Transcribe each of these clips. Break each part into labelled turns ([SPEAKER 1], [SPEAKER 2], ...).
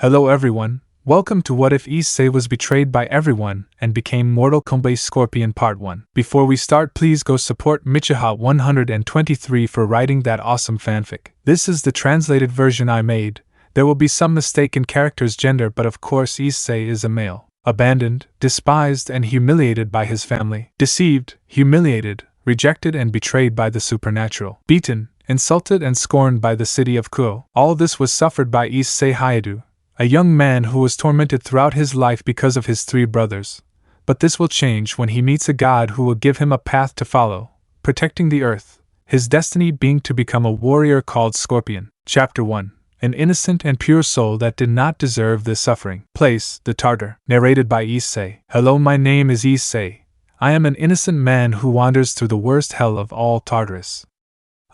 [SPEAKER 1] Hello everyone, welcome to What If Issei Was Betrayed by Everyone and Became Mortal Kombai Scorpion Part 1. Before we start, please go support Michiha123 for writing that awesome fanfic. This is the translated version I made. There will be some mistake in character's gender, but of course Issei is a male. Abandoned, despised and humiliated by his family. Deceived, humiliated, rejected and betrayed by the supernatural. Beaten, insulted and scorned by the city of Kuoh. All this was suffered by Issei Hyoudou, a young man who was tormented throughout his life because of his three brothers. But this will change when he meets a god who will give him a path to follow, protecting the earth, his destiny being to become a warrior called Scorpion. Chapter 1. An innocent and pure soul that did not deserve this suffering. Place, the Tartar. Narrated by Issei. Hello, my name is Issei. I am an innocent man who wanders through the worst hell of all Tartarus.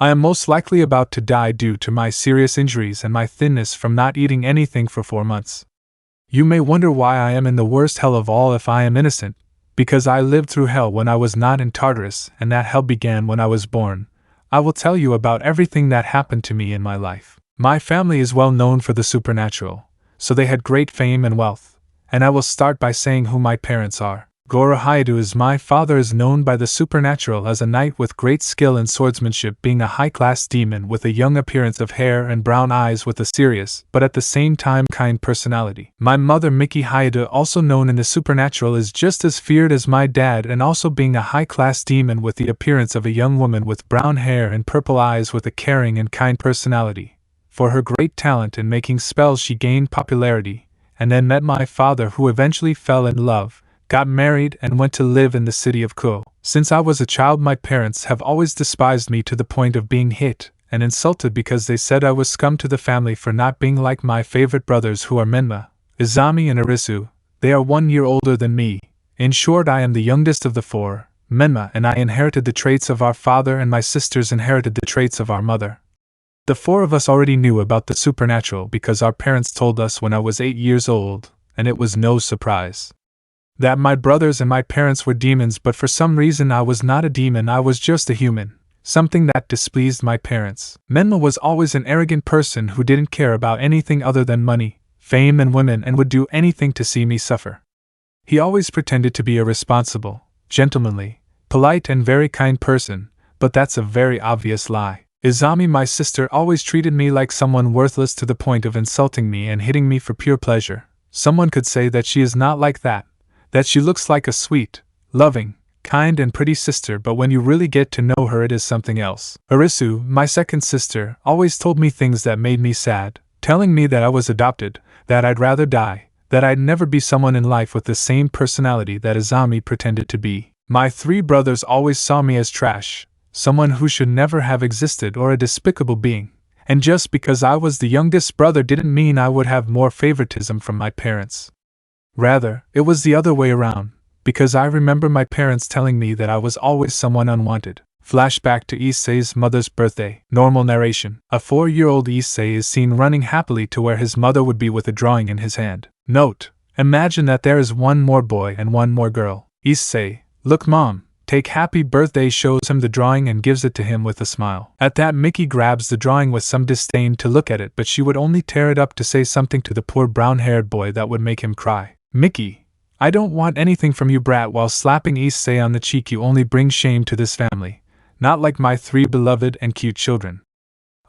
[SPEAKER 1] I am most likely about to die due to my serious injuries and my thinness from not eating anything for 4 months. You may wonder why I am in the worst hell of all if I am innocent, because I lived through hell when I was not in Tartarus and that hell began when I was born. I will tell you about everything that happened to me in my life. My family is well known for the supernatural, so they had great fame and wealth, and I will start by saying who my parents are. Kuoh Hyoudou is my father is known by the supernatural as a knight with great skill in swordsmanship, being a high-class demon with a young appearance of hair and brown eyes with a serious, but at the same time kind personality. My mother Miki Hyoudou, also known in the supernatural, is just as feared as my dad and also being a high-class demon with the appearance of a young woman with brown hair and purple eyes with a caring and kind personality. For her great talent in making spells she gained popularity, and then met my father, who eventually fell in love, got married and went to live in the city of Kuoh. Since I was a child, my parents have always despised me to the point of being hit and insulted because they said I was scum to the family for not being like my favorite brothers, who are Menma, Izami and Arisu. They are 1 year older than me. In short, I am the youngest of the four. Menma and I inherited the traits of our father and my sisters inherited the traits of our mother. The four of us already knew about the supernatural because our parents told us when I was 8 years old, and it was no surprise that my brothers and my parents were demons, but for some reason I was not a demon, I was just a human, something that displeased my parents. Menma was always an arrogant person who didn't care about anything other than money, fame and women, and would do anything to see me suffer. He always pretended to be a responsible, gentlemanly, polite and very kind person, but that's a very obvious lie. Izami, my sister, always treated me like someone worthless to the point of insulting me and hitting me for pure pleasure. Someone could say that she is not like that she looks like a sweet, loving, kind and pretty sister, but when you really get to know her, it is something else. Arisu, my second sister, always told me things that made me sad, telling me that I was adopted, that I'd rather die, that I'd never be someone in life with the same personality that Izami pretended to be. My 3 brothers always saw me as trash, someone who should never have existed, or a despicable being. And just because I was the youngest brother didn't mean I would have more favoritism from my parents. Rather, it was the other way around, because I remember my parents telling me that I was always someone unwanted. Flashback to Issei's mother's birthday. Normal narration. A 4-year-old Issei is seen running happily to where his mother would be with a drawing in his hand. Note: imagine that there is one more boy and one more girl. Issei, look mom, take happy birthday, shows him the drawing and gives it to him with a smile. At that, Mickey grabs the drawing with some disdain to look at it, but she would only tear it up to say something to the poor brown-haired boy that would make him cry. Mickey, I don't want anything from you, brat, while slapping Issei on the cheek. You only bring shame to this family, not like my 3 beloved and cute children.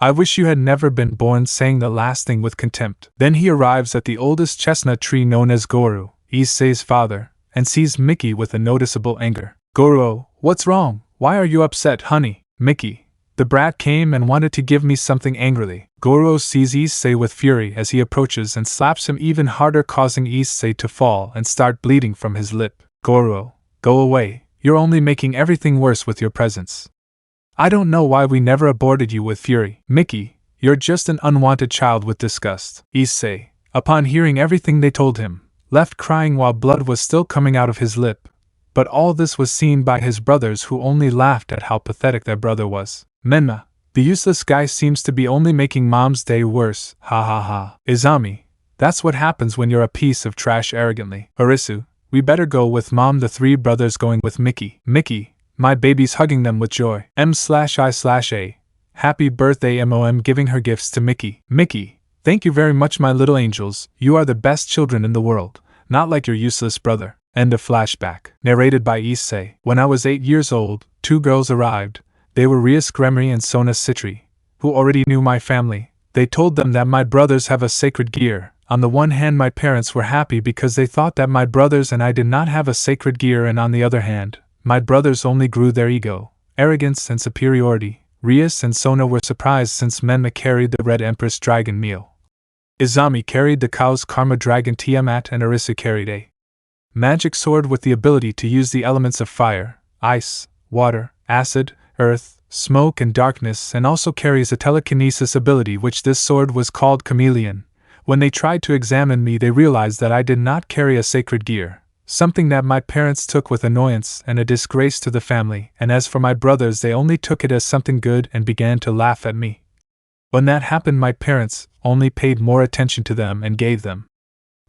[SPEAKER 1] I wish you had never been born, saying the last thing with contempt. Then he arrives at the oldest chestnut tree known as Goru, Issei's father, and sees Mickey with a noticeable anger. Goru, what's wrong? Why are you upset, honey? Mickey, the brat came and wanted to give me something angrily. Goru sees Issei with fury as he approaches and slaps him even harder, causing Issei to fall and start bleeding from his lip. Goru, go away, you're only making everything worse with your presence. I don't know why we never aborted you with fury. Mickey, you're just an unwanted child with disgust. Issei, upon hearing everything they told him, left crying while blood was still coming out of his lip. But all this was seen by his brothers, who only laughed at how pathetic their brother was. Menma, the useless guy seems to be only making mom's day worse, ha ha ha. Izami, that's what happens when you're a piece of trash, arrogantly. Arisu, we better go with mom. The 3 brothers going with Mickey. Mickey, my baby's hugging them with joy. M/I/A, happy birthday mom, giving her gifts to Mickey. Mickey, Thank you very much, my little angels, you are the best children in the world, not like your useless brother. End of flashback. Narrated by Issei. When I was 8 years old, 2 girls arrived. They were Rias Gremory and Sona Citri, who already knew my family. They told them that my brothers have a sacred gear. On the one hand, my parents were happy because they thought that my brothers and I did not have a sacred gear, and on the other hand, my brothers only grew their ego, arrogance and superiority. Rias and Sona were surprised since Menma carried the Red Empress Dragon Meal. Izami carried the Chaos Karma Dragon Tiamat, and Arisa carried a magic sword with the ability to use the elements of fire, ice, water, acid, earth, smoke and darkness, and also carries a telekinesis ability, which this sword was called Chameleon. When they tried to examine me, they realized that I did not carry a sacred gear, something that my parents took with annoyance and a disgrace to the family, and as for my brothers, they only took it as something good and began to laugh at me. When that happened, my parents only paid more attention to them and gave them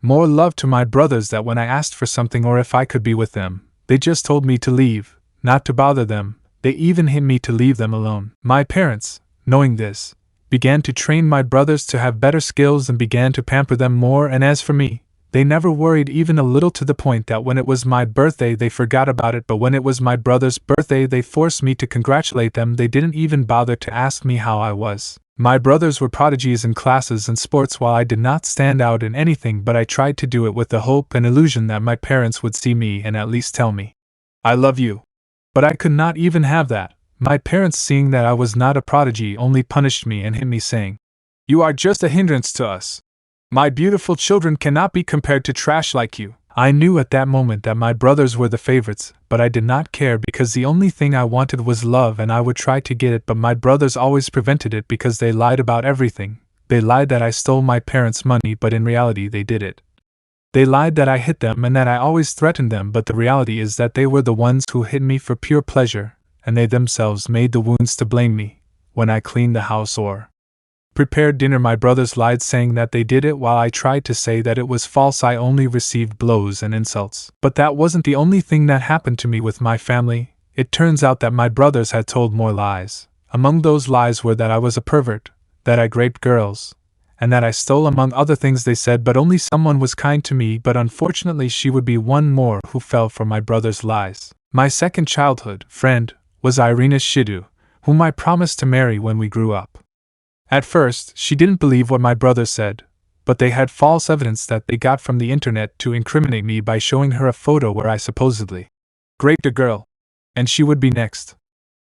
[SPEAKER 1] more love to my brothers, that when I asked for something or if I could be with them, they just told me to leave, not to bother them. They even hit me to leave them alone. My parents, knowing this, began to train my brothers to have better skills and began to pamper them more, and as for me, they never worried even a little, to the point that when it was my birthday they forgot about it, but when it was my brother's birthday they forced me to congratulate them. They didn't even bother to ask me how I was. My brothers were prodigies in classes and sports, while I did not stand out in anything, but I tried to do it with the hope and illusion that my parents would see me and at least tell me, "I love you." But I could not even have that. My parents, seeing that I was not a prodigy, only punished me and hit me, saying, "You are just a hindrance to us. My beautiful children cannot be compared to trash like you." I knew at that moment that my brothers were the favorites, but I did not care because the only thing I wanted was love, and I would try to get it, but my brothers always prevented it because they lied about everything. They lied that I stole my parents' money, but in reality they did it. They lied that I hit them and that I always threatened them, but the reality is that they were the ones who hit me for pure pleasure, and they themselves made the wounds to blame me when I cleaned the house or prepared dinner. My brothers lied, saying that they did it, while I tried to say that it was false. I only received blows and insults. But that wasn't the only thing that happened to me with my family. It turns out that my brothers had told more lies. Among those lies were that I was a pervert, that I raped girls, and that I stole, among other things they said. But only someone was kind to me, but unfortunately she would be one more who fell for my brothers' lies. My second childhood friend was Irina Shidu, whom I promised to marry when we grew up. At first, she didn't believe what my brothers said, but they had false evidence that they got from the internet to incriminate me by showing her a photo where I supposedly raped a girl, and she would be next.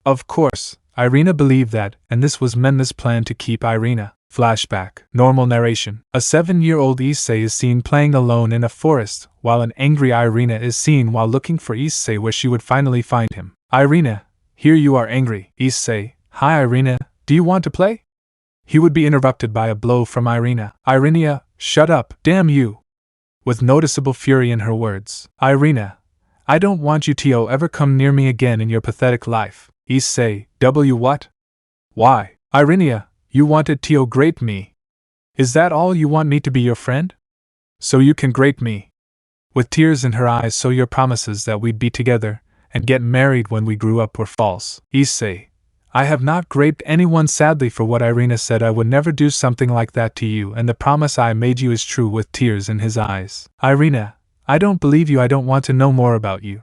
[SPEAKER 1] Of course, Irina believed that, and this was Menma's plan to keep Irina. Flashback. Normal narration. A 7-year-old Issei is seen playing alone in a forest, while an angry Irina is seen while looking for Issei where she would finally find him. Irina, here you are angry. Issei, hi Irina, do you want to play? He would be interrupted by a blow from Irina. Irina, shut up, damn you! With noticeable fury in her words. Irina, I don't want you to ever come near me again in your pathetic life. Issei, what? Why? Irina, you wanted to grape me. Is that all you want, me to be your friend? So you can grape me? With tears in her eyes, so your promises that we'd be together and get married when we grew up were false. Issei, I have not graped anyone. Sadly, for what Irina said, I would never do something like that to you, and the promise I made you is true. With tears in his eyes. Irina, I don't believe you. I don't want to know more about you.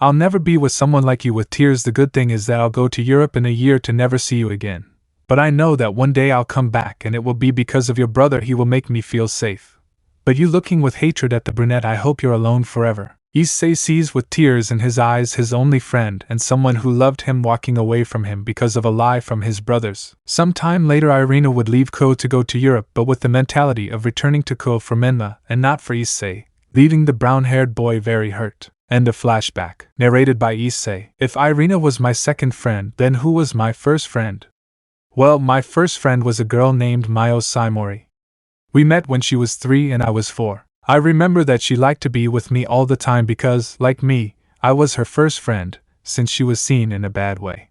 [SPEAKER 1] I'll never be with someone like you. With tears, the good thing is that I'll go to Europe in a year to never see you again. But I know that one day I'll come back, and it will be because of your brother. He will make me feel safe. But you looking with hatred at the brunette, I hope you're alone forever. Issei sees with tears in his eyes his only friend and someone who loved him walking away from him because of a lie from his brothers. Some time later, Irina would leave Kuoh to go to Europe, but with the mentality of returning to Kuoh for Menma and not for Issei, leaving the brown-haired boy very hurt. End of flashback. Narrated by Issei. If Irina was my second friend, then who was my first friend? Well, my first friend was a girl named Mio Saimori. We met when she was 3 and I was 4. I remember that she liked to be with me all the time because, like me, I was her first friend, since she was seen in a bad way.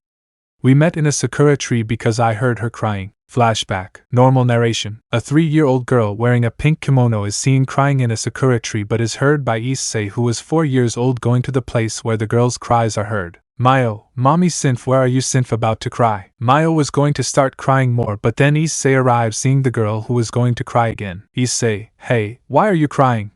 [SPEAKER 1] We met in a sakura tree because I heard her crying. Flashback. Normal narration. A 3-year-old girl wearing a pink kimono is seen crying in a sakura tree but is heard by Issei, who was 4 years old, going to the place where the girl's cries are heard. Mayo, mommy Sinf, where are you? Sinf about to cry. Mayo was going to start crying more, but then Issei arrived, seeing the girl who was going to cry again. Issei, hey, why are you crying?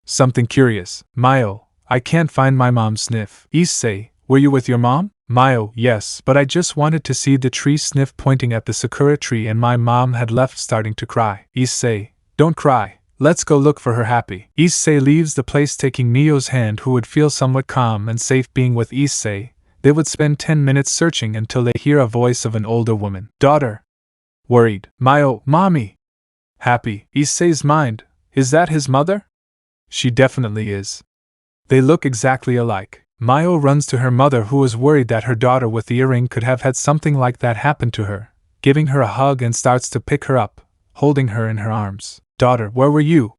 [SPEAKER 1] Something curious. Mayo, I can't find my mom. Sniff. Issei, were you with your mom? Mayo, yes, but I just wanted to see the tree. Sniff, pointing at the sakura tree, and my mom had left, starting to cry. Issei, don't cry. Let's go look for her. Happy. Issei leaves the place, taking Mio's hand, who would feel somewhat calm and safe being with Issei. They would spend 10 minutes searching until they hear a voice of an older woman. Daughter. Worried. Mayo, mommy. Happy. Issei's mind. Is that his mother? She definitely is. They look exactly alike. Mayo runs to her mother, who was worried that her daughter with the earring could have had something like that happen to her, giving her a hug and starts to pick her up, holding her in her arms. Daughter, where were you?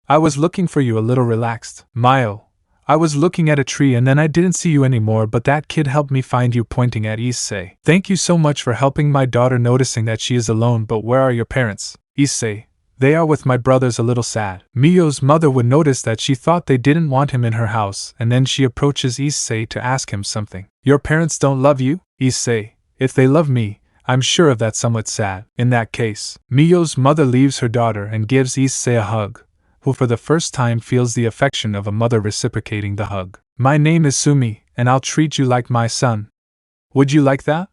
[SPEAKER 1] I was looking for you. A little relaxed. Mayo, I was looking at a tree and then I didn't see you anymore, but that kid helped me find you, pointing at Issei. Thank you so much for helping my daughter, noticing that she is alone. But where are your parents? Issei, they are with my brothers. A little sad. Mio's mother would notice that she thought they didn't want him in her house, and then she approaches Issei to ask him something. Your parents don't love you? Issei, if they love me, I'm sure of that. Somewhat sad. In that case, Mio's mother leaves her daughter and gives Issei a hug, who for the first time feels the affection of a mother reciprocating the hug. My name is Sumi, and I'll treat you like my son. Would you like that?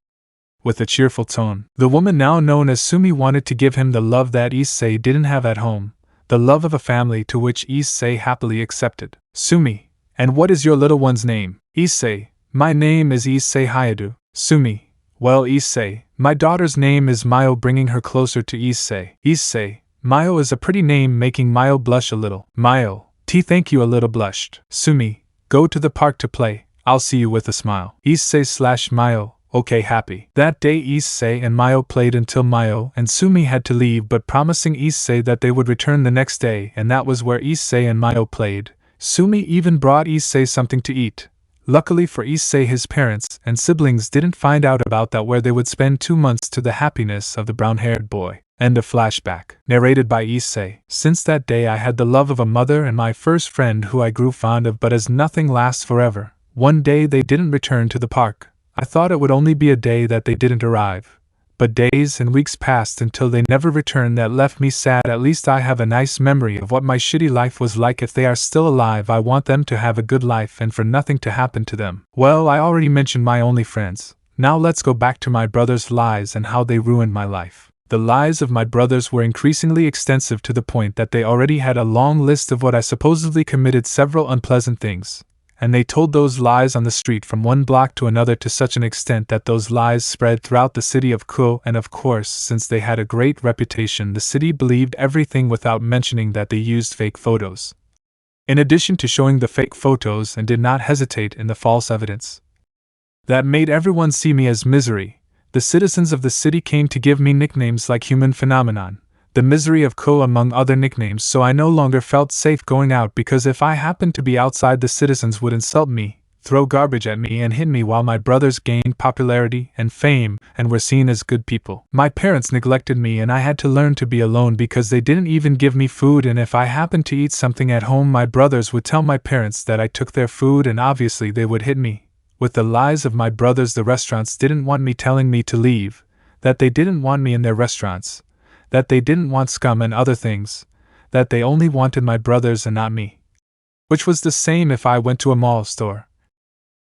[SPEAKER 1] With a cheerful tone, the woman now known as Sumi wanted to give him the love that Issei didn't have at home, the love of a family, to which Issei happily accepted. Sumi, and what is your little one's name? Issei, my name is Issei Hyoudou. Sumi, well Issei, my daughter's name is Mayo, bringing her closer to Issei. Issei, Mayo is a pretty name, making Mayo blush a little. Mayo, thank you. A little blushed. Sumi, go to the park to play. I'll see you. With a smile. Issei/Mayo, okay. Happy. That day Issei and Mayo played until Mayo and Sumi had to leave, but promising Issei that they would return the next day, and that was where Issei and Mayo played. Sumi even brought Issei something to eat. Luckily for Issei, his parents and siblings didn't find out about that, where they would spend 2 months to the happiness of the brown-haired boy. End of flashback. Narrated by Issei. Since that day I had the love of a mother and my first friend who I grew fond of, but as nothing lasts forever, one day they didn't return to the park. I thought it would only be a day that they didn't arrive. But days and weeks passed until they never returned. That left me sad. At least I have a nice memory of what my shitty life was like. If they are still alive, I want them to have a good life and for nothing to happen to them. Well, I already mentioned my only friends. Now let's go back to my brothers' lies and how they ruined my life. The lies of my brothers were increasingly extensive, to the point that they already had a long list of what I supposedly committed several unpleasant things, and they told those lies on the street from one block to another, to such an extent that those lies spread throughout the city of Kuoh, and of course, since they had a great reputation, the city believed everything, without mentioning that they used fake photos. In addition to showing the fake photos, and did not hesitate in the false evidence that made everyone see me as misery, the citizens of the city came to give me nicknames like Human Phenomenon, the Misery of Kuoh, among other nicknames, so I no longer felt safe going out, because if I happened to be outside, the citizens would insult me, throw garbage at me and hit me, while my brothers gained popularity and fame and were seen as good people. My parents neglected me and I had to learn to be alone, because they didn't even give me food, and if I happened to eat something at home, my brothers would tell my parents that I took their food, and obviously they would hit me. With the lies of my brothers, the restaurants didn't want me, telling me to leave, that they didn't want me in their restaurants, that they didn't want scum and other things, that they only wanted my brothers and not me. Which was the same if I went to a mall, store,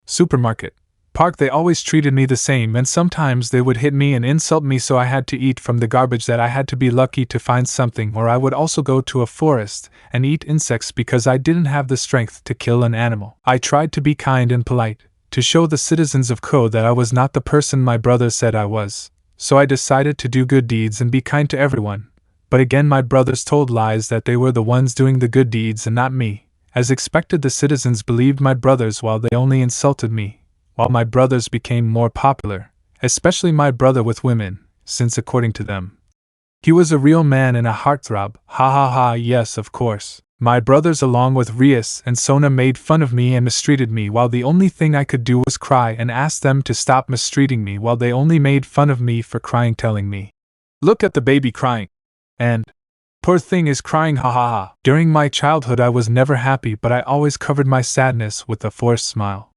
[SPEAKER 1] supermarket, park. They always treated me the same, and sometimes they would hit me and insult me, so I had to eat from the garbage that I had to be lucky to find something, or I would also go to a forest and eat insects because I didn't have the strength to kill an animal. I tried to be kind and polite, to show the citizens of Kuoh that I was not the person my brothers said I was, so I decided to do good deeds and be kind to everyone. But again, my brothers told lies, that they were the ones doing the good deeds and not me. As expected, the citizens believed my brothers while they only insulted me, while my brothers became more popular, especially my brother with women, since according to them, he was a real man and a heartthrob. Ha ha ha, yes, of course. My brothers, along with Rias and Sona, made fun of me and mistreated me, while the only thing I could do was cry and ask them to stop mistreating me, while they only made fun of me for crying, telling me, "Look at the baby crying," and "Poor thing is crying, ha ha ha." During my childhood I was never happy, but I always covered my sadness with a forced smile.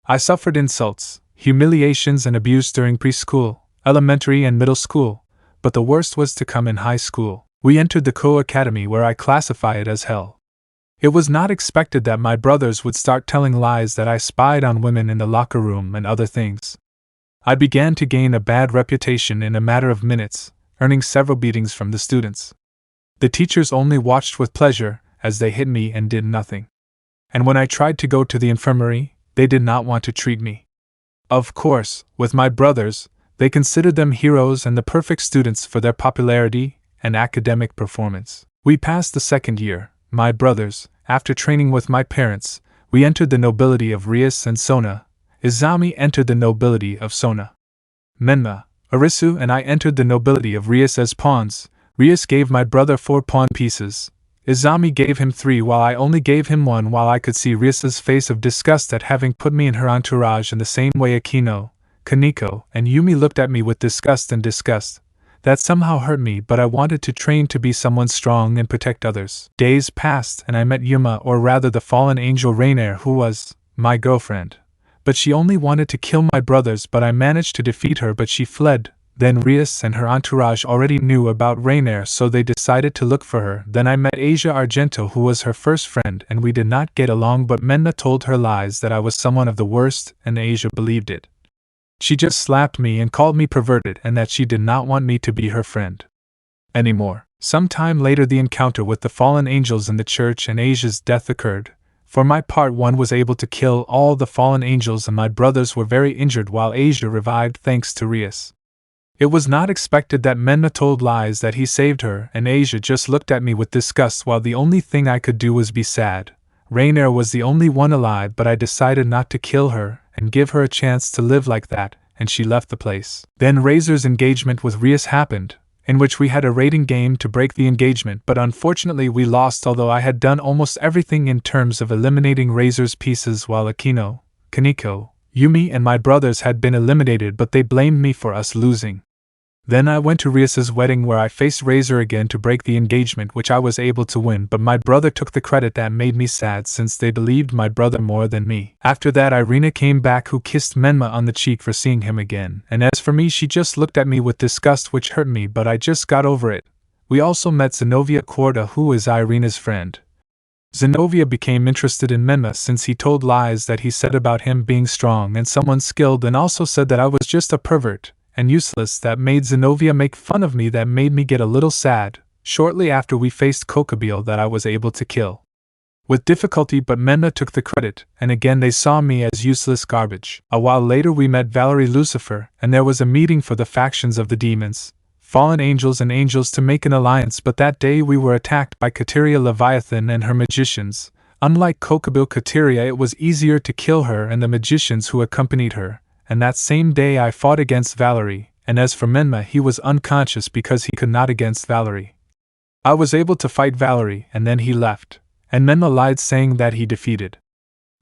[SPEAKER 1] I suffered insults, humiliations, and abuse during preschool, elementary, and middle school, but the worst was to come in high school. We entered the Kuoh Academy, where I classify it as hell. It was not expected that my brothers would start telling lies that I spied on women in the locker room and other things. I began to gain a bad reputation in a matter of minutes, earning several beatings from the students. The teachers only watched with pleasure, as they hit me and did nothing. And when I tried to go to the infirmary, they did not want to treat me. Of course, with my brothers, they considered them heroes and the perfect students for their popularity and academic performance. We passed the second year. My brothers, after training with my parents, we entered the nobility of Rias and Sona. Izami entered the nobility of Sona. Menma, Arisu, and I entered the nobility of Rias as pawns. Rias gave my brother 4 pawn pieces. Izami gave him 3 while I only gave him 1, while I could see Rias's face of disgust at having put me in her entourage in the same way Akeno, Kaneko, and Yumi looked at me with disgust and disgust. That somehow hurt me, but I wanted to train to be someone strong and protect others. Days passed and I met Yuma, or rather the fallen angel Rainier, who was my girlfriend. But she only wanted to kill my brothers, but I managed to defeat her, but she fled. Then Rias and her entourage already knew about Rainier, so they decided to look for her. Then I met Asia Argento, who was her first friend, and we did not get along, but Menna told her lies that I was someone of the worst, and Asia believed it. She just slapped me and called me perverted, and that she did not want me to be her friend anymore. Some time later, the encounter with the fallen angels in the church and Asia's death occurred. For my part, one was able to kill all the fallen angels, and my brothers were very injured while Asia revived thanks to Rias. It was not expected that Menna told lies that he saved her, and Asia just looked at me with disgust while the only thing I could do was be sad. Rainier was the only one alive, but I decided not to kill her and give her a chance to live like that, and she left the place. Then Razor's engagement with Rias happened, in which we had a rating game to break the engagement, but unfortunately we lost, although I had done almost everything in terms of eliminating Razor's pieces, while Akeno, Kaneko, Yumi, and my brothers had been eliminated, but they blamed me for us losing. Then I went to Rias's wedding, where I faced Razor again to break the engagement, which I was able to win, but my brother took the credit. That made me sad, since they believed my brother more than me. After that, Irina came back, who kissed Menma on the cheek for seeing him again, and as for me, she just looked at me with disgust, which hurt me, but I just got over it. We also met Zenobia Korda, who is Irina's friend. Zenobia became interested in Menma since he told lies that he said about him being strong and someone skilled, and also said that I was just a pervert and useless. That made Zenobia make fun of me. That made me get a little sad. Shortly after, we faced Kokabeel, that I was able to kill with difficulty, but Menna took the credit, and again they saw me as useless garbage. A while later we met Valerie Lucifer, and there was a meeting for the factions of the demons, fallen angels and angels, to make an alliance, but that day we were attacked by Kateria Leviathan and her magicians. Unlike Kokabeel Kateria, it was easier to kill her and the magicians who accompanied her. And that same day I fought against Valerie, and as for Menma, he was unconscious because he could not against Valerie. I was able to fight Valerie, and then he left, and Menma lied, saying that he defeated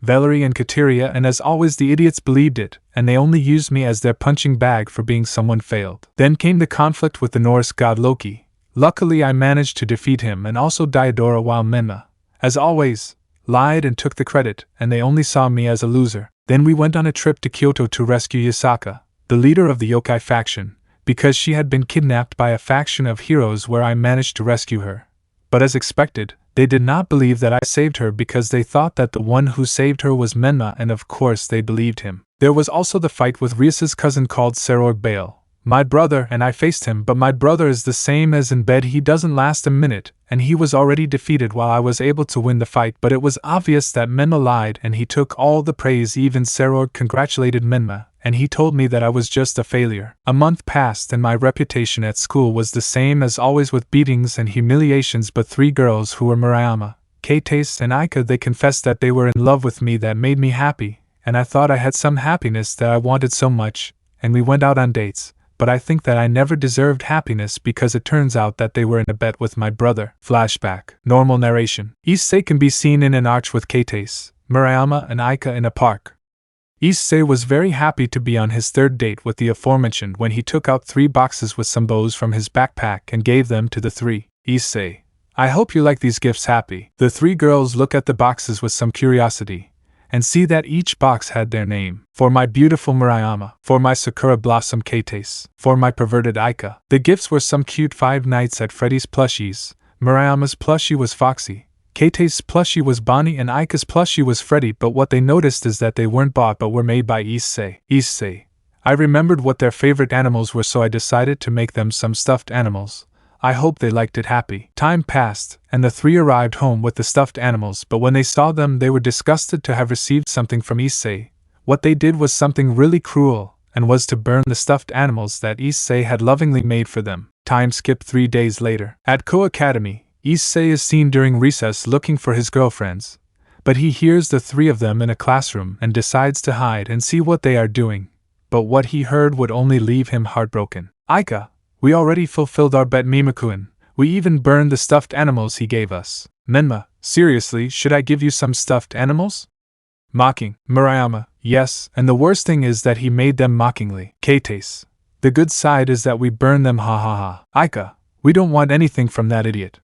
[SPEAKER 1] Valerie and Kateria, and as always the idiots believed it, and they only used me as their punching bag for being someone failed. Then came the conflict with the Norse god Loki. Luckily I managed to defeat him and also Diodora, while Menma, as always, lied and took the credit, and they only saw me as a loser. Then we went on a trip to Kyoto to rescue Yasaka, the leader of the yokai faction, because she had been kidnapped by a faction of heroes, where I managed to rescue her. But as expected, they did not believe that I saved her because they thought that the one who saved her was Menma, and of course they believed him. There was also the fight with Rias's cousin called Serorg Bale. My brother and I faced him, but my brother is the same as in bed. He doesn't last a minute, and he was already defeated while I was able to win the fight, but it was obvious that Menma lied and he took all the praise. Even Serorg congratulated Menma, and he told me that I was just a failure. A month passed and my reputation at school was the same as always, with beatings and humiliations, but 3 girls who were Murayama, K-Taste, and Aika, they confessed that they were in love with me. That made me happy, and I thought I had some happiness that I wanted so much, and we went out on dates. But I think that I never deserved happiness because it turns out that they were in a bet with my brother. Flashback. Normal narration. Issei can be seen in an arch with K-Taste, Murayama, and Aika in a park. Issei was very happy to be on his 3rd date with the aforementioned when he took out 3 boxes with some bows from his backpack and gave them to the 3. Issei: I hope you like these gifts, Happy. The 3 girls look at the boxes with some curiosity, and see that each box had their name. For my beautiful Murayama, for my Sakura Blossom Kates, for my perverted Aika. The gifts were some cute Five Nights at Freddy's plushies. Murayama's plushie was Foxy, Kate's plushie was Bonnie, and Aika's plushie was Freddy, but what they noticed is that they weren't bought but were made by Issei. Issei. I remembered what their favorite animals were, so I decided to make them some stuffed animals. I hope they liked it. Happy. Time passed, and the three arrived home with the stuffed animals, but when they saw them they were disgusted to have received something from Issei. What they did was something really cruel, and was to burn the stuffed animals that Issei had lovingly made for them. Time skipped 3 days later. At Kuoh Academy, Issei is seen during recess looking for his girlfriends, but he hears the three of them in a classroom and decides to hide and see what they are doing. But what he heard would only leave him heartbroken. Aika, we already fulfilled our bet Mimakuen. We even burned the stuffed animals he gave us. Menma, seriously, should I give you some stuffed animals? Mocking. Murayama, yes, and the worst thing is that he made them mockingly. Kates. The good side is that we burned them, ha ha ha. Aika, we don't want anything from that idiot.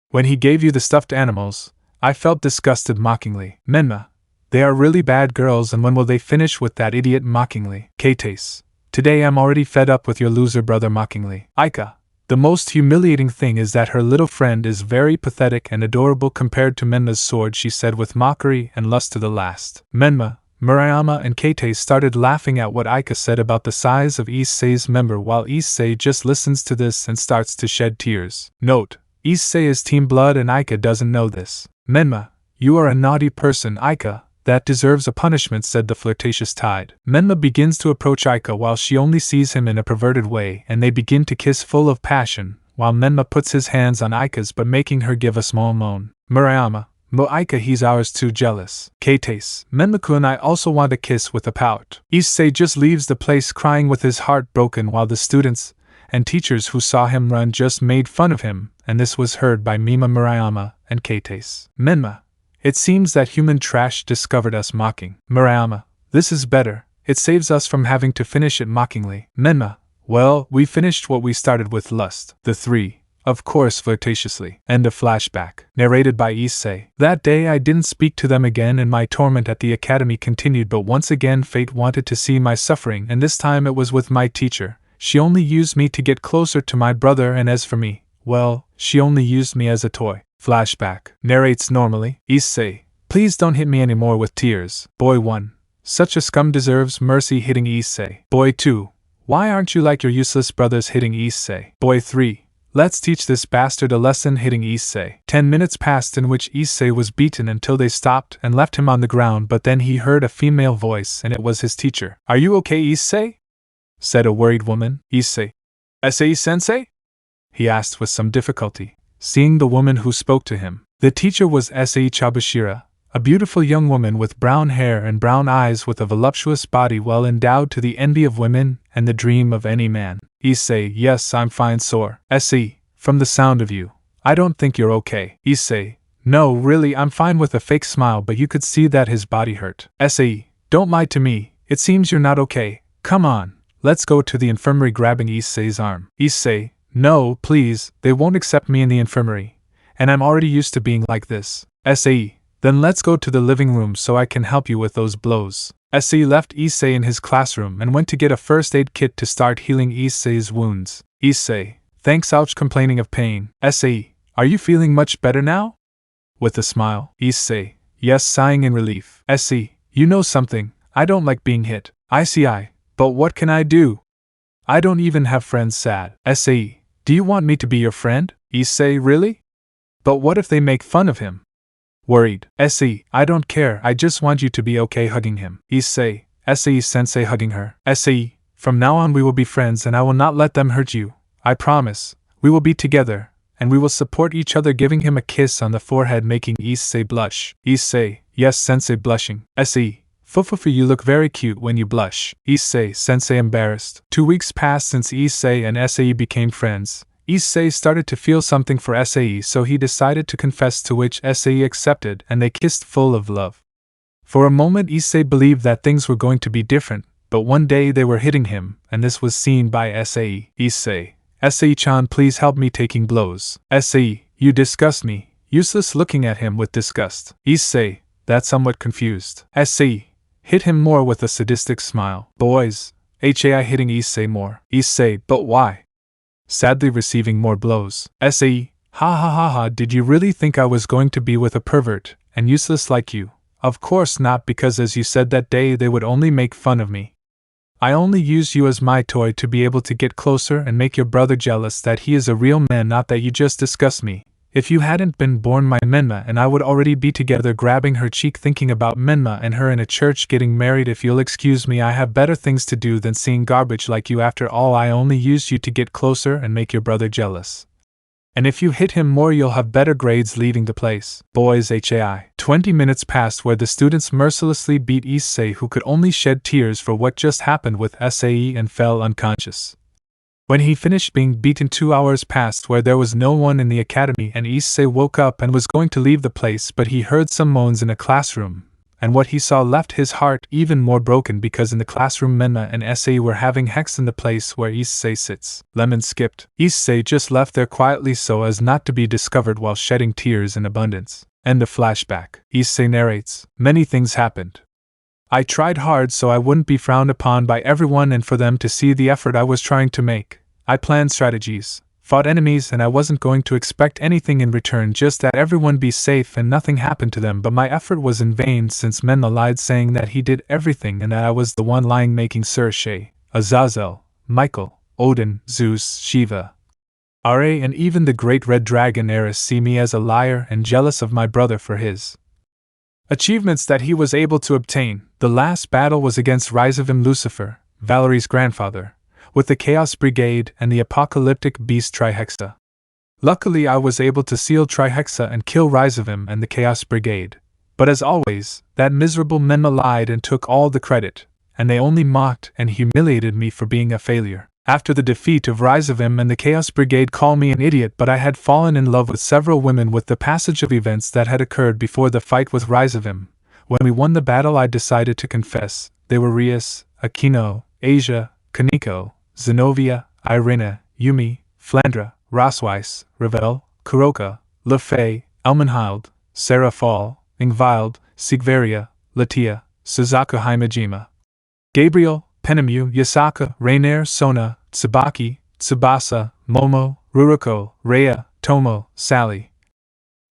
[SPEAKER 1] When he gave you the stuffed animals, I felt disgusted mockingly. Menma, they are really bad girls, and when will they finish with that idiot mockingly? Kates, today I'm already fed up with your loser brother mockingly. Aika, the most humiliating thing is that her little friend is very pathetic and adorable compared to Menma's sword, she said with mockery and lust to the last. Menma, Murayama and Kates started laughing at what Aika said about the size of Issei's member, while Issei just listens to this and starts to shed tears. Note: Issei is Team Blood and Aika doesn't know this. Menma, you are a naughty person, Aika. That deserves a punishment, said the flirtatious Tide. Menma begins to approach Aika while she only sees him in a perverted way, and they begin to kiss full of passion, while Menma puts his hands on Aika's but making her give a small moan. Murayama, Mo Aika, he's ours too, jealous. Kates, Menma-kun, I also want a kiss, with a pout. Issei just leaves the place crying with his heart broken, while the students and teachers who saw him run just made fun of him, and this was heard by Mima, Murayama, and Kates. Menma, it seems that human trash discovered us mocking. Murayama, this is better, it saves us from having to finish it mockingly. Menma, well, we finished what we started with lust. The three, of course, flirtatiously. End of flashback. Narrated by Issei. That day I didn't speak to them again, and my torment at the academy continued, but once again fate wanted to see my suffering, and this time it was with my teacher. She only used me to get closer to my brother, and as for me, well, she only used me as a toy. Flashback. Narrates normally. Issei, please don't hit me anymore with tears. Boy 1. Such a scum deserves mercy, hitting Issei. Boy 2. Why aren't you like your useless brothers, hitting Issei. Boy 3. Let's teach this bastard a lesson, hitting Issei. 10 minutes passed in which Issei was beaten until they stopped and left him on the ground, but then he heard a female voice, and it was his teacher. Are you okay, Issei? Said a worried woman. Issei. Issei-sensei? He asked with some difficulty, seeing the woman who spoke to him. The teacher was Issei Chabashira, a beautiful young woman with brown hair and brown eyes, with a voluptuous body well endowed, to the envy of women and the dream of any man. Issei, yes, I'm fine, sore. Issei, from the sound of you, I don't think you're okay. Issei, no, really, I'm fine, with a fake smile, but you could see that his body hurt. Issei, don't lie to me, it seems you're not okay. Come on, let's go to the infirmary, grabbing Issei's arm. Issei, no, please, they won't accept me in the infirmary, and I'm already used to being like this. Issei, then let's go to the living room so I can help you with those blows. Issei left Issei in his classroom and went to get a first aid kit to start healing Issei's wounds. Issei, thanks, ouch, complaining of pain. Issei, are you feeling much better now? With a smile. Issei, yes, sighing in relief. Issei, you know something, I don't like being hit. I, but what can I do? I don't even have friends, sad. Issei, do you want me to be your friend? Issei, really? But what if they make fun of him? Worried. Issei, I don't care, I just want you to be okay, hugging him. Issei, Issei-sensei, hugging her. Issei, from now on we will be friends and I will not let them hurt you. I promise. We will be together, and we will support each other, giving him a kiss on the forehead, making Issei blush. Issei, yes, sensei, blushing. Issei, Fufufu, you look very cute when you blush. Issei-sensei, embarrassed. 2 weeks passed since Issei and Issei became friends. Issei started to feel something for Issei, so he decided to confess, to which Issei accepted, and they kissed full of love. For a moment Issei believed that things were going to be different, but one day they were hitting him, and this was seen by Issei. Issei, Issei-chan, please help me taking blows. Issei, you disgust me. Useless, looking at him with disgust. Issei, That somewhat confused. Este hit him more with a sadistic smile. Boys, Hai hitting Issei more. Issei, but why? Sadly receiving more blows. Este, ha ha ha ha, did you really think I was going to be with a pervert and useless like you? Of course not, because as you said that day they would only make fun of me. I only used you as my toy to be able to get closer and make your brother jealous that he is a real man, not that you just discuss me. If you hadn't been born, my Menma and I would already be together, grabbing her cheek, thinking about Menma and her in a church getting married. If you'll excuse me, I have better things to do than seeing garbage like you. After all, I only used you to get closer and make your brother jealous. And if you hit him more, you'll have better grades leaving the place. Boys, Hai. 20 minutes passed where the students mercilessly beat Issei, who could only shed tears for what just happened with Sai, and fell unconscious. When he finished being beaten, 2 hours passed where there was no one in the academy, and Issei woke up and was going to leave the place, but he heard some moans in a classroom, and what he saw left his heart even more broken, because in the classroom Menma and Sai were having hex in the place where Issei sits. Lemon skipped. Issei just left there quietly so as not to be discovered while shedding tears in abundance. End of flashback. Issei narrates, many things happened. I tried hard so I wouldn't be frowned upon by everyone and for them to see the effort I was trying to make. I planned strategies, fought enemies, and I wasn't going to expect anything in return, just that everyone be safe and nothing happened to them. But my effort was in vain, since Menma lied, saying that he did everything and that I was the one lying, making Sir Azazel, Michael, Odin, Zeus, Shiva, Ra, and even the great red dragon Eris see me as a liar and jealous of my brother for his achievements that he was able to obtain. The last battle was against Reincarnation Lucifer, Valerie's grandfather, with the Chaos Brigade and the apocalyptic beast Trihexa. Luckily, I was able to seal Trihexa and kill Reincarnation and the Chaos Brigade. But as always, that miserable Menma lied and took all the credit, and they only mocked and humiliated me for being a failure. After the defeat of Reincarnation and the Chaos Brigade called me an idiot, but I had fallen in love with several women with the passage of events that had occurred before the fight with Reincarnation. When we won the battle, I decided to confess. They were Rias, Akeno, Asia, Kaneko, Zenobia, Irina, Yumi, Flandra, Rosweiss, Ravel, Kuroka, Lefay, Elmenhild, Sarah Fall, Ingvild, Sigvaria, Latia, Suzaku Himejima, Gabriel, Penemu, Yasaka, Rainier, Sona, Tsubaki, Tsubasa, Momo, Ruruko, Rhea, Tomo, Sally,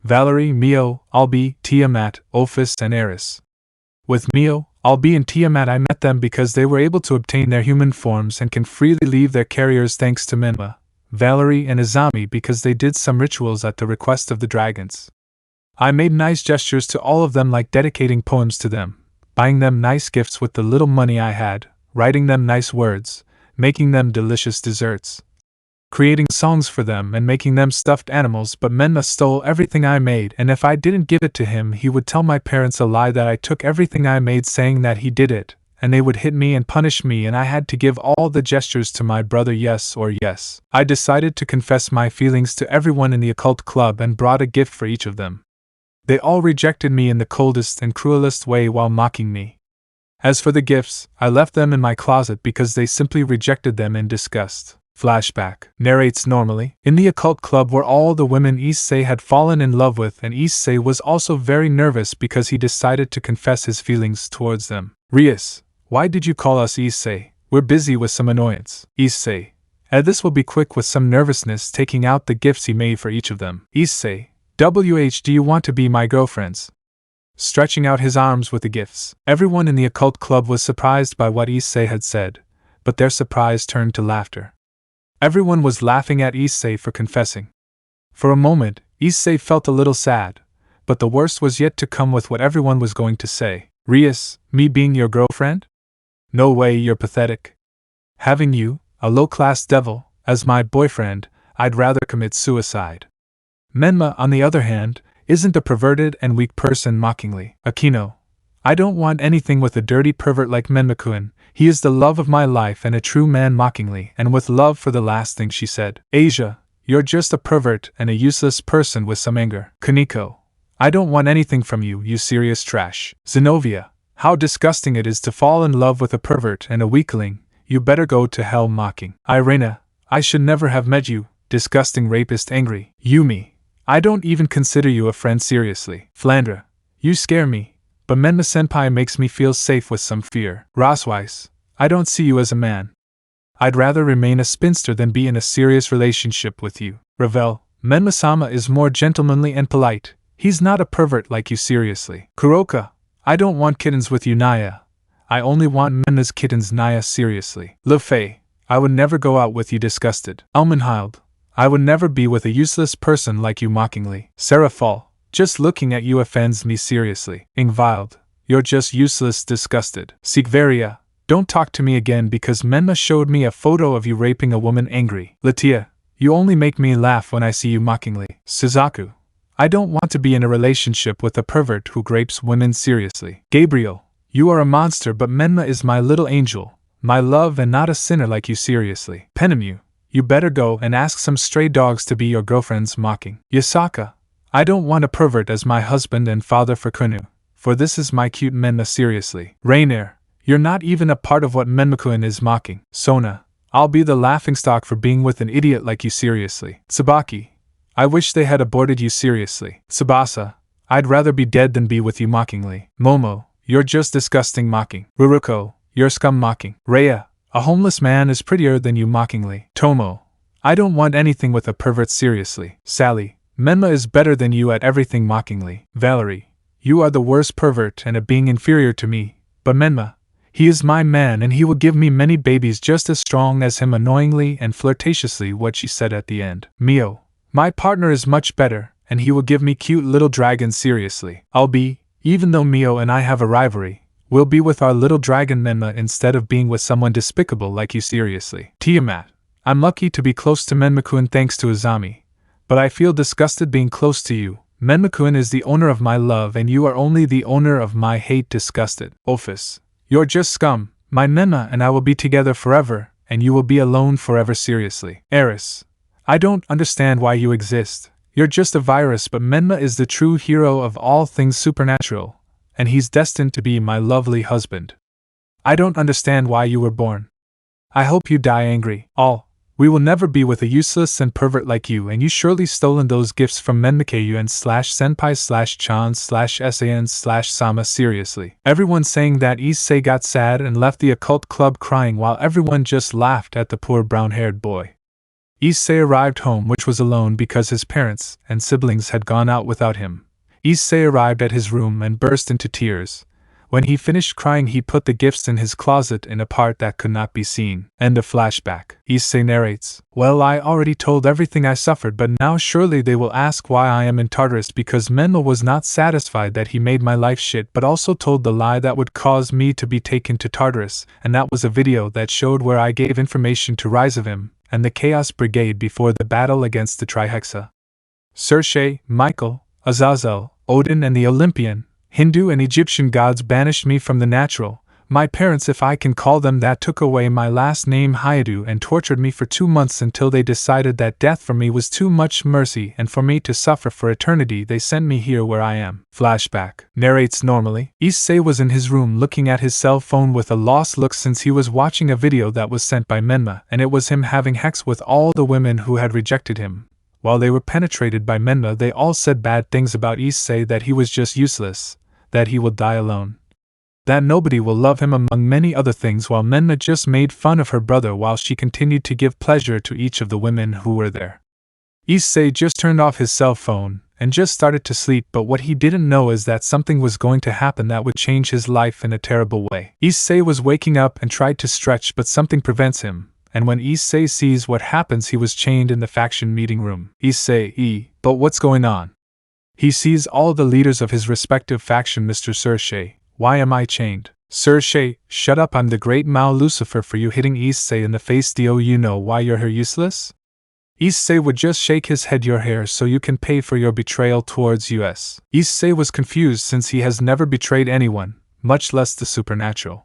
[SPEAKER 1] Valerie, Mio, Albi, Tiamat, Ophis, and Eris. With Mio, Albi, and Tiamat, I met them because they were able to obtain their human forms and can freely leave their carriers thanks to Menma, Valerie, and Izami because they did some rituals at the request of the dragons. I made nice gestures to all of them, like dedicating poems to them, buying them nice gifts with the little money I had, writing them nice words, making them delicious desserts, creating songs for them, and making them stuffed animals. But Menma stole everything I made, and if I didn't give it to him, he would tell my parents a lie that I took everything I made, saying that he did it, and they would hit me and punish me, and I had to give all the gestures to my brother, yes or yes. I decided to confess my feelings to everyone in the occult club and brought a gift for each of them. They all rejected me in the coldest and cruelest way while mocking me. As for the gifts, I left them in my closet because they simply rejected them in disgust. Flashback. Narrates normally. In the occult club were all the women Issei had fallen in love with, and Issei was also very nervous because he decided to confess his feelings towards them. Rias, why did you call us Issei? We're busy with some annoyance. Issei, this will be quick, with some nervousness, taking out the gifts he made for each of them. Issei, do you want to be my girlfriends? Stretching out his arms with the gifts. Everyone in the occult club was surprised by what Issei had said, but their surprise turned to laughter. Everyone was laughing at Issei for confessing. For a moment, Issei felt a little sad, but the worst was yet to come with what everyone was going to say. Rias, me being your girlfriend? No way, you're pathetic. Having you, a low-class devil, as my boyfriend, I'd rather commit suicide. Menma, on the other hand, isn't a perverted and weak person, mockingly. Akeno, I don't want anything with a dirty pervert like Menma-kun. He is the love of my life and a true man, mockingly, and with love for the last thing she said. Asia, you're just a pervert and a useless person with some anger. Kaneko, I don't want anything from you, you serious trash. Zenobia, how disgusting it is to fall in love with a pervert and a weakling. You better go to hell, mocking. Irina, I should never have met you, disgusting rapist, angry. Yumi, I don't even consider you a friend, seriously. Flandra, you scare me. but Menma-senpai makes me feel safe with some fear. Raswise, I don't see you as a man. I'd rather remain a spinster than be in a serious relationship with you. Ravel, Menma-sama is more gentlemanly and polite. He's not a pervert like you seriously. Kuroka, I don't want kittens with you Naya. I only want Menma's kittens Naya seriously. Lefei, I would never go out with you disgusted. Almenhild, I would never be with a useless person like you mockingly. Seraphal, just looking at you offends me seriously. Ingvild, you're just useless disgusted. Sigvaria, don't talk to me again because Menma showed me a photo of you raping a woman angry. Latia, you only make me laugh when I see you mockingly. Suzaku, I don't want to be in a relationship with a pervert who grapes women seriously. Gabriel, you are a monster but Menma is my little angel, my love and not a sinner like you seriously. Penemu, you better go and ask some stray dogs to be your girlfriends mocking. Yasaka, I don't want a pervert as my husband and father for Kunu, for this is my cute Menma seriously. Rainier, you're not even a part of what Menmakun is mocking. Sona, I'll be the laughingstock for being with an idiot like you seriously. Tsubaki, I wish they had aborted you seriously. Tsubasa, I'd rather be dead than be with you mockingly. Momo, you're just disgusting mocking. Ruruko, you're scum mocking. Rhea, a homeless man is prettier than you mockingly. Tomo, I don't want anything with a pervert seriously. Sally, Menma is better than you at everything mockingly. Valerie, you are the worst pervert and a being inferior to me, but Menma, he is my man and he will give me many babies just as strong as him annoyingly and flirtatiously what she said at the end. Mio, my partner is much better and he will give me cute little dragons seriously. I'll be, even though Mio and I have a rivalry, we'll be with our little dragon Menma instead of being with someone despicable like you seriously. Tiamat, I'm lucky to be close to Menmakun thanks to Izami, but I feel disgusted being close to you. Menmakun is the owner of my love and you are only the owner of my hate. Disgusted. Ophis, you're just scum, my Menma and I will be together forever, and you will be alone forever seriously. Eris, I don't understand why you exist. You're just a virus but Menma is the true hero of all things supernatural, and he's destined to be my lovely husband. I don't understand why you were born. I hope you die angry. All. We will never be with a useless and pervert like you and you surely stolen those gifts from Menmakeyun/senpai/chan/san/sama seriously. Everyone saying that Issei got sad and left the occult club crying while everyone just laughed at the poor brown-haired boy. Issei arrived home which was alone because his parents and siblings had gone out without him. Issei arrived at his room and burst into tears. When he finished crying he put the gifts in his closet in a part that could not be seen. End of flashback. Issei narrates, well, I already told everything I suffered but now surely they will ask why I am in Tartarus because Menma was not satisfied that he made my life shit but also told the lie that would cause me to be taken to Tartarus, and that was a video that showed where I gave information to Risavim and the Chaos Brigade before the battle against the Trihexa. Circe, Michael, Azazel, Odin and the Olympian, Hindu and Egyptian gods banished me from the natural. My parents, if I can call them that, took away my last name Hyoudou and tortured me for 2 months until they decided that death for me was too much mercy and for me to suffer for eternity they sent me here where I am. Flashback. Narrates normally. Issei was in his room looking at his cell phone with a lost look since he was watching a video that was sent by Menma and it was him having sex with all the women who had rejected him. While they were penetrated by Menma they all said bad things about Issei, that he was just useless, that he will die alone, that nobody will love him among many other things, while Menma just made fun of her brother while she continued to give pleasure to each of the women who were there. Issei just turned off his cell phone and just started to sleep, but what he didn't know is that something was going to happen that would change his life in a terrible way. Issei was waking up and tried to stretch but something prevents him, and when Issei sees what happens he was chained in the faction meeting room. Issei, but what's going on? He sees all the leaders of his respective faction. Mr. Circe, why am I chained? Circe, shut up, I'm the great Mao Lucifer for you hitting Issei in the face. Do you know why you're here useless? Issei would just shake his head. Your hair so you can pay for your betrayal towards us. Issei was confused since he has never betrayed anyone, much less the supernatural.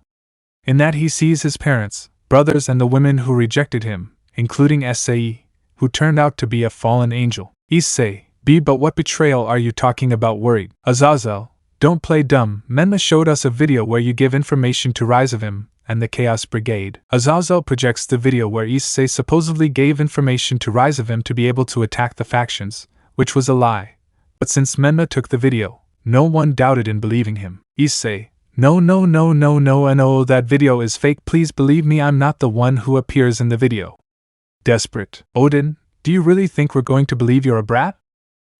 [SPEAKER 1] In that he sees his parents, brothers and the women who rejected him, including Issei, who turned out to be a fallen angel. Issei, but what betrayal are you talking about? Worried. Azazel, don't play dumb. Menma showed us a video where you give information to Risavim and the Chaos Brigade. Azazel projects the video where Issei supposedly gave information to Risavim to be able to attack the factions, which was a lie. But since Menma took the video, No one doubted in believing him. Issei, no, that video is fake, please believe me, I'm not the one who appears in the video. Desperate, Odin, do you really think we're going to believe you're a brat?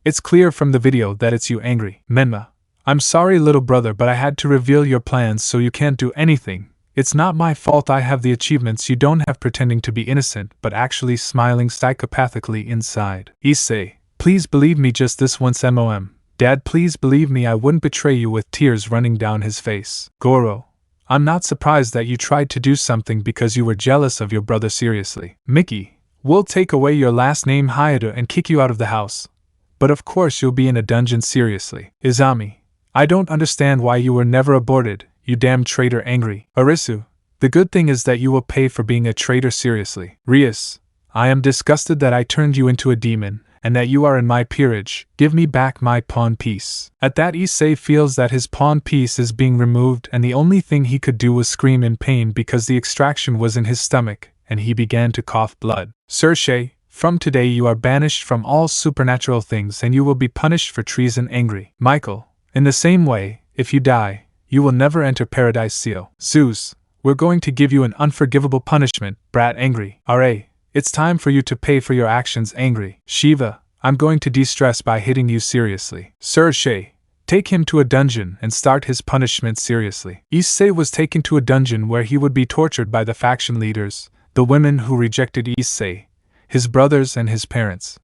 [SPEAKER 1] It's clear from the video that it's you angry. Menma, I'm sorry little brother, but I had to reveal your plans so you can't do anything. It's not my fault I have the achievements you don't have, pretending to be innocent but actually smiling psychopathically inside. Issei, please believe me just this once, mom. Dad, please believe me, I wouldn't betray you, with tears running down his face. Goro, I'm not surprised that you tried to do something because you were jealous of your brother, seriously. Mickey, we'll take away your last name Hyoudou and kick you out of the house. But of course you'll be in a dungeon, seriously. Izami, I don't understand why you were never aborted, you damn traitor. Angry. Arisu, the good thing is that you will pay for being a traitor, seriously. Rias, I am disgusted that I turned you into a demon, and that you are in my peerage. Give me back my pawn piece. At that, Issei feels that his pawn piece is being removed, and the only thing he could do was scream in pain because the extraction was in his stomach, and he began to cough blood. Sershe, from today you are banished from all supernatural things and you will be punished for treason. Angry. Michael, in the same way, if you die, you will never enter Paradise Seal. Zeus, we're going to give you an unforgivable punishment. Brat. Angry. Ra, it's time for you to pay for your actions. Angry. Shiva, I'm going to de-stress by hitting you, seriously. Sershe, take him to a dungeon and start his punishment, seriously. Issei was taken to a dungeon where he would be tortured by the faction leaders, the women who rejected Issei, his brothers and his parents.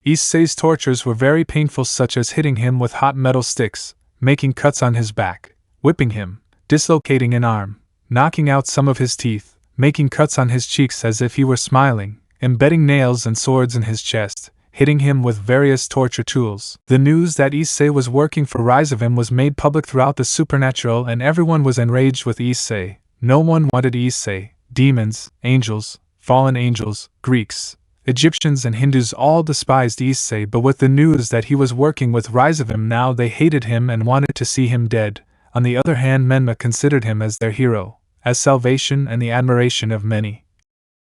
[SPEAKER 1] Issei's tortures were very painful, such as hitting him with hot metal sticks, making cuts on his back, whipping him, dislocating an arm, knocking out some of his teeth, making cuts on his cheeks as if he were smiling, embedding nails and swords in his chest, hitting him with various torture tools. The news that Issei was working for Reincarnation was made public throughout the supernatural, and everyone was enraged with Issei. No one wanted Issei. Demons, angels, fallen angels, Greeks, Egyptians and Hindus all despised Issei, but with the news that he was working with Reincarnation now they hated him and wanted to see him dead. On the other hand, Menma considered him as their hero, as salvation and the admiration of many.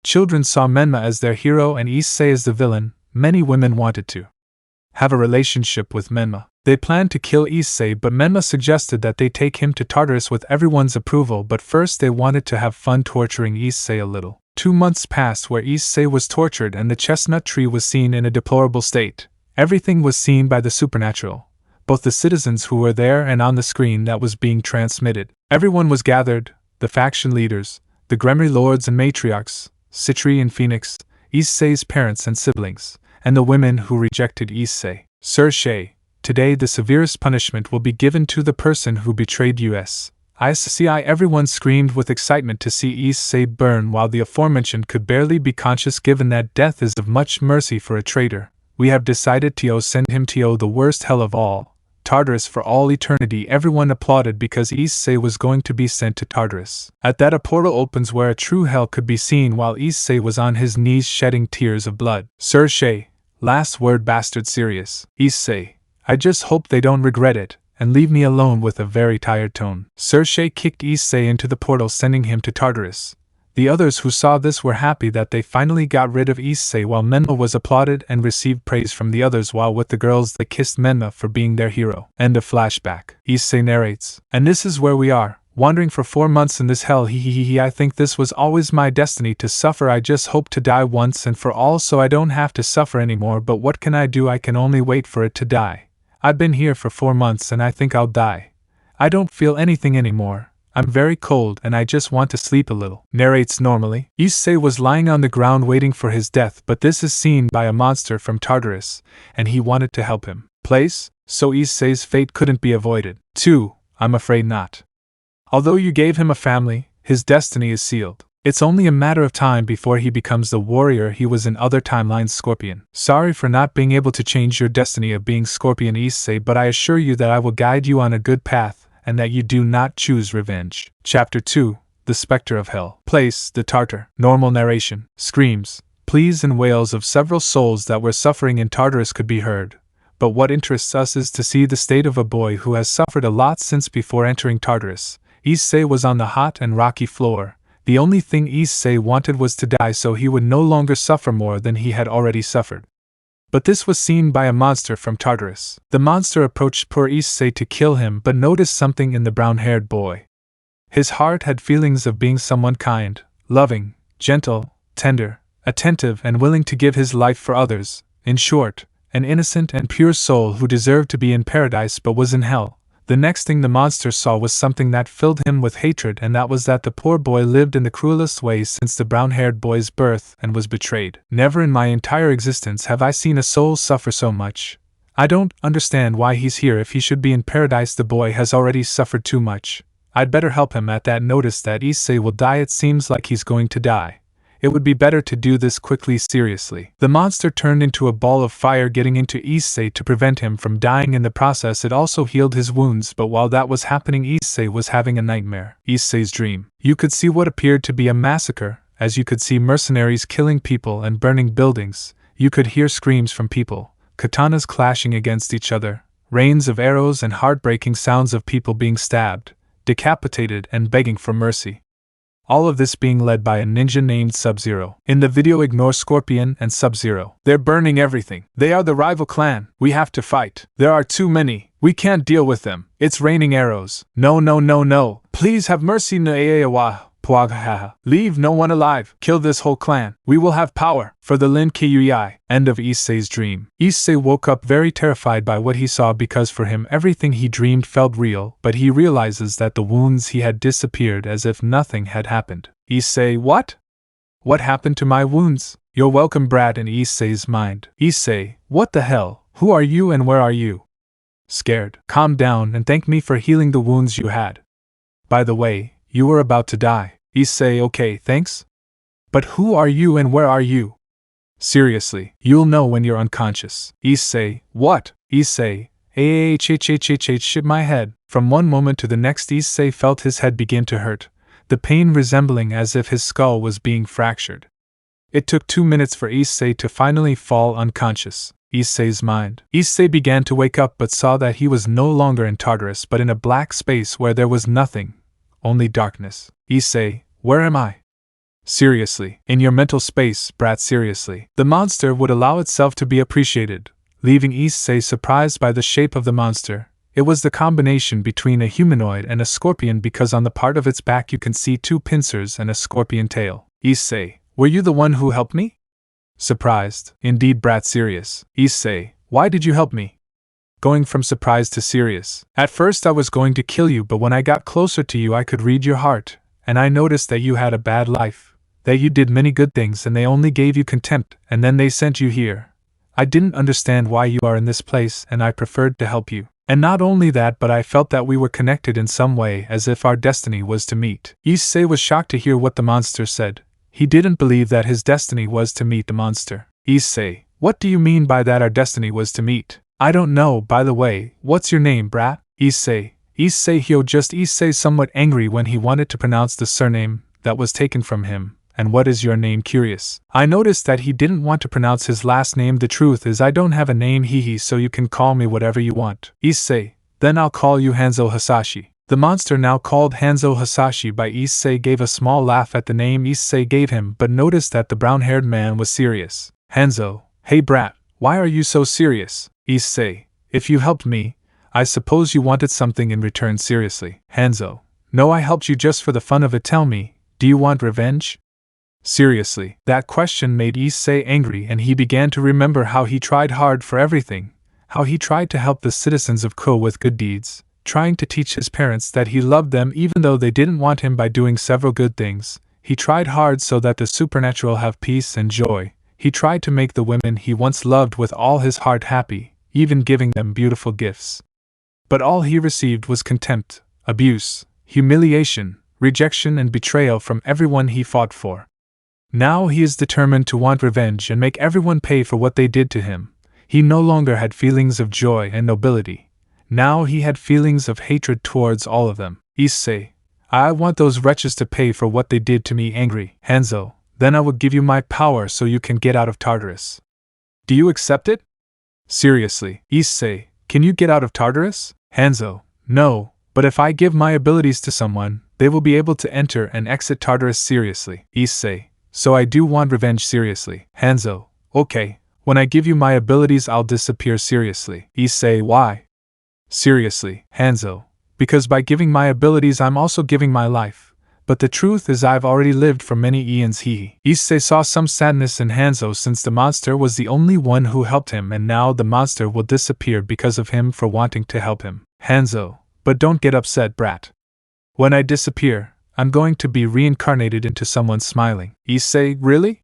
[SPEAKER 1] Children saw Menma as their hero and Issei as the villain. Many women wanted to have a relationship with Menma. They planned to kill Issei, but Menma suggested that they take him to Tartarus with everyone's approval, but first they wanted to have fun torturing Issei a little. 2 months passed where Issei was tortured and the chestnut tree was seen in a deplorable state. Everything was seen by the supernatural, both the citizens who were there and on the screen that was being transmitted. Everyone was gathered, the faction leaders, the Gremory lords and matriarchs, Citri and Phoenix, Issei's parents and siblings, and the women who rejected Issei. Sershe, today the severest punishment will be given to the person who betrayed us. Issei. Everyone screamed with excitement to see Issei burn, while the aforementioned could barely be conscious, given that death is of much mercy for a traitor. We have decided to send him to the worst hell of all, Tartarus, for all eternity. Everyone applauded because Issei was going to be sent to Tartarus. At that, a portal opens where a true hell could be seen while Issei was on his knees shedding tears of blood. Sershe, last word, bastard. Serious. Issei, I just hope they don't regret it, and leave me alone, with a very tired tone. Sershe kicked Issei into the portal, sending him to Tartarus. The others who saw this were happy that they finally got rid of Issei, while Menma was applauded and received praise from the others, while with the girls they kissed Menma for being their hero. End of flashback. Issei narrates, and this is where we are, wandering for 4 months in this hell. I think this was always my destiny to suffer. I just hope to die once and for all so I don't have to suffer anymore, but what can I do? I can only wait for it to die. I've been here for 4 months and I think I'll die. I don't feel anything anymore. I'm very cold and I just want to sleep a little. Narrates normally. Issei was lying on the ground waiting for his death, but this is seen by a monster from Tartarus, and he wanted to help him. Place, so Issei's fate couldn't be avoided. 2. I'm afraid not. Although you gave him a family, his destiny is sealed. It's only a matter of time before he becomes the warrior he was in other timelines. Scorpion. Sorry for not being able to change your destiny of being Scorpion, Issei, but I assure you that I will guide you on a good path, and that you do not choose revenge. Chapter 2. The Spectre of Hell. Place, the Tartar. Normal narration. Screams, pleas and wails of several souls that were suffering in Tartarus could be heard. But what interests us is to see the state of a boy who has suffered a lot since before entering Tartarus. Issei was on the hot and rocky floor. The only thing Issei wanted was to die so he would no longer suffer more than he had already suffered. But this was seen by a monster from Tartarus. The monster approached poor Issei to kill him but noticed something in the brown-haired boy. His heart had feelings of being someone kind, loving, gentle, tender, attentive and willing to give his life for others, in short, an innocent and pure soul who deserved to be in paradise but was in hell. The next thing the monster saw was something that filled him with hatred, and that was that the poor boy lived in the cruelest way since the brown-haired boy's birth and was betrayed. Never in my entire existence have I seen a soul suffer so much. I don't understand why he's here if he should be in paradise. The boy has already suffered too much. I'd better help him. At that notice that Issei will die, it seems like he's going to die. It would be better to do this quickly. Seriously. The monster turned into a ball of fire, getting into Issei to prevent him from dying. In the process, it also healed his wounds, but while that was happening, Issei was having a nightmare. Issei's dream. You could see what appeared to be a massacre, as you could see mercenaries killing people and burning buildings. You could hear screams from people, katanas clashing against each other, rains of arrows and heartbreaking sounds of people being stabbed, decapitated and begging for mercy. All of this being led by a ninja named Sub-Zero. In the video, ignore Scorpion and Sub-Zero. They're burning everything. They are the rival clan. We have to fight. There are too many. We can't deal with them. It's raining arrows. No, no, no, no. Please have mercy. Leave no one alive. Kill this whole clan. We will have power. For the Lin K. End of Issei's dream. Issei woke up very terrified by what he saw, because for him everything he dreamed felt real, but he realizes that the wounds he had disappeared as if nothing had happened. Issei, what? What happened to my wounds? You're welcome, brat. In Issei's mind. Issei, what the hell? Who are you and where are you? Scared. Calm down and thank me for healing the wounds you had. By the way, you were about to die. Issei, okay, thanks. But who are you and where are you? Seriously, you'll know when you're unconscious. Issei, what? Issei, shit my head. From one moment to the next, Issei felt his head begin to hurt, the pain resembling as if his skull was being fractured. It took 2 minutes for Issei to finally fall unconscious. Issei's mind. Issei began to wake up but saw that he was no longer in Tartarus but in a black space where there was nothing, only darkness. Issei, where am I? Seriously, in your mental space, brat, seriously. The monster would allow itself to be appreciated, leaving Issei surprised by the shape of the monster. It was the combination between a humanoid and a scorpion, because on the part of its back you can see 2 pincers and a scorpion tail. Issei, were you the one who helped me? Surprised. Indeed, brat, serious. Issei, why did you help me? Going from surprised to serious. At first I was going to kill you, but when I got closer to you I could read your heart, and I noticed that you had a bad life, that you did many good things and they only gave you contempt, and then they sent you here. I didn't understand why you are in this place and I preferred to help you. And not only that, but I felt that we were connected in some way, as if our destiny was to meet. Issei was shocked to hear what the monster said. He didn't believe that his destiny was to meet the monster. Issei, what do you mean by that, our destiny was to meet? I don't know. By the way, what's your name, brat? Issei. Issei Hyoudou. Just Issei, somewhat angry when he wanted to pronounce the surname that was taken from him. And what is your name? Curious. I noticed that he didn't want to pronounce his last name. The truth is I don't have a name, so you can call me whatever you want. Issei, then I'll call you Hanzo Hasashi. The monster, now called Hanzo Hasashi by Issei, gave a small laugh at the name Issei gave him, but noticed that the brown-haired man was serious. Hanzo, hey brat, why are you so serious? Issei, if you helped me, I suppose you wanted something in return. Seriously. Hanzo, no, I helped you just for the fun of it. Tell me, do you want revenge? Seriously. That question made Issei angry, and he began to remember how he tried hard for everything, how he tried to help the citizens of Kuoh with good deeds, trying to teach his parents that he loved them even though they didn't want him by doing several good things. He tried hard so that the supernatural have peace and joy. He tried to make the women he once loved with all his heart happy, even giving them beautiful gifts. But all he received was contempt, abuse, humiliation, rejection and betrayal from everyone he fought for. Now he is determined to want revenge and make everyone pay for what they did to him. He no longer had feelings of joy and nobility. Now he had feelings of hatred towards all of them. Issei, I want those wretches to pay for what they did to me. Angry. Hanzo, then I will give you my power so you can get out of Tartarus. Do you accept it? Seriously. Issei, can you get out of Tartarus? Hanzo, no, but if I give my abilities to someone, they will be able to enter and exit Tartarus. Seriously. Issei, so I do want revenge. Seriously. Hanzo, okay, When I give you my abilities, I'll disappear seriously. Issei, why? Seriously, Hanzo. Because by giving my abilities, I'm also giving my life. But the truth is I've already lived for many eons. Issei saw some sadness in Hanzo since the monster was the only one who helped him, and now the monster will disappear because of him for wanting to help him. Hanzo, but don't get upset, brat. When I disappear, I'm going to be reincarnated into someone smiling. Issei, really?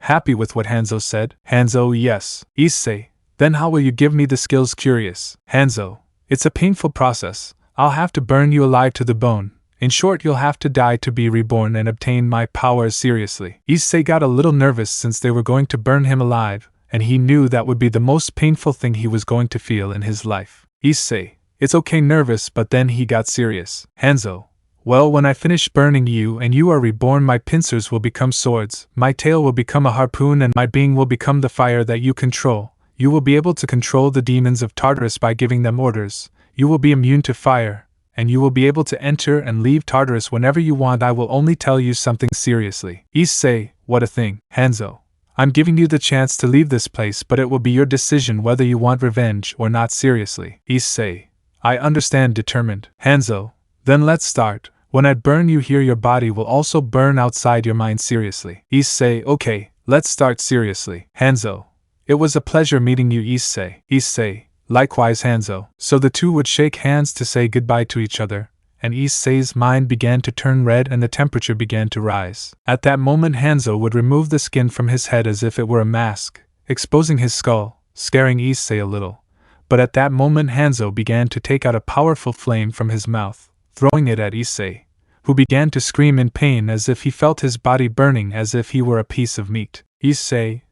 [SPEAKER 1] Happy with what Hanzo said? Hanzo, yes. Issei, then how will you give me the skills? Curious. Hanzo, it's a painful process. I'll have to burn you alive to the bone. In short, you'll have to die to be reborn and obtain my powers. Seriously. Issei got a little nervous since they were going to burn him alive, and he knew that would be the most painful thing he was going to feel in his life. Issei, it's okay nervous, but then he got serious. Hanzo, well, when I finish burning you and you are reborn, my pincers will become swords, my tail will become a harpoon, and my being will become the fire that you control. You will be able to control the demons of Tartarus by giving them orders. You will be immune to fire, and you will be able to enter and leave Tartarus whenever you want. I will only tell you something seriously. Issei, what a thing. Hanzo, I'm giving you the chance to leave this place, but it will be your decision whether you want revenge or not. Seriously. Issei, I understand. Determined. Hanzo, then let's start. When I burn you here, your body will also burn outside your mind. Seriously. Issei, okay, let's start. Seriously. Hanzo, it was a pleasure meeting you. Issei. Issei, likewise. Hanzo. So the two would shake hands to say goodbye to each other, and Issei's mind began to turn red and the temperature began to rise. At that moment, Hanzo would remove the skin from his head as if it were a mask, exposing his skull, scaring Issei a little. But at that moment, Hanzo began to take out a powerful flame from his mouth, throwing it at Issei, who began to scream in pain as if he felt his body burning as if he were a piece of meat. Issei,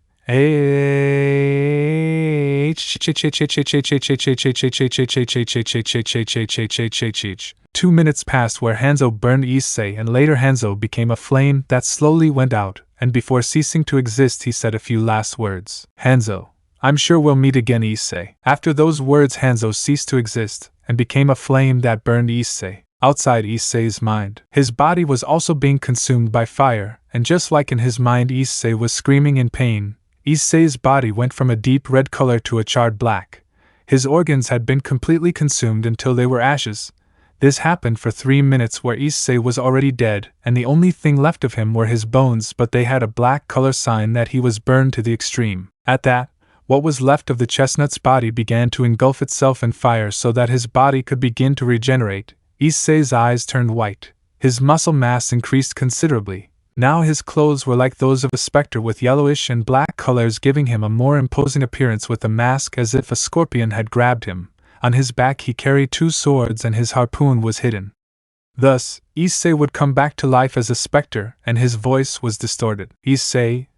[SPEAKER 1] 2 minutes passed where Hanzo burned Issei, and later Hanzo became a flame that slowly went out, and before ceasing to exist he said a few last words. Hanzo, I'm sure we'll meet again. Issei. After those words, Hanzo ceased to exist, and became a flame that burned Issei. Outside Issei's mind, his body was also being consumed by fire, and just like in his mind Issei was screaming in pain, Issei's body went from a deep red color to a charred black. His organs had been completely consumed until they were ashes. This happened for 3 minutes where Issei was already dead, and the only thing left of him were his bones, but they had a black color, sign that he was burned to the extreme. At that, what was left of the chestnut's body began to engulf itself in fire so that his body could begin to regenerate. Issei's eyes turned white. His muscle mass increased considerably. Now his clothes were like those of a specter with yellowish and black colors, giving him a more imposing appearance with a mask as if a scorpion had grabbed him. On his back he carried 2 swords and his harpoon was hidden. Thus, Issei would come back to life as a specter, and his voice was distorted. Issei,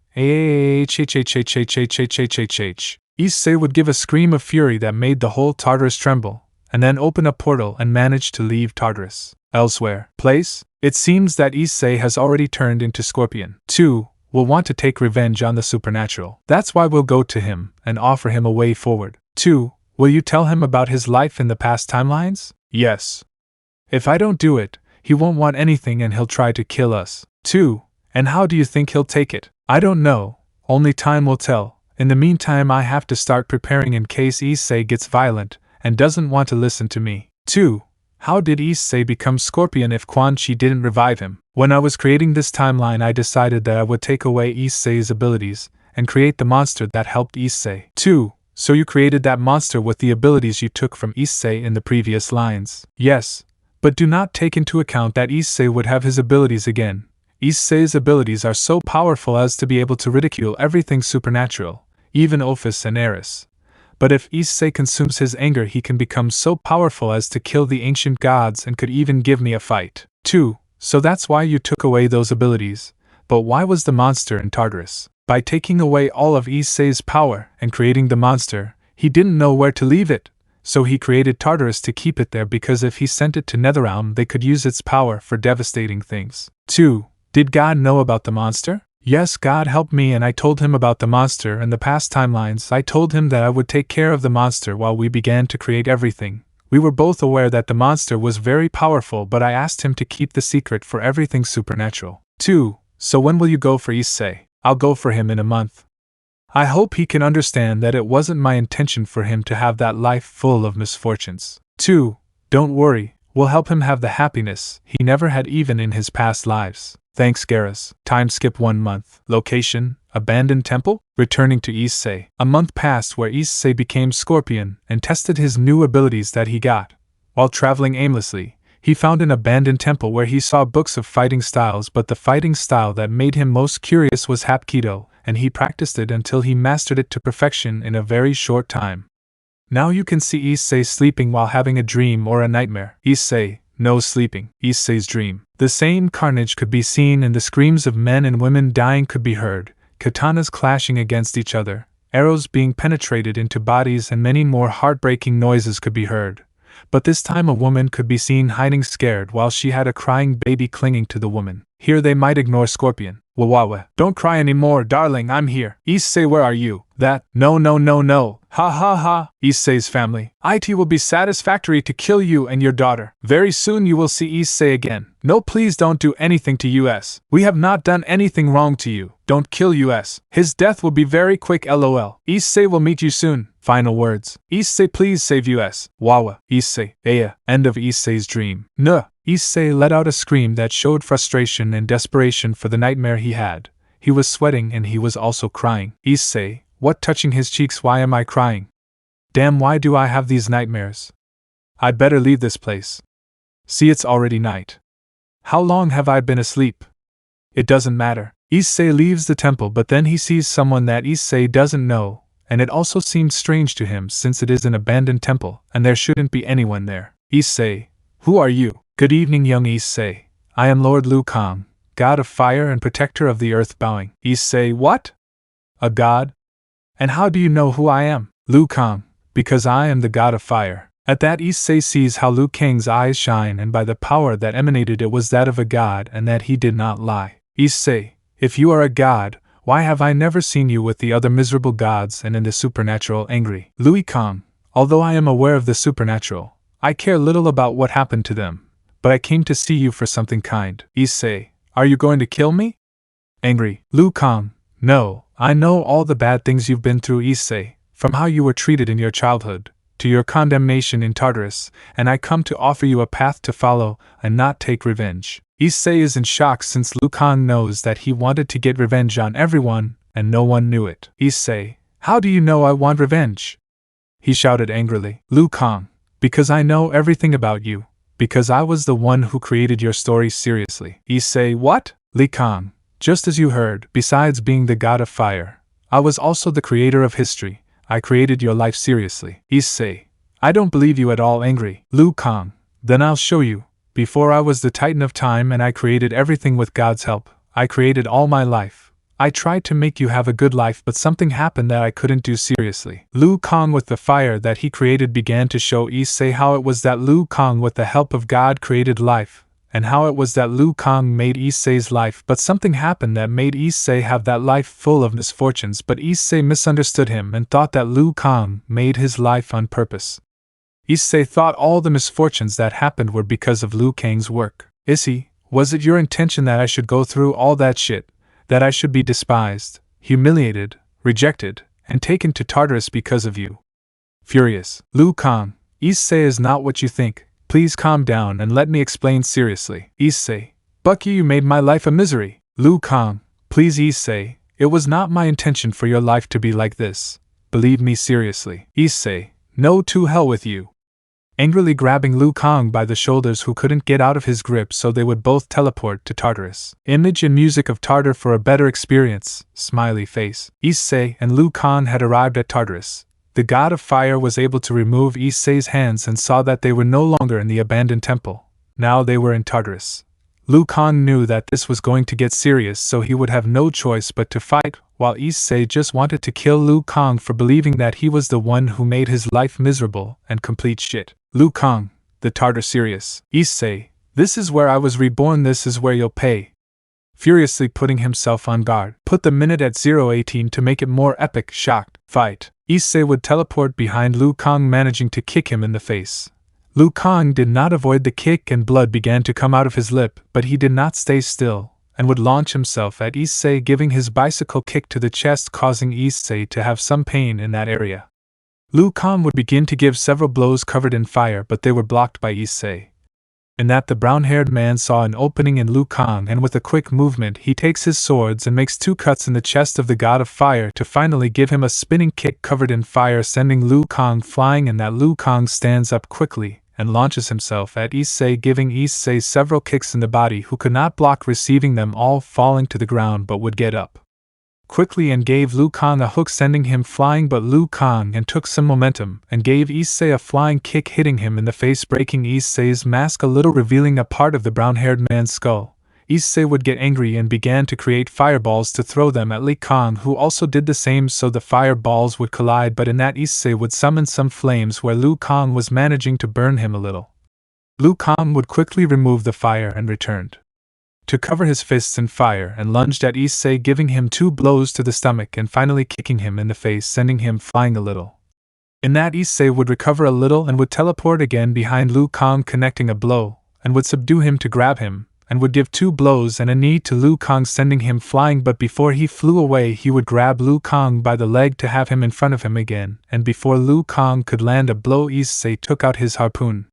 [SPEAKER 1] Issei would give a scream of fury that made the whole Tartarus tremble, and then open a portal and manage to leave Tartarus. Elsewhere. Place? It seems that Issei has already turned into Scorpion. 2. Will want to take revenge on the supernatural. That's why we'll go to him and offer him a way forward. 2. Will you tell him about his life in the past timelines? Yes. If I don't do it, he won't want anything and he'll try to kill us. 2. And how do you think he'll take it? I don't know. Only time will tell. In the meantime, I have to start preparing in case Issei gets violent and doesn't want to listen to me. 2. How did Issei become Scorpion if Quan Chi didn't revive him? When I was creating this timeline, I decided that I would take away Issei's abilities and create the monster that helped Issei. 2. So you created that monster with the abilities you took from Issei in the previous lines? Yes, but do not take into account that Issei would have his abilities again. Issei's abilities are so powerful as to be able to ridicule everything supernatural, even Ophis and Eris. But if Issei consumes his anger, he can become so powerful as to kill the ancient gods and could even give me a fight. 2. So that's why you took away those abilities. But why was the monster in Tartarus? By taking away all of Issei's power and creating the monster, he didn't know where to leave it, so he created Tartarus to keep it there because if he sent it to Netherrealm they could use its power for devastating things. 2. Did God know about the monster? Yes, God helped me and I told him about the monster and the past timelines. I told him that I would take care of the monster while we began to create everything. We were both aware that the monster was very powerful, but I asked him to keep the secret for everything supernatural. 2. So when will you go for Issei? I'll go for him in a month. I hope he can understand that it wasn't my intention for him to have that life full of misfortunes. 2. Don't worry, we'll help him have the happiness he never had even in his past lives. Thanks, Garas. Time skip 1 month. Location: abandoned temple? Returning to Issei. A month passed where Issei became Scorpion and tested his new abilities that he got. While traveling aimlessly, he found an abandoned temple where he saw books of fighting styles, but the fighting style that made him most curious was Hapkido, and he practiced it until he mastered it to perfection in a very short time. Now you can see Issei sleeping while having a dream or a nightmare. Issei, no sleeping. Issei's dream. The same carnage could be seen, and the screams of men and women dying could be heard, katanas clashing against each other, arrows being penetrated into bodies, and many more heartbreaking noises could be heard. But this time a woman could be seen hiding scared while she had a crying baby clinging to the woman. Here they might ignore Scorpion. Wawawa. Don't cry anymore, darling, I'm here. Issei, where are you? That. No. Ha ha ha. Issei's family. It will be satisfactory to kill you and your daughter. Very soon you will see Issei again. No, please don't do anything to us. We have not done anything wrong to you. Don't kill us. His death will be very quick, lol. Issei will meet you soon. Final words. Issei, please save us. Wawa. Issei. Aya. End of Issei's dream. Nuh. Issei let out a scream that showed frustration and desperation for the nightmare he had. He was sweating and he was also crying. Issei, what? Touching his cheeks. Why am I crying? Damn, why do I have these nightmares? I'd better leave this place. See, it's already night. How long have I been asleep? It doesn't matter. Issei leaves the temple, but then he sees someone that Issei doesn't know, and it also seemed strange to him since it is an abandoned temple, and there shouldn't be anyone there. Issei, who are you? Good evening, young Issei. I am Lord Liu Kang, god of fire and protector of the earth. Bowing. Issei, what? A god? And how do you know who I am? Liu Kang, because I am the god of fire. At that, Issei sees how Liu Kang's eyes shine, and by the power that emanated it was that of a god, and that he did not lie. Issei, if you are a god, why have I never seen you with the other miserable gods and in the supernatural? Angry. Liu Kang, although I am aware of the supernatural, I care little about what happened to them. But I came to see you for something kind. Issei, are you going to kill me? Angry. Liu Kang, no, I know all the bad things you've been through, Issei, from how you were treated in your childhood, to your condemnation in Tartarus, and I come to offer you a path to follow and not take revenge. Issei is in shock since Liu Kang knows that he wanted to get revenge on everyone, and no one knew it. Issei, how do you know I want revenge? He shouted angrily. Liu Kang, because I know everything about you. Because I was the one who created your story. Seriously. Issei, what? Liu Kang, just as you heard, besides being the god of fire, I was also the creator of history. I created your life. Seriously. Issei, I don't believe you at all. Angry. Liu Kang, then I'll show you. Before I was the Titan of Time and I created everything with God's help. I created all my life. I tried to make you have a good life, but something happened that I couldn't do. Seriously. Liu Kang with the fire that he created began to show Issei how it was that Liu Kang with the help of God created life, and how it was that Liu Kang made Issei's life, but something happened that made Issei have that life full of misfortunes. But Issei misunderstood him and thought that Liu Kang made his life on purpose. Issei thought all the misfortunes that happened were because of Liu Kang's work. Issei, was it your intention that I should go through all that shit? That I should be despised, humiliated, rejected, and taken to Tartarus because of you? Furious. Liu Kang, Issei is not what you think. Please calm down and let me explain. Seriously. Issei, Bucky, you made my life a misery. Liu Kang, please Issei, it was not my intention for your life to be like this. Believe me. Seriously. Issei, no, to hell with you. Angrily grabbing Liu Kang by the shoulders, who couldn't get out of his grip, so they would both teleport to Tartarus. Image and music of Tartar for a better experience. Smiley face. Issei and Liu Kang had arrived at Tartarus. The god of fire was able to remove Issei's hands and saw that they were no longer in the abandoned temple. Now they were in Tartarus. Liu Kang knew that this was going to get serious, so he would have no choice but to fight, while Issei just wanted to kill Liu Kang for believing that he was the one who made his life miserable and complete shit. Liu Kang, the Tartar. Serious. Issei, this is where I was reborn, this is where you'll pay. Furiously putting himself on guard, put the minute at 0:18 to make it more epic. Shocked. Fight. Issei would teleport behind Liu Kang, managing to kick him in the face. Liu Kang did not avoid the kick and blood began to come out of his lip, but he did not stay still, and would launch himself at Issei, giving his bicycle kick to the chest, causing Issei to have some pain in that area. Liu Kang would begin to give several blows covered in fire, but they were blocked by Issei. In that, the brown-haired man saw an opening in Liu Kang, and with a quick movement he takes his swords and makes 2 cuts in the chest of the god of fire to finally give him a spinning kick covered in fire, sending Liu Kang flying. In that, Liu Kang stands up quickly and launches himself at Issei, giving Issei several kicks in the body, who could not block receiving them, all falling to the ground but would get up quickly and gave Liu Kang a hook, sending him flying, but Liu Kang and took some momentum and gave Issei a flying kick, hitting him in the face, breaking Issei's mask a little, revealing a part of the brown-haired man's skull. Issei would get angry and began to create fireballs to throw them at Liu Kang, who also did the same, so the fireballs would collide, but in that Issei would summon some flames where Liu Kang was managing to burn him a little. Liu Kang would quickly remove the fire and returned to cover his fists in fire and lunged at Issei, giving him 2 blows to the stomach and finally kicking him in the face, sending him flying a little. In that, Issei would recover a little and would teleport again behind Liu Kang, connecting a blow, and would subdue him to grab him, and would give 2 blows and a knee to Liu Kang, sending him flying, but before he flew away he would grab Liu Kang by the leg to have him in front of him again, and before Liu Kang could land a blow, Issei took out his harpoon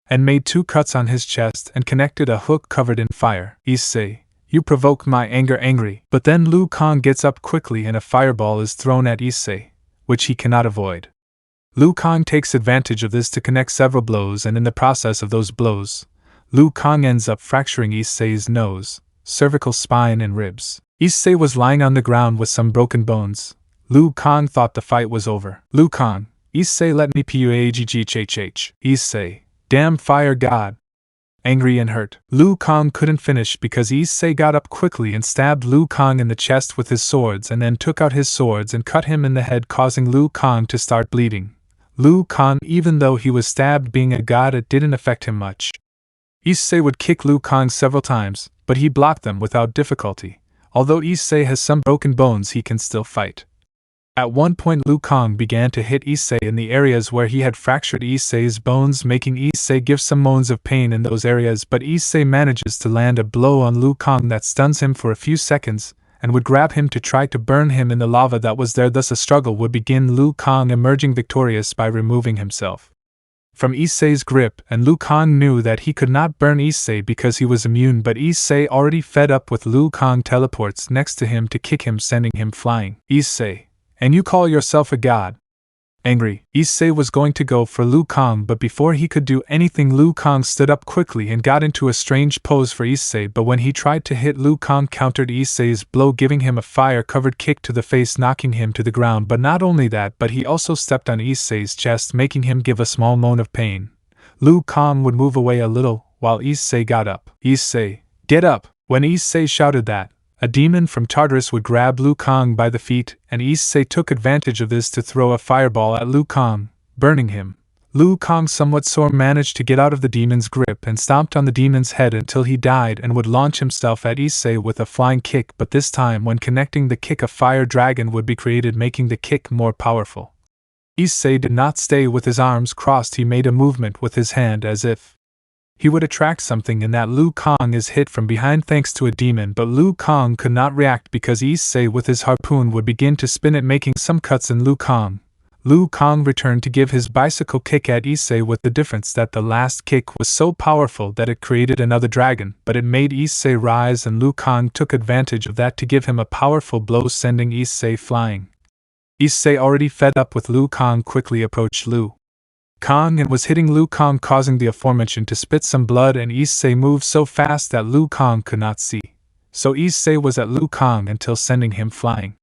[SPEAKER 1] and made 2 cuts on his chest and connected a hook covered in fire. Issei, you provoke my anger, angry. But then Liu Kang gets up quickly and a fireball is thrown at Issei, which he cannot avoid. Liu Kang takes advantage of this to connect several blows, and in the process of those blows, Liu Kang ends up fracturing Issei's nose, cervical spine and ribs. Issei was lying on the ground with some broken bones. Liu Kang thought the fight was over. Liu Kang, Issei, let me puaggh. Issei, damn fire god. Angry and hurt, Liu Kang couldn't finish because Issei got up quickly and stabbed Liu Kang in the chest with his swords, and then took out his swords and cut him in the head, causing Liu Kang to start bleeding. Liu Kang, even though he was stabbed, being a god, it didn't affect him much. Issei would kick Liu Kang several times, but he blocked them without difficulty. Although Issei has some broken bones, he can still fight. At one point, Liu Kang began to hit Issei in the areas where he had fractured Issei's bones, making Issei give some moans of pain in those areas, but Issei manages to land a blow on Liu Kang that stuns him for a few seconds, and would grab him to try to burn him in the lava that was there. Thus a struggle would begin, Liu Kang emerging victorious by removing himself from Issei's grip, and Liu Kang knew that he could not burn Issei because he was immune, but Issei, already fed up with Liu Kang, teleports next to him to kick him, sending him flying. Issei, and you call yourself a god? Angry, Issei was going to go for Liu Kang, but before he could do anything, Liu Kang stood up quickly and got into a strange pose for Issei, but when he tried to hit, Liu Kang countered Issei's blow, giving him a fire-covered kick to the face, knocking him to the ground. But not only that, but he also stepped on Issei's chest, making him give a small moan of pain. Liu Kang would move away a little, while Issei got up. Issei, get up! When Issei shouted that, a demon from Tartarus would grab Liu Kang by the feet, and Issei took advantage of this to throw a fireball at Liu Kang, burning him. Liu Kang, somewhat sore, managed to get out of the demon's grip and stomped on the demon's head until he died, and would launch himself at Issei with a flying kick, but this time when connecting the kick, a fire dragon would be created, making the kick more powerful. Issei did not stay with his arms crossed. He made a movement with his hand as if he would attract something, in that Liu Kang is hit from behind thanks to a demon, but Liu Kang could not react because Issei with his harpoon would begin to spin it, making some cuts in Liu Kang. Liu Kang returned to give his bicycle kick at Issei, with the difference that the last kick was so powerful that it created another dragon, but it made Issei rise, and Liu Kang took advantage of that to give him a powerful blow, sending Issei flying. Issei, already fed up with Liu Kang, quickly approached Liu Kang and was hitting Liu Kang, causing the aforementioned to spit some blood, and Issei moved so fast that Liu Kang could not see. So Issei was at Liu Kang until sending him flying.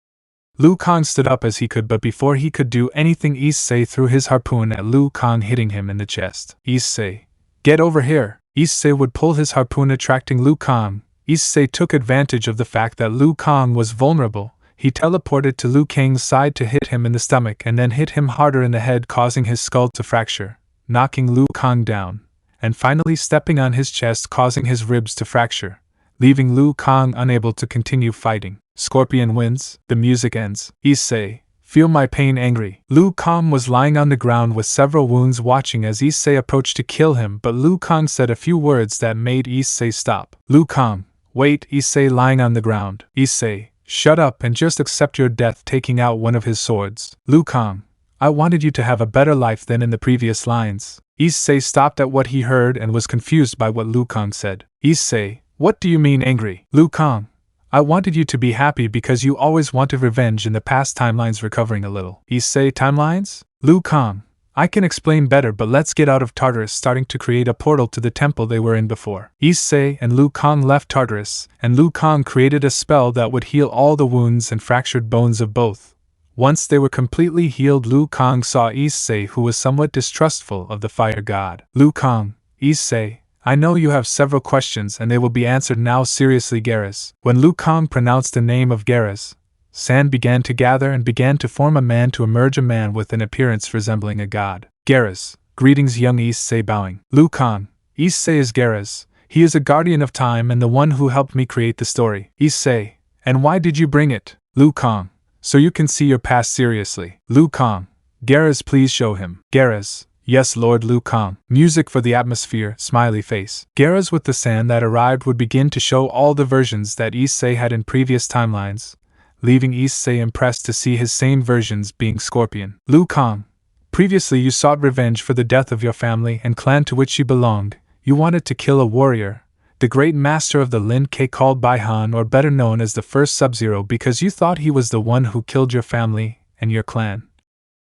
[SPEAKER 1] Liu Kang stood up as he could, but before he could do anything, Issei threw his harpoon at Liu Kang, hitting him in the chest. Issei, get over here! Issei would pull his harpoon, attracting Liu Kang. Issei took advantage of the fact that Liu Kang was vulnerable. He teleported to Liu Kang's side to hit him in the stomach and then hit him harder in the head, causing his skull to fracture, knocking Liu Kang down, and finally stepping on his chest, causing his ribs to fracture, leaving Liu Kang unable to continue fighting. Scorpion wins, the music ends. Issei, feel my pain, angry. Liu Kang was lying on the ground with several wounds, watching as Issei approached to kill him, but Liu Kang said a few words that made Issei stop. Liu Kang, Wait, Issei lying on the ground. Issei, shut up and just accept your death, taking out one of his swords. Liu Kang, I wanted you to have a better life than in the previous lines. Issei stopped at what he heard and was confused by what Liu Kang said. Issei, what do you mean angry? Liu Kang, I wanted you to be happy because you always wanted revenge in the past timelines, recovering a little. Issei, timelines? Liu Kang, I can explain better, but let's get out of Tartarus, starting to create a portal to the temple they were in before. Issei and Liu Kang left Tartarus, and Liu Kang created a spell that would heal all the wounds and fractured bones of both. Once they were completely healed, Liu Kang saw Issei, who was somewhat distrustful of the fire god. Liu Kang, Issei, I know you have several questions and they will be answered now. Seriously, Garas. When Liu Kang pronounced the name of Garas, sand began to gather and began to form a man to emerge, a man with an appearance resembling a god. Garas, greetings young Issei, bowing. Liu Kang, Issei is Garas. He is a guardian of time and the one who helped me create the story. Issei, and why did you bring it? Liu Kang, so you can see your past seriously. Liu Kang, Garas, please show him. Garas, yes Lord Liu Kang. Music for the atmosphere, smiley face. Garas with the sand that arrived would begin to show all the versions that Issei had in previous timelines, leaving Issei impressed to see his same versions being Scorpion. Liu Kang, previously you sought revenge for the death of your family and clan to which you belonged. You wanted to kill a warrior, the great master of the Lin K called Baihan, or better known as the first Sub-Zero, because you thought he was the one who killed your family and your clan.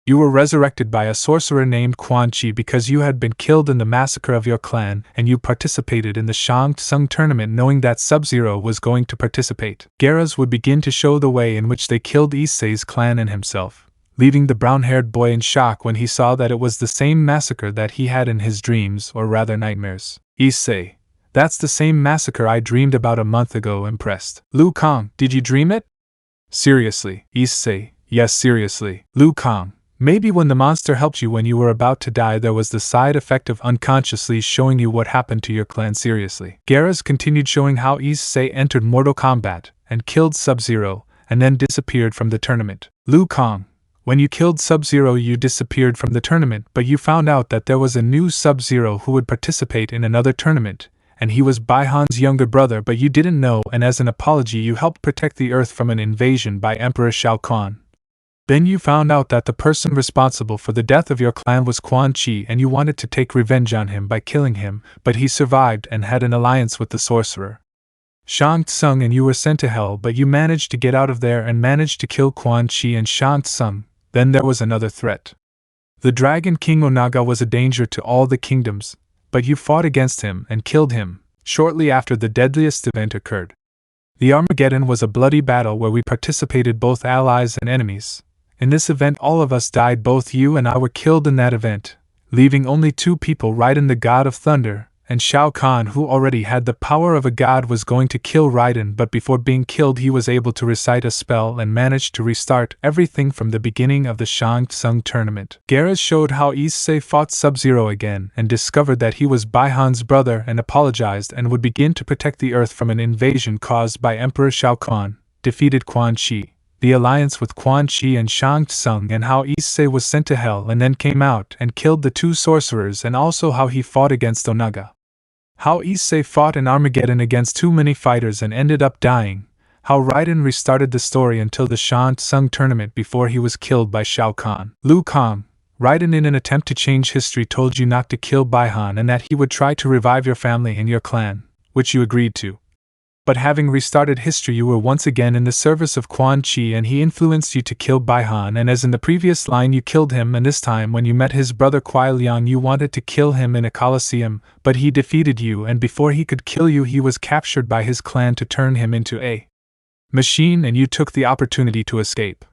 [SPEAKER 1] You were resurrected by a sorcerer named Quan Chi because you had been killed in the massacre of your clan, and you participated in the Shang Tsung tournament knowing that Sub-Zero was going to participate. Garas would begin to show the way in which they killed Issei's clan and himself, leaving the brown-haired boy in shock when he saw that it was the same massacre that he had in his dreams, or rather nightmares. Issei, that's the same massacre I dreamed about a month ago. Impressed. Liu Kang, did you dream it? Seriously. Issei, yes seriously. Liu Kang, maybe when the monster helped you when you were about to die there was the side effect of unconsciously showing you what happened to your clan. Seriously. Garas continued showing how Issei entered Mortal Kombat and killed Sub-Zero and then disappeared from the tournament. Liu Kang, when you killed Sub-Zero you disappeared from the tournament, but you found out that there was a new Sub-Zero who would participate in another tournament, and he was Baihan's younger brother, but you didn't know, and as an apology you helped protect the Earth from an invasion by Emperor Shao Kahn. Then you found out that the person responsible for the death of your clan was Quan Chi, and you wanted to take revenge on him by killing him, but he survived and had an alliance with the sorcerer Shang Tsung, and you were sent to hell, but you managed to get out of there and managed to kill Quan Chi and Shang Tsung. Then there was another threat. The Dragon King Onaga was a danger to all the kingdoms, but you fought against him and killed him. Shortly after, the deadliest event occurred. The Armageddon was a bloody battle where we participated, both allies and enemies. In this event all of us died, both you and I were killed in that event, leaving only two people, Raiden the God of Thunder, and Shao Kahn, who already had the power of a god, was going to kill Raiden, but before being killed he was able to recite a spell and managed to restart everything from the beginning of the Shang Tsung tournament. Garas showed how Issei fought Sub-Zero again and discovered that he was Baihan's brother and apologized and would begin to protect the Earth from an invasion caused by Emperor Shao Kahn, defeated Quan Chi, the alliance with Quan Chi and Shang Tsung, and how Issei was sent to hell and then came out and killed the two sorcerers, and also how he fought against Onaga. How Issei fought in Armageddon against too many fighters and ended up dying. How Raiden restarted the story until the Shang Tsung tournament before he was killed by Shao Kahn. Liu Kang, Raiden in an attempt to change history told you not to kill Baihan and that he would try to revive your family and your clan, which you agreed to. But having restarted history you were once again in the service of Quan Chi and he influenced you to kill Baihan, and as in the previous line you killed him, and this time when you met his brother Kuai Liang you wanted to kill him in a coliseum, but he defeated you, and before he could kill you he was captured by his clan to turn him into a machine, and you took the opportunity to escape.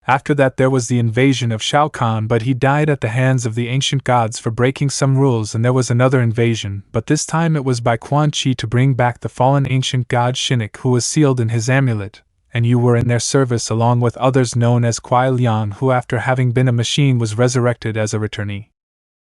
[SPEAKER 1] After that there was the invasion of Shao Kahn, but he died at the hands of the ancient gods for breaking some rules, and there was another invasion, but this time it was by Quan Chi to bring back the fallen ancient god Shinnok, who was sealed in his amulet, and you were in their service along with others known as Kuai Liang, who after having been a machine was resurrected as a returnee.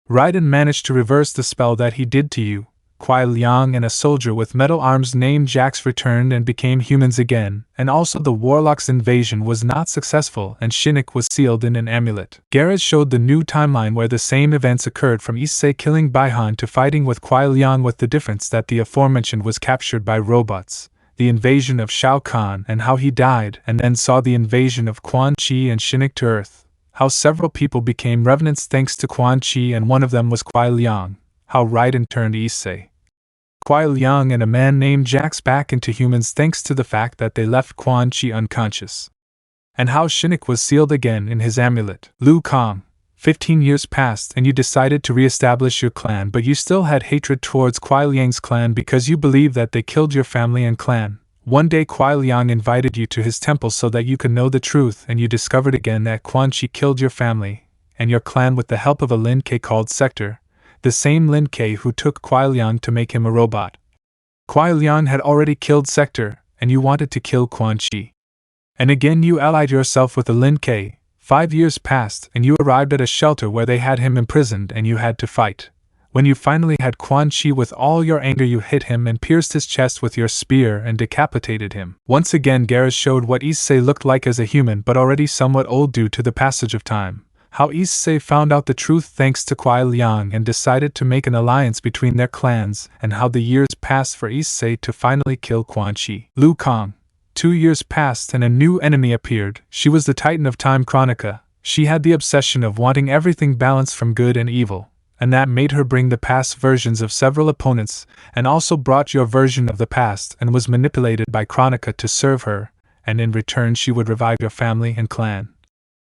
[SPEAKER 1] Raiden managed to reverse the spell that he did to you. Kuai Liang and a soldier with metal arms named Jax returned and became humans again, and also the Warlock's invasion was not successful and Shinnok was sealed in an amulet. Garas showed the new timeline where the same events occurred, from Issei killing Baihan to fighting with Kuai Liang, with the difference that the aforementioned was captured by robots, the invasion of Shao Kahn and how he died, and then saw the invasion of Quan Chi and Shinnok to Earth, how several people became revenants thanks to Quan Chi and one of them was Kuai Liang, how Raiden turned Issei Hyoudou and a man named Jax back into humans thanks to the fact that they left Quan Chi unconscious, and how Shinnok was sealed again in his amulet. Liu Kang, 15 years passed and you decided to re-establish your clan, but you still had hatred towards Kuai Liang's clan because you believed that they killed your family and clan. One day Kuai Liang invited you to his temple so that you could know the truth, and you discovered again that Quan Chi killed your family and your clan with the help of a Lin K called Sector, the same Lin K who took Kuai Liang to make him a robot. Kuai Liang had already killed Sector, and you wanted to kill Quan Chi. And again you allied yourself with the Lin K. 5 years passed and you arrived at a shelter where they had him imprisoned and you had to fight. When you finally had Quan Chi, with all your anger you hit him and pierced his chest with your spear and decapitated him. Once again Garrus showed what Issei looked like as a human but already somewhat old due to the passage of time. How Issei found out the truth thanks to Kuai Liang and decided to make an alliance between their clans, and how the years passed for Issei to finally kill Quan Chi. Liu Kang. 2 years passed and a new enemy appeared. She was the Titan of Time Chronica. She had the obsession of wanting everything balanced from good and evil, and that made her bring the past versions of several opponents, and also brought your version of the past and was manipulated by Chronica to serve her, and in return she would revive your family and clan.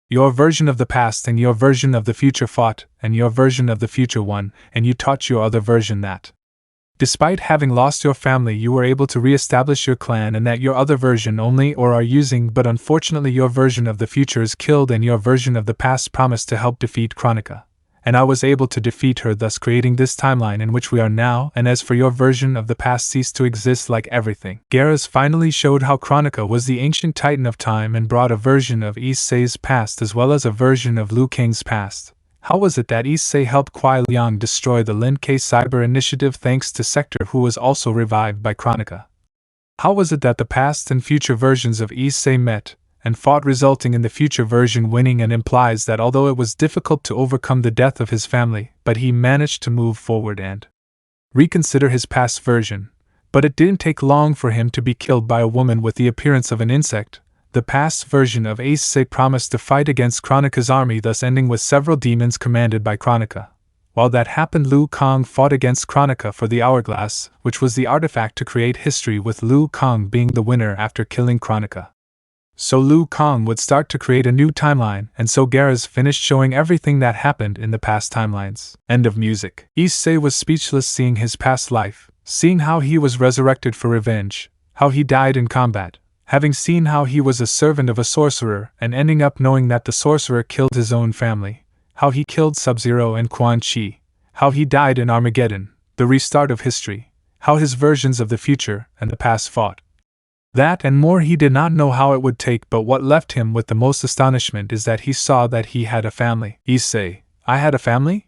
[SPEAKER 1] Your version of the past and your version of the future fought, and your version of the future won, and you taught your other version that, despite having lost your family, you were able to re-establish your clan, and that your other version only or are using, but unfortunately your version of the future is killed and your version of the past promised to help defeat Chronica. And I was able to defeat her, thus creating this timeline in which we are now, and as for your version of the past ceased to exist like everything. Garrus finally showed how Chronica was the ancient titan of time and brought a version of Issei's past as well as a version of Liu Kang's past. How was it that Issei helped Kuai Liang destroy the Lin K cyber initiative thanks to Sector, who was also revived by Chronica? How was it that the past and future versions of Issei met and fought, resulting in the future version winning, and implies that although it was difficult to overcome the death of his family, but he managed to move forward and reconsider his past version. But it didn't take long for him to be killed by a woman with the appearance of an insect. The past version of Issei promised to fight against Chronica's army, thus ending with several demons commanded by Chronica. While that happened, Liu Kang fought against Chronica for the Hourglass, which was the artifact to create history, with Liu Kang being the winner after killing Chronica. So Liu Kang would start to create a new timeline, and so Garrus finished showing everything that happened in the past timelines. End of music. Issei was speechless, seeing his past life, seeing how he was resurrected for revenge, how he died in combat, having seen how he was a servant of a sorcerer, and ending up knowing that the sorcerer killed his own family, how he killed Sub-Zero and Quan Chi, how he died in Armageddon, the restart of history, how his versions of the future and the past fought. That and more he did not know how it would take, but what left him with the most astonishment is that he saw that he had a family. Issei, I had a family?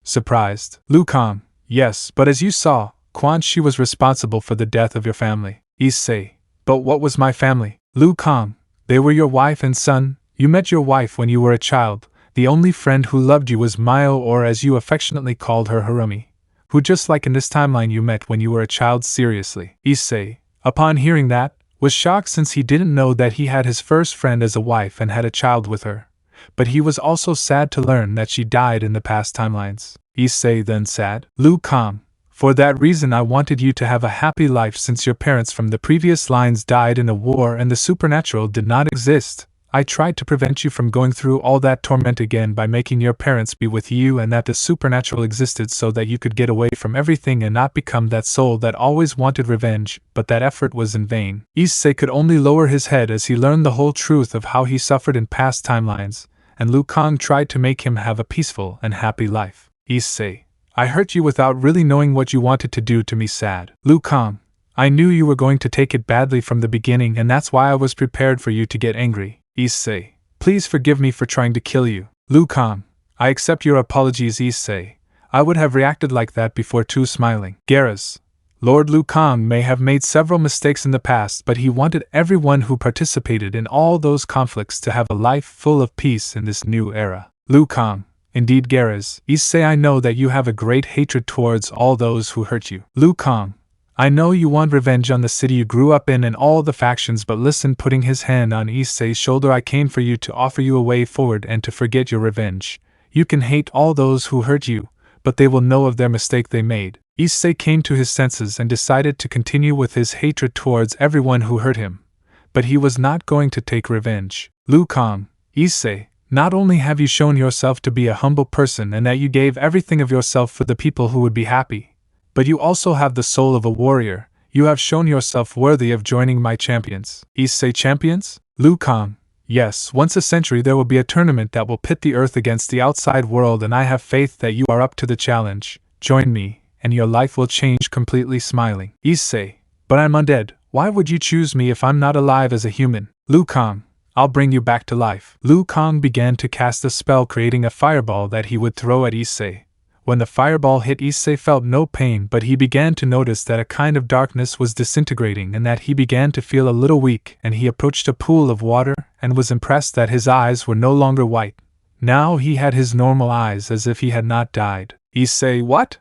[SPEAKER 1] Surprised. Liu Kang, yes, but as you saw, Quan Chi was responsible for the death of your family. Issei, but what was my family? Liu Kang, they were your wife and son. You met your wife when you were a child. The only friend who loved you was Mayo, or as you affectionately called her, Harumi, who just like in this timeline you met when you were a child. Seriously. Issei, upon hearing that, was shocked, since he didn't know that he had his first friend as a wife and had a child with her. But he was also sad to learn that she died in the past timelines. Issei then sad. Liu Kang, for that reason I wanted you to have a happy life, since your parents from the previous lines died in a war and the supernatural did not exist. I tried to prevent you from going through all that torment again by making your parents be with you, and that the supernatural existed so that you could get away from everything and not become that soul that always wanted revenge, but that effort was in vain. Issei could only lower his head as he learned the whole truth of how he suffered in past timelines, and Liu Kang tried to make him have a peaceful and happy life. Issei, I hurt you without really knowing what you wanted to do to me. Sad. Liu Kang, I knew you were going to take it badly from the beginning, and that's why I was prepared for you to get angry. Issei, please forgive me for trying to kill you. Liu Kang, I accept your apologies. Issei, I would have reacted like that before too. Smiling. Garrus, Lord Liu Kang may have made several mistakes in the past, but he wanted everyone who participated in all those conflicts to have a life full of peace in this new era. Liu Kang, indeed Garrus. Issei, I know that you have a great hatred towards all those who hurt you. Liu Kang, I know you want revenge on the city you grew up in and all the factions, but listen, putting his hand on Issei's shoulder, I came for you to offer you a way forward and to forget your revenge. You can hate all those who hurt you, but they will know of their mistake they made. Issei came to his senses and decided to continue with his hatred towards everyone who hurt him. But he was not going to take revenge. Liu Kang, Issei, not only have you shown yourself to be a humble person and that you gave everything of yourself for the people who would be happy, but you also have the soul of a warrior. You have shown yourself worthy of joining my champions. Issei champions? Liu Kang, yes, once a century there will be a tournament that will pit the earth against the outside world, and I have faith that you are up to the challenge. Join me, and your life will change completely. Smiling. Issei, but I'm undead. Why would you choose me if I'm not alive as a human? Liu Kang, I'll bring you back to life. Liu Kang began to cast a spell, creating a fireball that he would throw at Issei. When the fireball hit, Issei felt no pain, but he began to notice that a kind of darkness was disintegrating and that he began to feel a little weak, and he approached a pool of water and was impressed that his eyes were no longer white. Now he had his normal eyes, as if he had not died. Issei, what?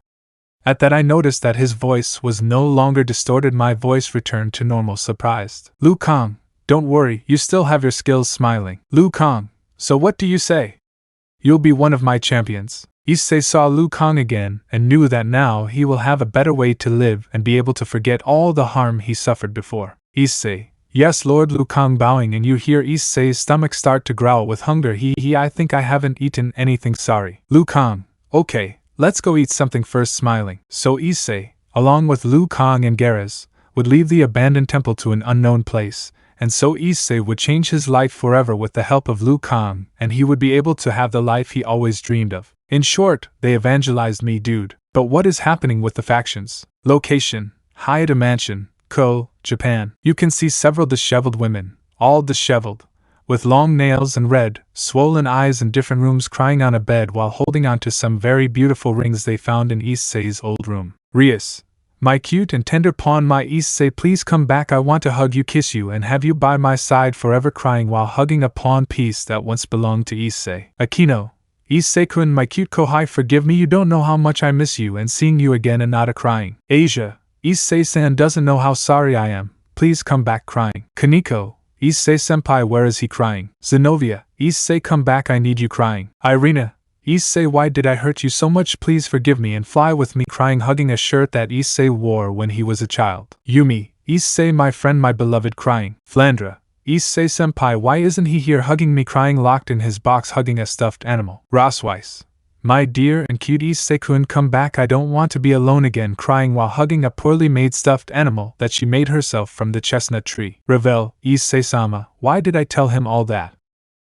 [SPEAKER 1] At that I noticed that his voice was no longer distorted. My voice returned to normal. Surprised. Liu Kang, don't worry, you still have your skills. Smiling. Liu Kang, so what do you say? You'll be one of my champions. Issei saw Liu Kang again and knew that now he will have a better way to live and be able to forget all the harm he suffered before. Issei, yes Lord. Liu Kang bowing, and you hear Issei's stomach start to growl with hunger. I think I haven't eaten anything. Sorry. Liu Kang, okay, let's go eat something first. Smiling. So Issei, along with Liu Kang and Gabriel, would leave the abandoned temple to an unknown place, and so Issei would change his life forever with the help of Liu Kang, and he would be able to have the life he always dreamed of. In short, they evangelized me, dude. But what is happening with the factions? Location: Hyoudou Mansion, Kuoh, Japan. You can see several disheveled women, all disheveled, with long nails and red, swollen eyes in different rooms, crying on a bed while holding on to some very beautiful rings they found in Issei's old room. Rias, my cute and tender pawn, my Issei, please come back. I want to hug you, kiss you, and have you by my side forever. Crying while hugging a pawn piece that once belonged to Issei. Akeno, Issei-kun, my cute kohai, forgive me, you don't know how much I miss you and seeing you again. And not a crying. Asia, Issei-san doesn't know how sorry I am. Please come back. Crying. Kaneko, Issei-senpai, where is he? Crying. Zenobia, Issei, come back, I need you. Crying. Irina, Issei, why did I hurt you so much? Please forgive me and fly with me. Crying, hugging a shirt that Issei wore when he was a child. Yumi, Issei, my friend, my beloved. Crying. Flandra, Issei-senpai, why isn't he here? Hugging me. Crying, locked in his box hugging a stuffed animal. Rosweiss, my dear and cute Issei-kun, come back, I don't want to be alone again. Crying while hugging a poorly made stuffed animal that she made herself from the chestnut tree. Ravel, Issei-sama, why did I tell him all that?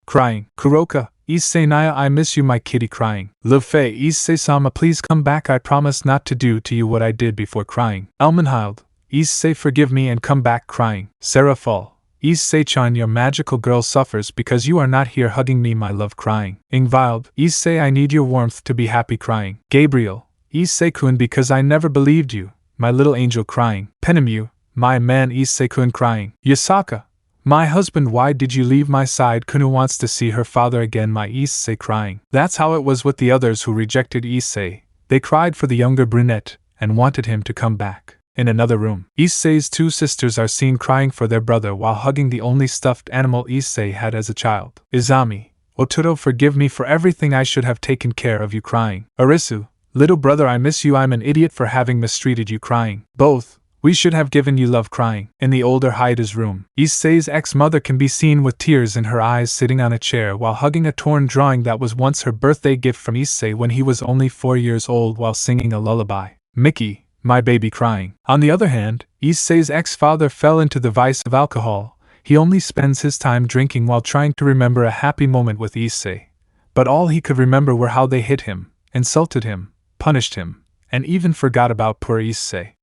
[SPEAKER 1] Crying. Kuroka, Issei-naya, I miss you, my kitty. Crying. Lefei, Issei-sama, please come back, I promise not to do to you what I did before. Crying. Elmenhild, Issei, forgive me and come back. Crying. Seraphol, Issei-chan, your magical girl suffers because you are not here hugging me, my love. Crying. Ingvild, Issei, I need your warmth to be happy. Crying. Gabriel, Issei-kun, because I never believed you, my little angel. Crying. Penemu, my man. Issei-kun. Crying. Yasaka, my husband, why did you leave my side? Kunu wants to see her father again, my Issei. Crying. That's how it was with the others who rejected Issei. They cried for the younger brunette and wanted him to come back. In another room, Issei's two sisters are seen crying for their brother while hugging the only stuffed animal Issei had as a child. Izami, Otoro, forgive me for everything, I should have taken care of you. Crying. Arisu, little brother, I miss you, I'm an idiot for having mistreated you. Crying. Both, we should have given you love. Crying. In the older Hyoudou's room, Issei's ex-mother can be seen with tears in her eyes sitting on a chair while hugging a torn drawing that was once her birthday gift from Issei when he was only 4 years old while singing a lullaby. Mickey, my baby. Crying. On the other hand, Issei's ex-father fell into the vice of alcohol. He only spends his time drinking while trying to remember a happy moment with Issei. But all he could remember were how they hit him, insulted him, punished him, and even forgot about poor Issei.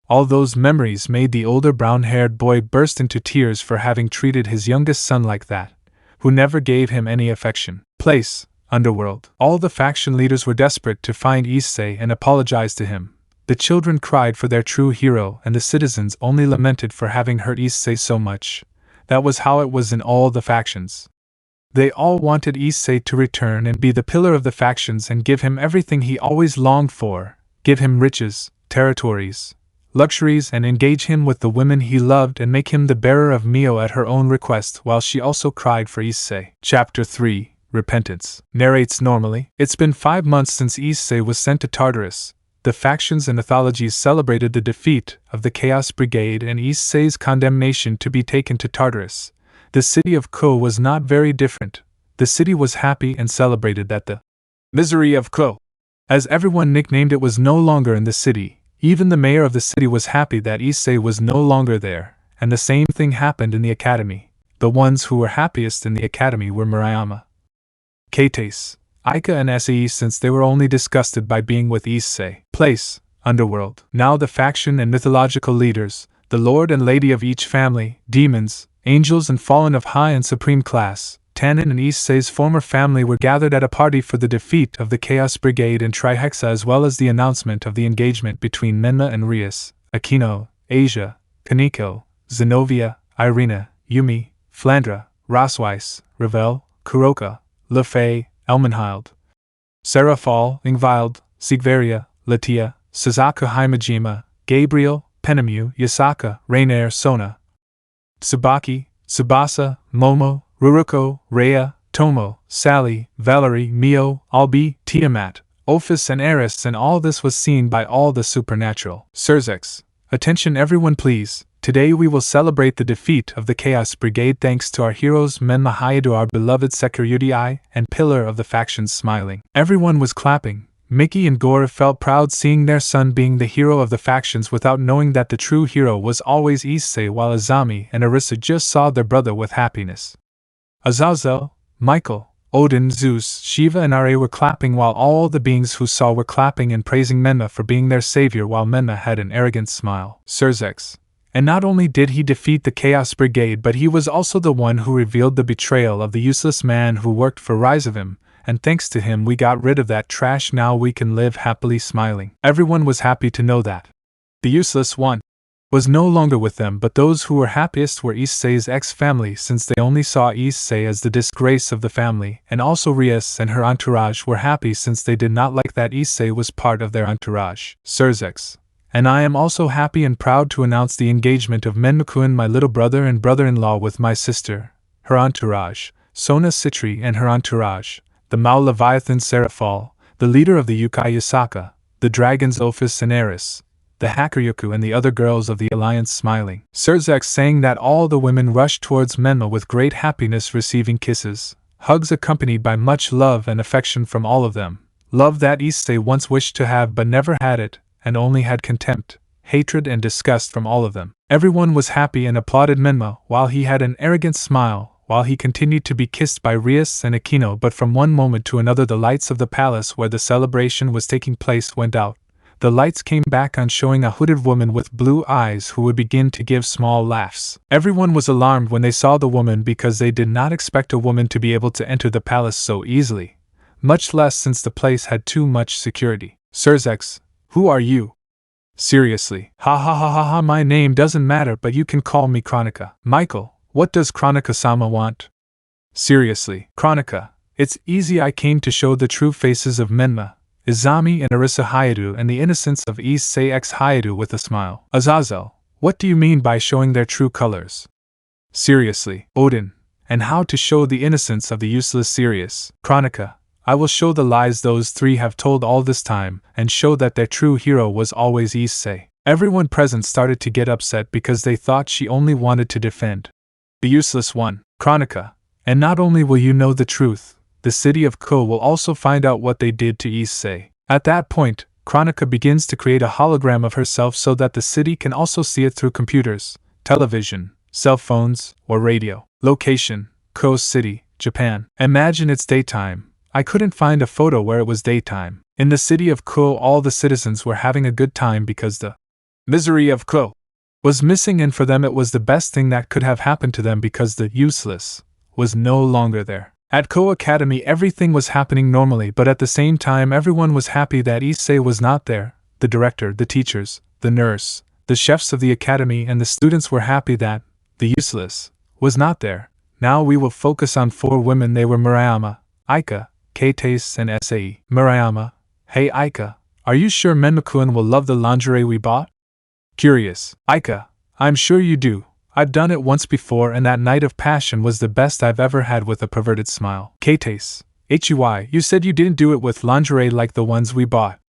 [SPEAKER 1] All those memories made the older brown-haired boy burst into tears for having treated his youngest son like that, who never gave him any affection. Place, Underworld. All the faction leaders were desperate to find Issei and apologize to him. The children cried for their true hero, and the citizens only lamented for having hurt Issei so much. That was how it was in all the factions. They all wanted Issei to return and be the pillar of the factions and give him everything he always longed for, give him riches, territories, luxuries and engage him with the women he loved and make him the bearer of Mio at her own request, while she also cried for Issei. Chapter 3. Repentance. Narrates normally. It's been 5 months since Issei was sent to Tartarus. The factions and mythologies celebrated the defeat of the Chaos Brigade and Issei's condemnation to be taken to Tartarus. The city of Kuoh was not very different. The city was happy and celebrated that the misery of Kuoh, as everyone nicknamed it, was no longer in the city. Even the mayor of the city was happy that Issei was no longer there, and the same thing happened in the academy. The ones who were happiest in the academy were Murayama, Kates, Aika and Este, since they were only disgusted by being with Issei. Place, Underworld. Now the faction and mythological leaders, the lord and lady of each family, demons, angels and fallen of high and supreme class, Tannen and Issei's former family were gathered at a party for the defeat of the Chaos Brigade and Trihexa, as well as the announcement of the engagement between Menma and Rias, Akeno, Asia, Kaneko, Zenobia, Irina, Yumi, Flandra, Rosweiss, Ravel, Kuroka, Lefay, Elmenhild, Serafal, Ingvild, Sigvaria, Latia, Suzaku Himajima, Gabriel, Penemu, Yasaka, Rainier, Sona, Tsubaki, Tsubasa, Momo, Ruruko, Rhea, Tomo, Sally, Valerie, Mio, Albi, Tiamat, Ophis and Eris, and all this was seen by all the supernatural. Surzex. Attention everyone please. Today we will celebrate the defeat of the Chaos Brigade thanks to our heroes Menma Hyoudou, our beloved security eye and pillar of the factions, smiling. Everyone was clapping. Mickey and Gore felt proud seeing their son being the hero of the factions without knowing that the true hero was always Issei, while Azami and Arisa just saw their brother with happiness. Azazel, Michael, Odin, Zeus, Shiva and Are were clapping, while all the beings who saw were clapping and praising Menma for being their savior, while Menma had an arrogant smile. Surzex. And not only did he defeat the Chaos Brigade, but he was also the one who revealed the betrayal of the useless man who worked for Risavim, and thanks to him we got rid of that trash. Now we can live happily smiling. Everyone was happy to know that the useless one was no longer with them, but those who were happiest were Issei's ex-family, since they only saw Issei as the disgrace of the family, and also Rias and her entourage were happy since they did not like that Issei was part of their entourage. Surzex. And I am also happy and proud to announce the engagement of Menmakuen, my little brother and brother-in-law, with my sister, her entourage, Sona Citri and her entourage, the Mao Leviathan Serafal, the leader of the Yukai Yasaka, the dragons Ophis and Eris, the Hakuryuku and the other girls of the alliance, smiling. Surzex, saying that all the women rushed towards Menma with great happiness, receiving kisses, hugs accompanied by much love and affection from all of them. Love that Issei once wished to have but never had it, and only had contempt, hatred and disgust from all of them. Everyone was happy and applauded Menma, while he had an arrogant smile, while he continued to be kissed by Rias and Akeno. But from one moment to another the lights of the palace where the celebration was taking place went out. The lights came back on, showing a hooded woman with blue eyes who would begin to give small laughs. Everyone was alarmed when they saw the woman, because they did not expect a woman to be able to enter the palace so easily, much less since the place had too much security. Surzex. Who are you? Seriously. Ha ha ha ha ha, my name doesn't matter, but you can call me Chronica. Michael, what does Chronica-sama want? Seriously. Chronica, it's easy. I came to show the true faces of Menma, Izami and Arisa Hyoudou, and the innocence of Issei x Hyoudou, with a smile. Azazel, what do you mean by showing their true colors? Seriously. Odin, and how to show the innocence of the useless Sirius? Chronica, I will show the lies those three have told all this time, and show that their true hero was always Issei. Everyone present started to get upset because they thought she only wanted to defend the useless one. Chronica, and not only will you know the truth, the city of Kuoh will also find out what they did to Issei. At that point, Chronica begins to create a hologram of herself so that the city can also see it through computers, television, cell phones, or radio. Location: Kuoh City, Japan. Imagine it's daytime. I couldn't find a photo where it was daytime. In the city of Kuoh, all the citizens were having a good time because the misery of Kuoh was missing, and for them it was the best thing that could have happened to them because the useless was no longer there. At Kuoh Academy everything was happening normally, but at the same time everyone was happy that Issei was not there. The director, the teachers, the nurse, the chefs of the academy and the students were happy that the useless was not there. Now we will focus on 4 women. They were Murayama, Aika, Kates and Este. Murayama, hey Aika, are you sure Menmakuen will love the lingerie we bought? Curious. Ika, I'm sure you do. I've done it once before and that night of passion was the best I've ever had with a perverted smile. Kates. HUI, you said you didn't do it with lingerie like the ones we bought.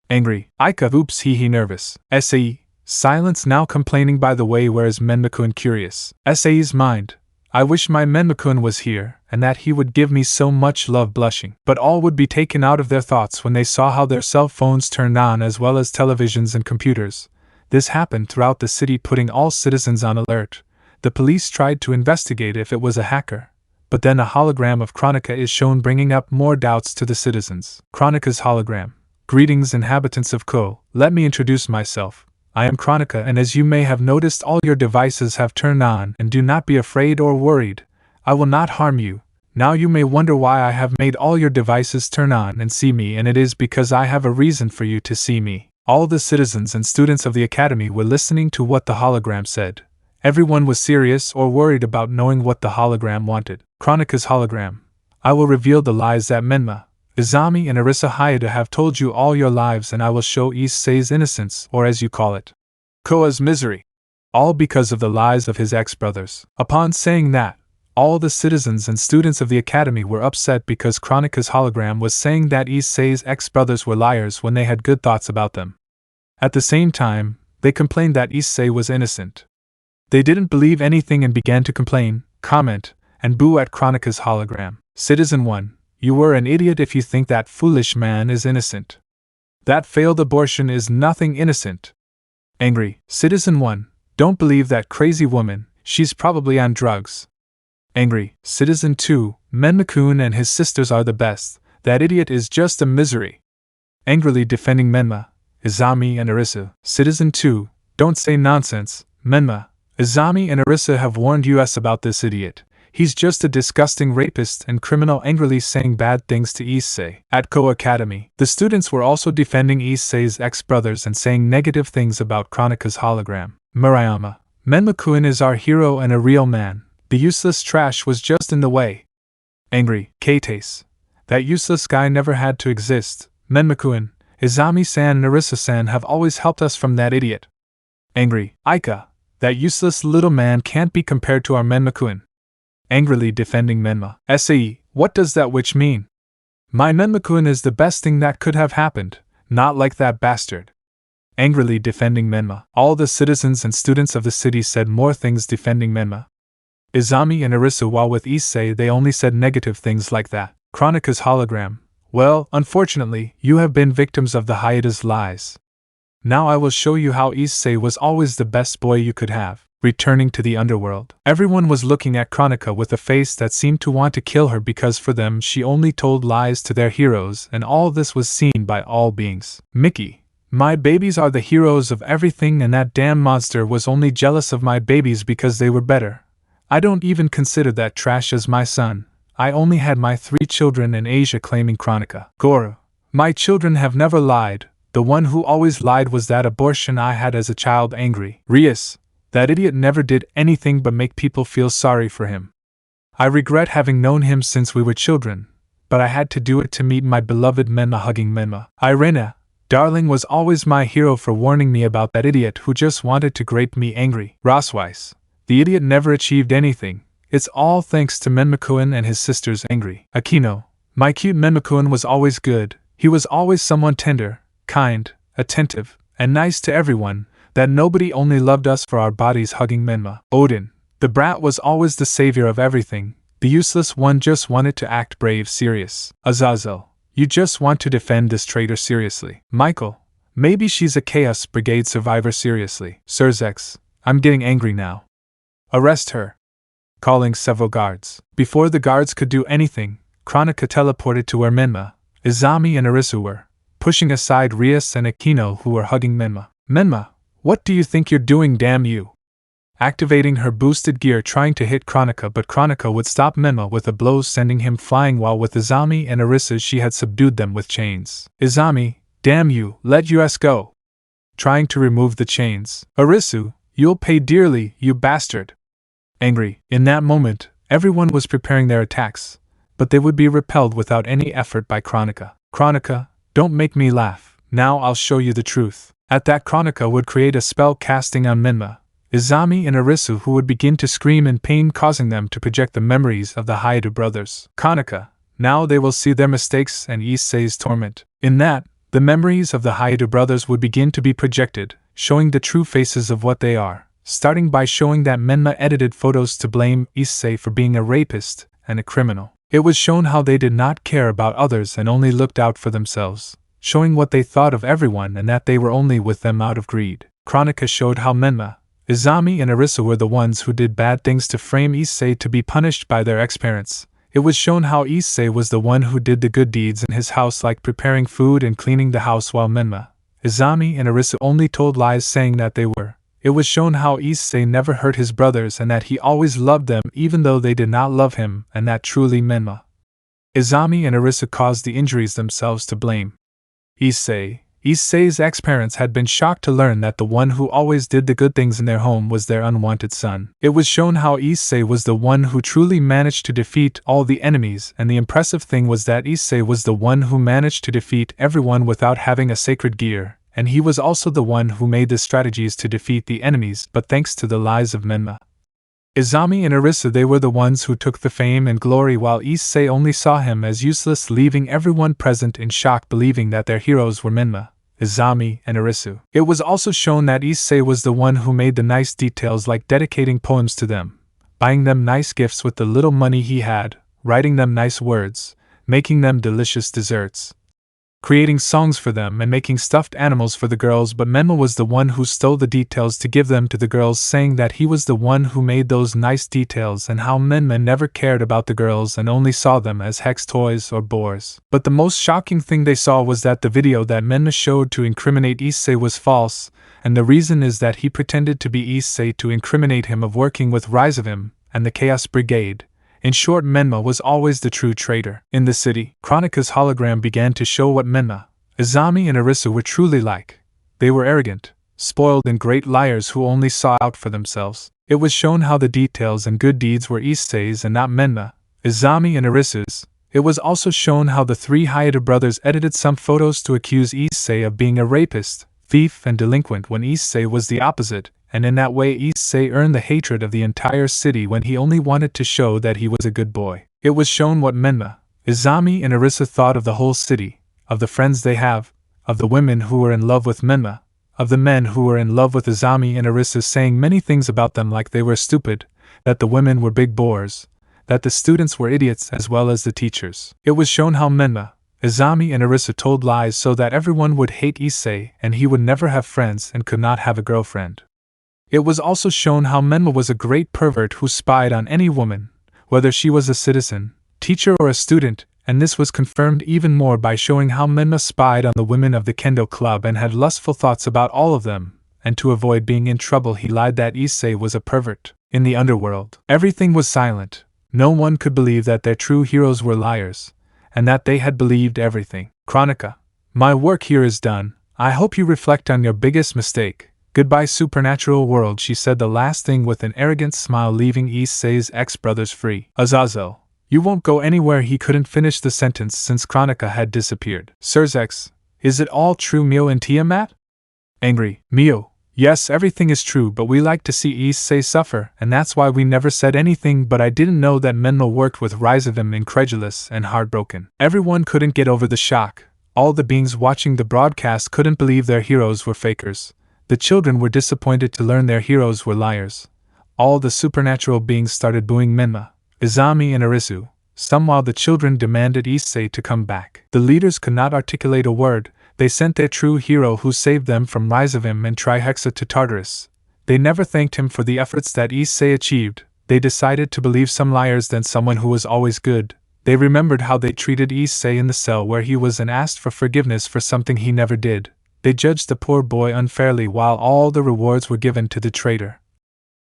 [SPEAKER 1] Angry. Ika, oops, he nervous. Issei. Silence now complaining by the way, whereas Menmakun curious. Issei's mind. I wish my Menmakun was here, and that he would give me so much love blushing. But all would be taken out of their thoughts when they saw how their cell phones turned on as well as televisions and computers. This happened throughout the city, putting all citizens on alert. The police tried to investigate if it was a hacker, but then a hologram of Kronika is shown, bringing up more doubts to the citizens. Kronika's hologram. Greetings, inhabitants of Kuoh. Let me introduce myself. I am Kronika, and as you may have noticed, all your devices have turned on, and do not be afraid or worried. I will not harm you. Now you may wonder why I have made all your devices turn on and see me, and it is because I have a reason for you to see me. All the citizens and students of the academy were listening to what the hologram said. Everyone was serious or worried about knowing what the hologram wanted. Kronika's hologram. I will reveal the lies that Menma, Izami and Arisa Hyoudou have told you all your lives, and I will show Issei's innocence, or as you call it, Kuoh's misery. All because of the lies of his ex-brothers. Upon saying that, all the citizens and students of the academy were upset because Kronika's hologram was saying that Issei's ex-brothers were liars when they had good thoughts about them. At the same time, they complained that Issei was innocent. They didn't believe anything and began to complain, comment, and boo at Kronika's hologram. Citizen 1, you were an idiot if you think that foolish man is innocent. That failed abortion is nothing innocent. Angry. Citizen 1, don't believe that crazy woman, she's probably on drugs. Angry. Citizen 2, Menmakun and his sisters are the best, that idiot is just a misery. Angrily defending Menma, Izami and Arisa. Citizen 2, don't say nonsense, Menma, Izami and Arisa have warned us about this idiot. He's just a disgusting rapist and criminal, angrily saying bad things to Issei. At Kuoh Academy, the students were also defending Issei's ex-brothers and saying negative things about Kronika's hologram. Murayama, Menmakun is our hero and a real man. The useless trash was just in the way. Angry. Kates. That useless guy never had to exist. Menmakun, Izami-san and Arisa-san have always helped us from that idiot. Angry. Ika. That useless little man can't be compared to our Menmakun. Angrily defending Menma. Issei, what does that witch mean? My Menmakun is the best thing that could have happened, not like that bastard. Angrily defending Menma. All the citizens and students of the city said more things defending Menma. Izami and Arisa, while with Issei, they only said negative things like that. Kronika's hologram. Well, unfortunately, you have been victims of the Hyoudo's lies. Now I will show you how Issei was always the best boy you could have. Returning to the underworld. Everyone was looking at Kronika with a face that seemed to want to kill her, because for them she only told lies to their heroes, and all this was seen by all beings. Mickey. My babies are the heroes of everything, and that damn monster was only jealous of my babies because they were better. I don't even consider that trash as my son. I only had my 3 children in Asia, claiming Kronika. Goro. My children have never lied. The one who always lied was that abortion I had as a child. Angry. Rias. That idiot never did anything but make people feel sorry for him. I regret having known him since we were children, but I had to do it to meet my beloved Menma. Hugging Menma. Irena. Darling was always my hero for warning me about that idiot who just wanted to grape me. Angry. Rosweiss. The idiot never achieved anything. It's all thanks to Menmakun and his sisters. Angry. Akeno. My cute Menmakun was always good. He was always someone tender, kind, attentive, and nice to everyone, that nobody only loved us for our bodies. Hugging Menma. Odin. The brat was always the savior of everything. The useless one just wanted to act brave. Serious. Azazel. You just want to defend this traitor. Seriously. Michael. Maybe she's a Chaos Brigade survivor. Seriously. Surzex. I'm getting angry now. Arrest her. Calling several guards. Before the guards could do anything, Kronika teleported to where Menma, Izami and Arisa were, pushing aside Rias and Akeno, who were hugging Menma. Menma, what do you think you're doing, damn you? Activating her boosted gear, trying to hit Kronika, but Kronika would stop Menma with a blow, sending him flying, while with Izami and Arisa she had subdued them with chains. Izami, damn you, let us go. Trying to remove the chains. Arisu, you'll pay dearly, you bastard. Angry. In that moment, everyone was preparing their attacks, but they would be repelled without any effort by Kronika. Kronika, don't make me laugh. Now I'll show you the truth. At that, Kronika would create a spell casting on Menma, Izami, and Arisu, who would begin to scream in pain, causing them to project the memories of the Hyoudou brothers. Kronika. Now they will see their mistakes and Issei's torment. In that, the memories of the Hyoudou brothers would begin to be projected, showing the true faces of what they are, starting by showing that Menma edited photos to blame Issei for being a rapist and a criminal. It was shown how they did not care about others and only looked out for themselves, showing what they thought of everyone and that they were only with them out of greed. Kronika showed how Menma, Izami, and Arisu were the ones who did bad things to frame Issei to be punished by their ex-parents. It was shown how Issei was the one who did the good deeds in his house, like preparing food and cleaning the house, while Menma, Izami, and Arisu only told lies, saying that they were. It was shown how Issei never hurt his brothers and that he always loved them even though they did not love him, and that truly Menma, Izami, and Arisu caused the injuries themselves to blame. Issei's ex-parents had been shocked to learn that the one who always did the good things in their home was their unwanted son. It was shown how Issei was the one who truly managed to defeat all the enemies, and the impressive thing was that Issei was the one who managed to defeat everyone without having a sacred gear, and he was also the one who made the strategies to defeat the enemies, but thanks to the lies of Menma, Izami, and Arisu, they were the ones who took the fame and glory, while Issei only saw him as useless, leaving everyone present in shock, believing that their heroes were Menma, Izami, and Arisu. It was also shown that Issei was the one who made the nice details, like dedicating poems to them, buying them nice gifts with the little money he had, writing them nice words, making them delicious desserts, creating songs for them, and making stuffed animals for the girls. But Menma was the one who stole the details to give them to the girls, saying that he was the one who made those nice details, and how Menma never cared about the girls and only saw them as hex toys or bores. But the most shocking thing they saw was that the video that Menma showed to incriminate Issei was false, and the reason is that he pretended to be Issei to incriminate him of working with Rias and the Chaos Brigade. In short, Menma was always the true traitor. In the city, Kronika's hologram began to show what Menma, Izami, and Arisu were truly like. They were arrogant, spoiled, and great liars who only saw out for themselves. It was shown how the details and good deeds were Issei's and not Menma, Izami, and Arisu's. It was also shown how the three Hyoudou brothers edited some photos to accuse Issei of being a rapist, thief, and delinquent, when Issei was the opposite, and in that way Issei earned the hatred of the entire city when he only wanted to show that he was a good boy. It was shown what Menma, Izami, and Arisu thought of the whole city, of the friends they have, of the women who were in love with Menma, of the men who were in love with Izami and Arisu, saying many things about them, like they were stupid, that the women were big bores, that the students were idiots as well as the teachers. It was shown how Menma, Izami, and Arisu told lies so that everyone would hate Issei and he would never have friends and could not have a girlfriend. It was also shown how Menma was a great pervert who spied on any woman, whether she was a citizen, teacher, or a student, and this was confirmed even more by showing how Menma spied on the women of the Kendo Club and had lustful thoughts about all of them, and to avoid being in trouble he lied that Issei was a pervert. In the underworld, everything was silent. No one could believe that their true heroes were liars, and that they had believed everything. Kronika, my work here is done. I hope you reflect on your biggest mistake. Goodbye, supernatural world, she said the last thing with an arrogant smile, leaving Issei's ex-brothers free. Azazel, you won't go anywhere. He couldn't finish the sentence since Kronika had disappeared. Sirzex, is it all true? Mio and Tiamat? Angry, Mio, yes, everything is true, but we like to see Issei suffer, and that's why we never said anything. But I didn't know that Menma worked with Riasavim, incredulous and heartbroken. Everyone couldn't get over the shock. All the beings watching the broadcast couldn't believe their heroes were fakers. The children were disappointed to learn their heroes were liars. All the supernatural beings started booing Menma, Izami, and Arisu, some while the children demanded Issei to come back. The leaders could not articulate a word. They sent their true hero who saved them from Riasavim and Trihexa to Tartarus. They never thanked him for the efforts that Issei achieved. They decided to believe some liars than someone who was always good. They remembered how they treated Issei in the cell where he was and asked for forgiveness for something he never did. They judged the poor boy unfairly while all the rewards were given to the traitor.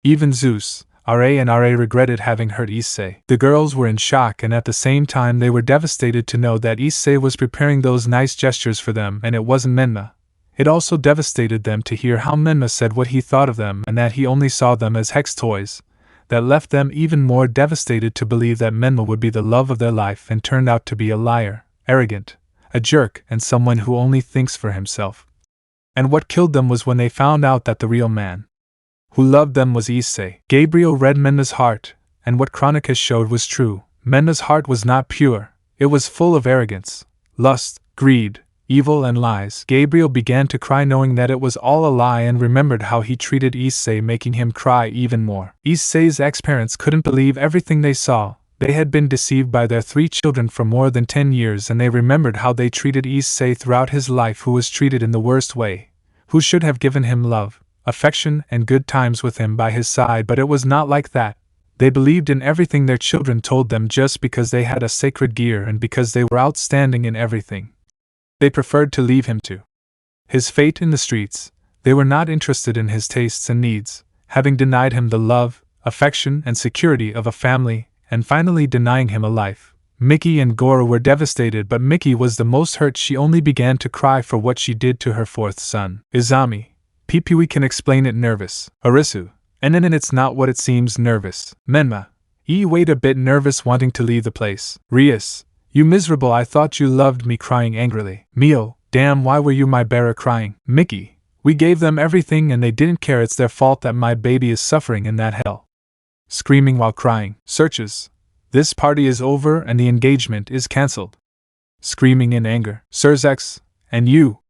[SPEAKER 1] Even Zeus, Ra, and Ra regretted having hurt Issei. The girls were in shock, and at the same time they were devastated to know that Issei was preparing those nice gestures for them and it wasn't Menma. It also devastated them to hear how Menma said what he thought of them and that he only saw them as hex toys. That left them even more devastated to believe that Menma would be the love of their life and turned out to be a liar, arrogant, a jerk, and someone who only thinks for himself. And what killed them was when they found out that the real man who loved them was Issei. Gabriel read Menma's heart, and what Chronicus showed was true. Menma's heart was not pure, it was full of arrogance, lust, greed, evil and lies. Gabriel began to cry knowing that it was all a lie and remembered how he treated Issei, making him cry even more. Issei's ex-parents couldn't believe everything they saw. They had been deceived by their 3 children for more than 10 years, and they remembered how they treated Issei throughout his life, who was treated in the worst way, who should have given him love, affection and good times with him by his side, but it was not like that. They believed in everything their children told them just because they had a sacred gear and because they were outstanding in everything. They preferred to leave him to his fate in the streets. They were not interested in his tastes and needs, having denied him the love, affection and security of a family, and finally denying him a life. Mickey and Goro were devastated, but Mickey was the most hurt. She only began to cry for what she did to her 4th son. Izami. Pipiwi can explain it nervous. Arisu. And then it's not what it seems nervous. Menma. Wait a bit nervous, wanting to leave the place. Rias. You miserable, I thought you loved me, crying angrily. Mio. Damn, why were you my bearer, crying. Mickey. We gave them everything and they didn't care, it's their fault that my baby is suffering in that hell. Screaming while crying. Searches. This party is over and the engagement is cancelled. Screaming in anger. Surzex. And you.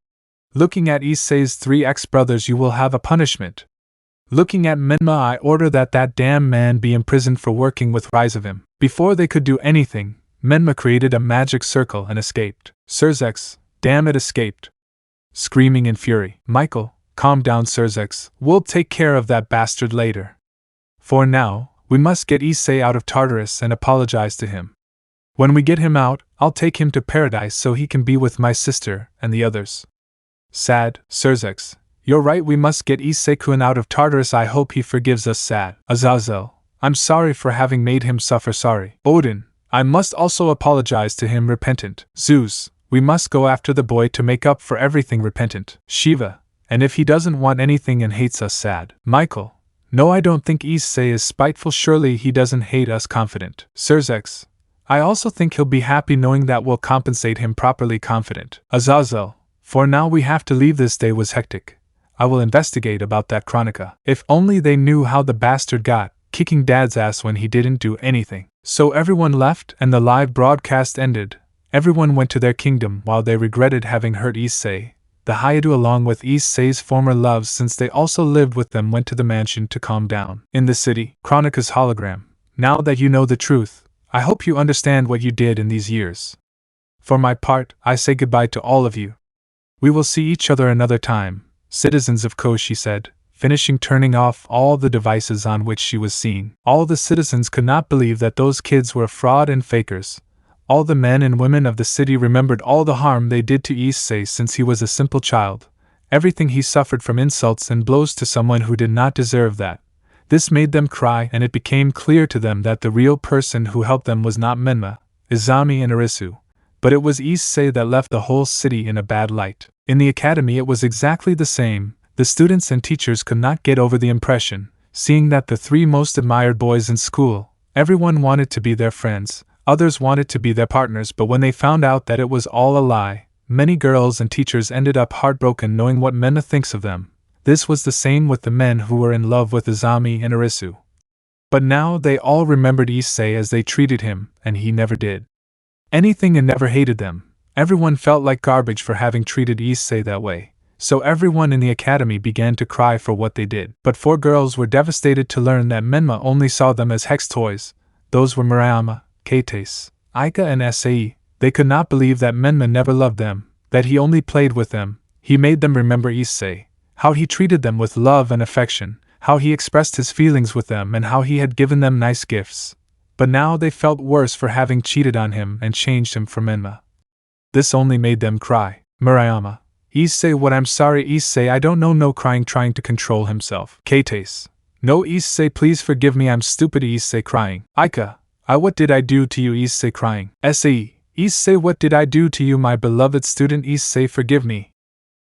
[SPEAKER 1] Looking at Issei's 3 ex-brothers, you will have a punishment. Looking at Menma, I order that damn man be imprisoned for working with Rise of him. Before they could do anything, Menma created a magic circle and escaped. Surzex. Damn it, escaped. Screaming in fury. Michael, calm down, Surzex. We'll take care of that bastard later. For now, we must get Issei out of Tartarus and apologize to him. When we get him out, I'll take him to paradise so he can be with my sister and the others. Sad, Surzex. You're right, we must get Issei-kun out of Tartarus. I hope he forgives us. Sad. Azazel. I'm sorry for having made him suffer. Sorry. Odin. I must also apologize to him. Repentant. Zeus. We must go after the boy to make up for everything. Repentant. Shiva. And if he doesn't want anything and hates us. Sad. Michael. No, I don't think Issei is spiteful. Surely he doesn't hate us. Confident. Surzex. I also think he'll be happy knowing that we'll compensate him properly. Confident. Azazel. For now we have to leave. This day was hectic. I will investigate about that Chronica. If only they knew how the bastard got, kicking Dad's ass when he didn't do anything. So everyone left and the live broadcast ended. Everyone went to their kingdom while they regretted having hurt Issei. The Hyoudou, along with Issei's former loves, since they also lived with them, went to the mansion to calm down. In the city, Chronica's hologram. Now that you know the truth, I hope you understand what you did in these years. For my part, I say goodbye to all of you. We will see each other another time, citizens of Kuoh, she said, finishing turning off all the devices on which she was seen. All the citizens could not believe that those kids were fraud and fakers. All the men and women of the city remembered all the harm they did to Issei since he was a simple child, everything he suffered from insults and blows to someone who did not deserve that. This made them cry, and it became clear to them that the real person who helped them was not Menma, Izami and Arisu, but it was Issei that left the whole city in a bad light. In the academy it was exactly the same. The students and teachers could not get over the impression, seeing that the 3 most admired boys in school, everyone wanted to be their friends, others wanted to be their partners, but when they found out that it was all a lie, many girls and teachers ended up heartbroken knowing what Menma thinks of them. This was the same with the men who were in love with Izami and Arisu. But now they all remembered Issei as they treated him, and he never did anything and never hated them. Everyone felt like garbage for having treated Issei that way, so everyone in the academy began to cry for what they did. But 4 girls were devastated to learn that Menma only saw them as hex toys. Those were Murayama, Kates, Aika and Sei. They could not believe that Menma never loved them, that he only played with them. He made them remember Issei, how he treated them with love and affection, how he expressed his feelings with them, and how he had given them nice gifts. But now they felt worse for having cheated on him and changed him for Menma. This only made them cry. Murayama. Issei, what? I'm sorry, Issei, I don't know. No crying, trying to control himself. Kates. No, Issei, please forgive me, I'm stupid. Issei crying. Aika. What did I do to you? Issei crying. Sei. Issei, what did I do to you, my beloved student? Issei, forgive me.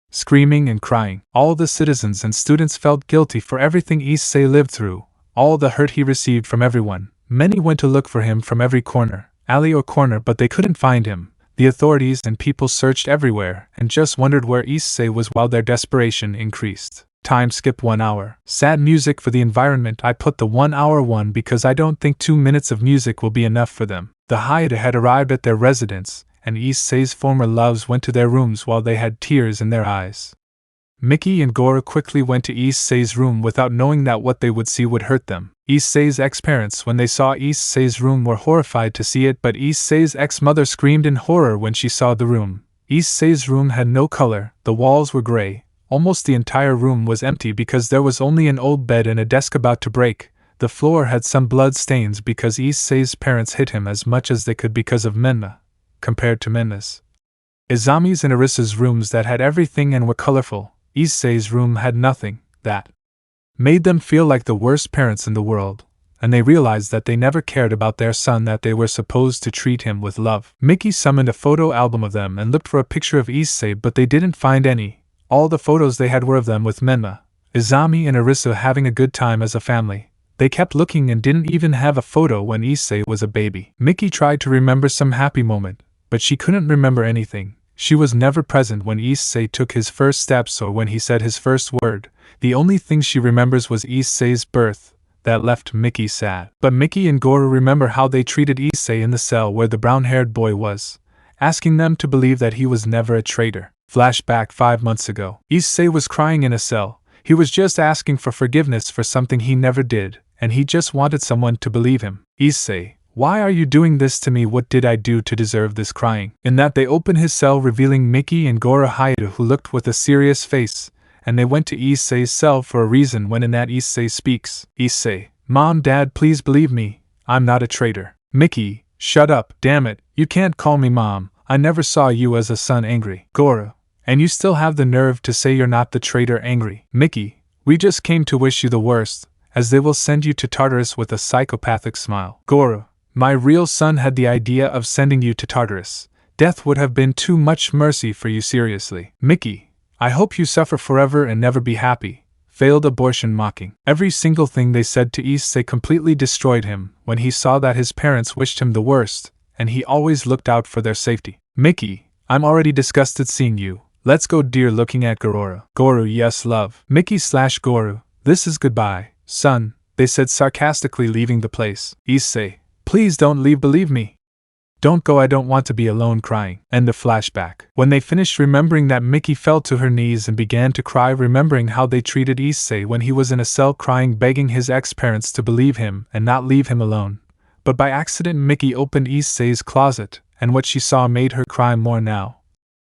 [SPEAKER 1] Screaming and crying. All the citizens and students felt guilty for everything Issei lived through, all the hurt he received from everyone. Many went to look for him from every corner, alley or corner, but they couldn't find him. The authorities and people searched everywhere and just wondered where Issei was while their desperation increased. Time skipped 1 hour. Sad music for the environment. I put the 1 hour one because I don't think 2 minutes of music will be enough for them. The Hyde had arrived at their residence, and Issei's former loves went to their rooms while they had tears in their eyes. Mickey and Goro quickly went to Issei's room without knowing that what they would see would hurt them. Issei's ex-parents, when they saw Issei's room, were horrified to see it, but Issei's ex-mother screamed in horror when she saw the room. Issei's room had no color, the walls were gray. Almost the entire room was empty because there was only an old bed and a desk about to break. The floor had some blood stains because Issei's parents hit him as much as they could because of Menma, compared to Menma's. Izami's and Arisa's rooms that had everything and were colorful. Issei's room had nothing. That made them feel like the worst parents in the world, and they realized that they never cared about their son, that they were supposed to treat him with love. Mickey summoned a photo album of them and looked for a picture of Issei, but they didn't find any. All the photos they had were of them with Menma, Izami and Arisa having a good time as a family. They kept looking and didn't even have a photo when Issei was a baby. Mickey tried to remember some happy moment, but she couldn't remember anything. She was never present when Issei took his first steps or when he said his first word. The only thing she remembers was Issei's birth. That left Mickey sad. But Mickey and Goro remember how they treated Issei in the cell where the brown-haired boy was, asking them to believe that he was never a traitor. Flashback 5 months ago. Issei was crying in a cell. He was just asking for forgiveness for something he never did, and he just wanted someone to believe him. Issei, why are you doing this to me? What did I do to deserve this crying? In that they opened his cell, revealing Mickey and Goro Hyoudou, who looked with a serious face, and they went to Issei's cell for a reason. When in that, Issei speaks. Issei, Mom, Dad, please believe me. I'm not a traitor. Mickey, shut up, damn it, you can't call me Mom. I never saw you as a son angry. Goro, and you still have the nerve to say you're not the traitor angry. Mickey, we just came to wish you the worst, as they will send you to Tartarus with a psychopathic smile. Goro, my real son had the idea of sending you to Tartarus. Death would have been too much mercy for you, seriously. Mickey, I hope you suffer forever and never be happy. Failed abortion mocking. Every single thing they said to Issei completely destroyed him when he saw that his parents wished him the worst, and he always looked out for their safety. Mickey, I'm already disgusted seeing you. Let's go, dear. Looking at Goro. Goro, yes, love. Mickey/Goro, this is goodbye, son, they said sarcastically, leaving the place. Issei, please don't leave, believe me. Don't go, I don't want to be alone crying. End of flashback. When they finished remembering that, Mickey fell to her knees and began to cry, remembering how they treated Issei when he was in a cell, crying, begging his ex-parents to believe him and not leave him alone. But by accident Mickey opened Issei's closet, and what she saw made her cry more now.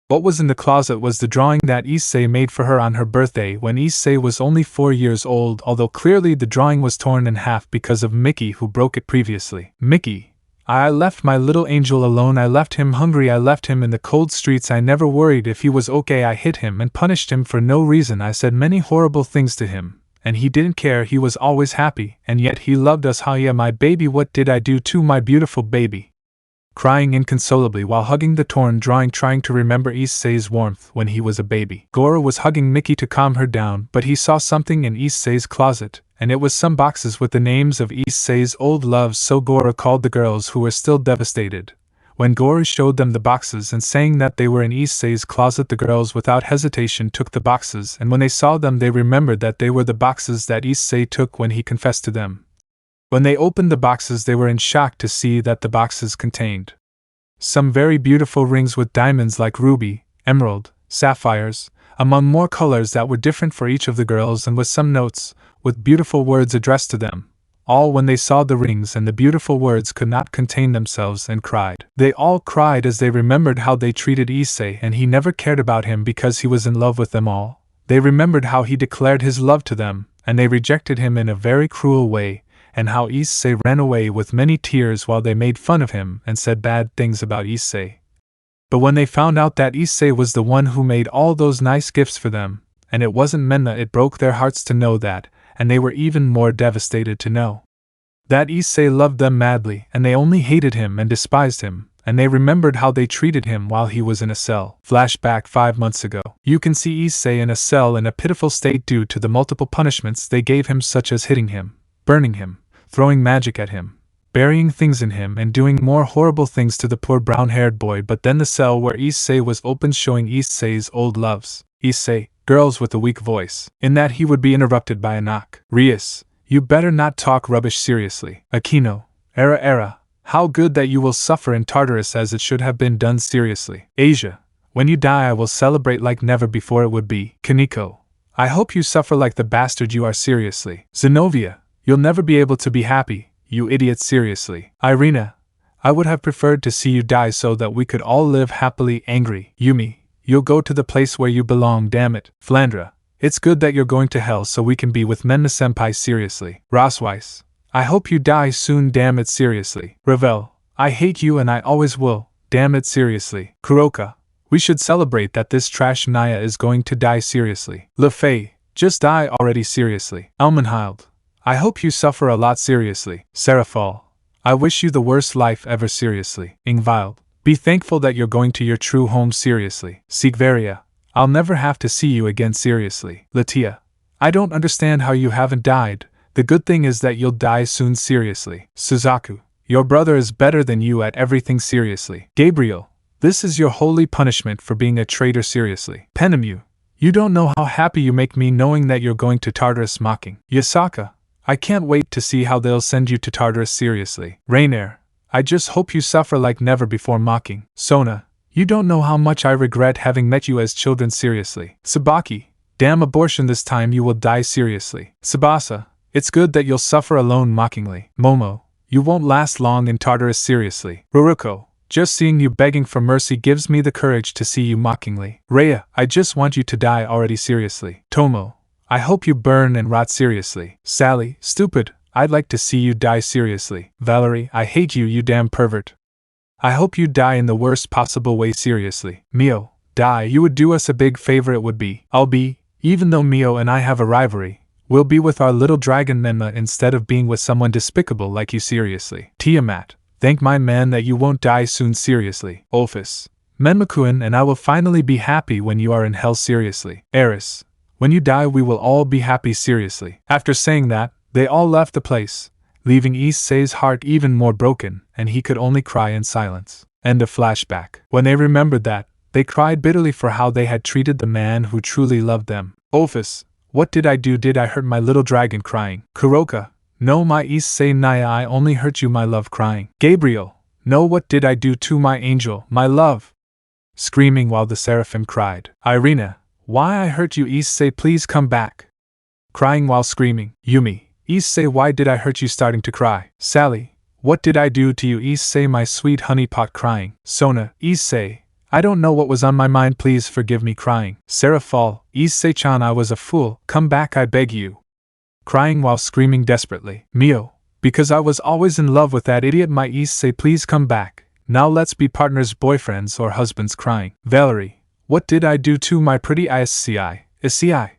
[SPEAKER 1] What was in the closet was the drawing that Issei made for her on her birthday when Issei was only 4 years old, although clearly the drawing was torn in half because of Mickey, who broke it previously. Mickey, I left my little angel alone. I left him hungry. I left him in the cold streets. I never worried if he was okay. I hit him and punished him for no reason. I said many horrible things to him, and he didn't care. He was always happy, and yet he loved us. How, yeah, my baby, what did I do to my beautiful baby? Crying inconsolably while hugging the torn drawing, trying to remember Issei's warmth when he was a baby. Goro was hugging Mickey to calm her down, but he saw something in Issei's closet, and it was some boxes with the names of Issei's old loves. So Goro called the girls, who were still devastated. When Goro showed them the boxes and saying that they were in Issei's closet, the girls without hesitation took the boxes, and when they saw them they remembered that they were the boxes that Issei took when he confessed to them. When they opened the boxes, they were in shock to see that the boxes contained some very beautiful rings with diamonds like ruby, emerald, sapphires, among more colors that were different for each of the girls, and with some notes, with beautiful words addressed to them. All, when they saw the rings and the beautiful words, could not contain themselves and cried. They all cried as they remembered how they treated Issei, and he never cared about him because he was in love with them all. They remembered how he declared his love to them, and they rejected him in a very cruel way, and how Issei ran away with many tears while they made fun of him and said bad things about Issei. But when they found out that Issei was the one who made all those nice gifts for them, and it wasn't Menna, it broke their hearts to know that, and they were even more devastated to know that Issei loved them madly, and they only hated him and despised him, and they remembered how they treated him while he was in a cell. Flashback 5 months ago. You can see Issei in a cell in a pitiful state due to the multiple punishments they gave him, such as hitting him, burning him, throwing magic at him, burying things in him and doing more horrible things to the poor brown-haired boy. But then the cell where Issei was opened, showing Issei's old loves. Issei, girls with a weak voice. In that he would be interrupted by a knock. Rias, you better not talk rubbish seriously. Akeno, era, how good that you will suffer in Tartarus as it should have been done seriously. Asia, when you die I will celebrate like never before it would be. Kaneko, I hope you suffer like the bastard you are seriously. Zenobia, you'll never be able to be happy, you idiot seriously. Irina, I would have preferred to see you die so that we could all live happily. Angry. Yumi, you'll go to the place where you belong, damn it. Flandra, it's good that you're going to hell so we can be with Menma-senpai seriously. Rosweiss, I hope you die soon, damn it seriously. Ravel, I hate you and I always will, damn it seriously. Kuroka, we should celebrate that this trash Naya is going to die seriously. Lefei, just die already seriously. Almenhild, I hope you suffer a lot seriously. Seraphal, I wish you the worst life ever seriously. Ingvild, be thankful that you're going to your true home seriously. Sigvaria, I'll never have to see you again seriously. Latia, I don't understand how you haven't died. The good thing is that you'll die soon seriously. Suzaku, your brother is better than you at everything seriously. Gabriel, this is your holy punishment for being a traitor seriously. Penemu, you don't know how happy you make me knowing that you're going to Tartarus mocking. Yasaka, I can't wait to see how they'll send you to Tartarus seriously. Rainier, I just hope you suffer like never before mocking. Sona, you don't know how much I regret having met you as children seriously. Sabaki, damn abortion, this time you will die seriously. Tsubasa, it's good that you'll suffer alone mockingly. Momo, you won't last long in Tartarus seriously. Ruruko, just seeing you begging for mercy gives me the courage to see you mockingly. Rhea, I just want you to die already seriously. Tomo, I hope you burn and rot seriously. Sally, stupid, I'd like to see you die seriously. Valerie, I hate you, you damn pervert. I hope you die in the worst possible way seriously. Mio, die, you would do us a big favor, it would be. I'll be, even though Mio and I have a rivalry, we'll be with our little dragon Menma instead of being with someone despicable like you seriously. Tiamat, thank my man that you won't die soon seriously. Olphus, Menmakuen and I will finally be happy when you are in hell seriously. Eris, when you die we will all be happy seriously. After saying that, they all left the place, leaving Issei's heart even more broken, and he could only cry in silence. End of flashback. When they remembered that, they cried bitterly for how they had treated the man who truly loved them. Olphus, what did I do? Did I hurt my little dragon? Crying. Kuroka, no, my Issei Naya, I only hurt you, my love. Crying. Gabriel, no, what did I do to my angel, my love? Screaming while the seraphim cried. Irina, why I hurt you? Issei, please come back. Crying while screaming. Yumi, Issei, why did I hurt you? Starting to cry. Sally, what did I do to you? Issei, my sweet honeypot. Crying. Sona, Issei, I don't know what was on my mind, please forgive me. Crying. Seraphal, Issei-chan, I was a fool, come back I beg you. Crying while screaming desperately. Mio, because I was always in love with that idiot, my Issei, please come back, now let's be partners, boyfriends or husbands. Crying. Valerie, what did I do to my pretty Issei?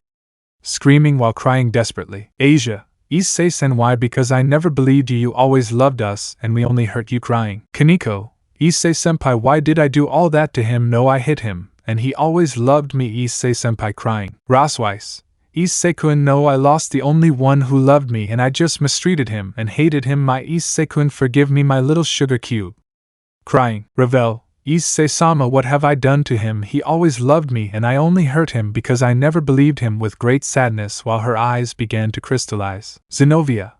[SPEAKER 1] Screaming while crying desperately. Asia, Issei-sen, why? Because I never believed you always loved us and we only hurt you. Crying. Kaneko, Issei-senpai, why did I do all that to him? No, I hit him, and he always loved me. Issei-senpai. Crying. Rosweiss, Issei-kun, no, I lost the only one who loved me and I just mistreated him and hated him. My Issei-kun, forgive me, my little sugar cube. Crying. Ravel, Issei-sama, what have I done to him? He always loved me and I only hurt him because I never believed him. With great sadness while her eyes began to crystallize. Zenobia,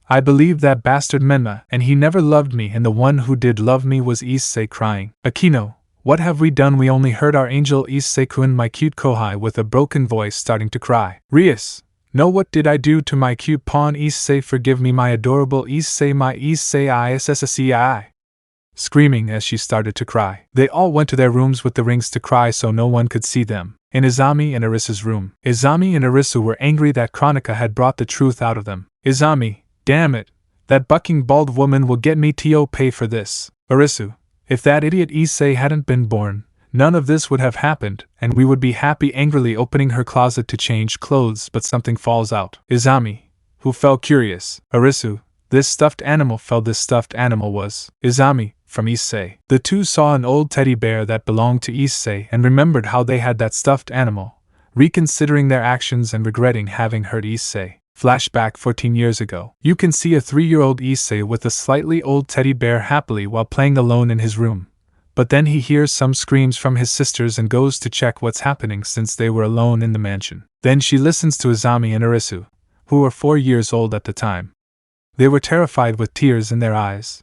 [SPEAKER 1] I believed that bastard Menma and he never loved me, and the one who did love me was Issei. Crying. Akeno, what have we done? We only hurt our angel Issei-kun, my cute Kohai, with a broken voice starting to cry. Rias, no, what did I do to my cute pawn? Issei, forgive me, my adorable Issei, my Issei Issei. Screaming as she started to cry. They all went to their rooms with the rings to cry so no one could see them. In Izami and Arisa's room, Izami and Arisu were angry that Chronica had brought the truth out of them. Izami, damn it, that bucking bald woman will get me to pay for this. Arisu, if that idiot Issei hadn't been born, none of this would have happened, and we would be happy. Angrily opening her closet to change clothes, but something falls out. Izami, who fell curious. Arisu, this stuffed animal fell. This stuffed animal was Izami, from Issei. The two saw an old teddy bear that belonged to Issei and remembered how they had that stuffed animal, reconsidering their actions and regretting having hurt Issei. Flashback 14 years ago. You can see a 3-year-old Issei with a slightly old teddy bear happily while playing alone in his room. But then he hears some screams from his sisters and goes to check what's happening since they were alone in the mansion. Then she listens to Izami and Arisu, who were 4 years old at the time. They were terrified with tears in their eyes.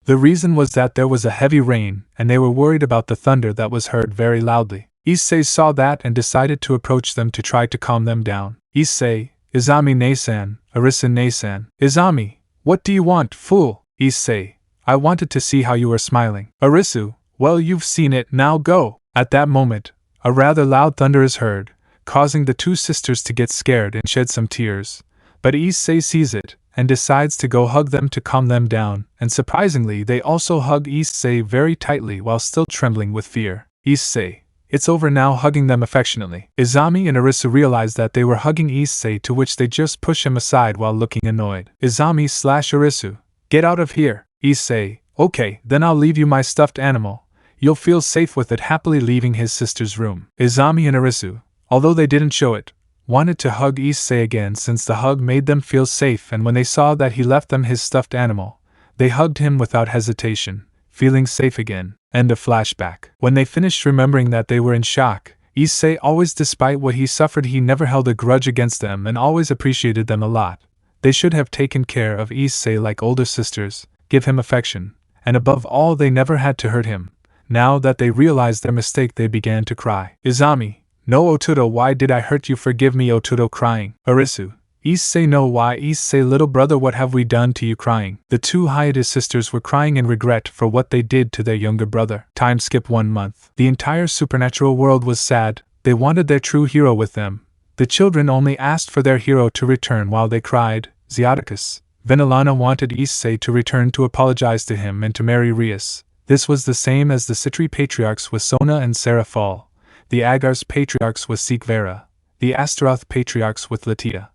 [SPEAKER 1] The reason was that there was a heavy rain, and they were worried about the thunder that was heard very loudly. Issei saw that and decided to approach them to try to calm them down. Issei, Izami-ne-san, Arisu-ne-san. Izami, what do you want, fool? Issei, I wanted to see how you were smiling. Arisu, well, you've seen it, now go. At that moment, a rather loud thunder is heard, causing the two sisters to get scared and shed some tears. But Issei sees it, and decides to go hug them to calm them down, and surprisingly they also hug Issei very tightly while still trembling with fear. Issei, it's over now, hugging them affectionately. Izami and Arisu realize that they were hugging Issei, to which they just push him aside while looking annoyed. Izami/Arisu, get out of here. Issei, okay, then I'll leave you my stuffed animal. You'll feel safe with it, happily leaving his sister's room. Izami and Arisu, although they didn't show it, wanted to hug Issei again since the hug made them feel safe, and when they saw that he left them his stuffed animal, they hugged him without hesitation, feeling safe again. End of flashback. When they finished remembering that they were in shock, Issei, always despite what he suffered, he never held a grudge against them and always appreciated them a lot. They should have taken care of Issei like older sisters, give him affection, and above all they never had to hurt him. Now that they realized their mistake, they began to cry. Izami, no Oturo, why did I hurt you? Forgive me, Oturo, crying. Arisu, Issei, no, why? Issei, little brother, what have we done to you? Crying. The two Hyades sisters were crying in regret for what they did to their younger brother. Time skip 1 month. The entire supernatural world was sad. They wanted their true hero with them. The children only asked for their hero to return while they cried. Zeodicus, Venilana wanted Issei to return to apologize to him and to marry Rias. This was the same as the Citri patriarchs with Sona and Seraphal, the Agar's patriarchs with Sikvera, the Astaroth patriarchs with Latia,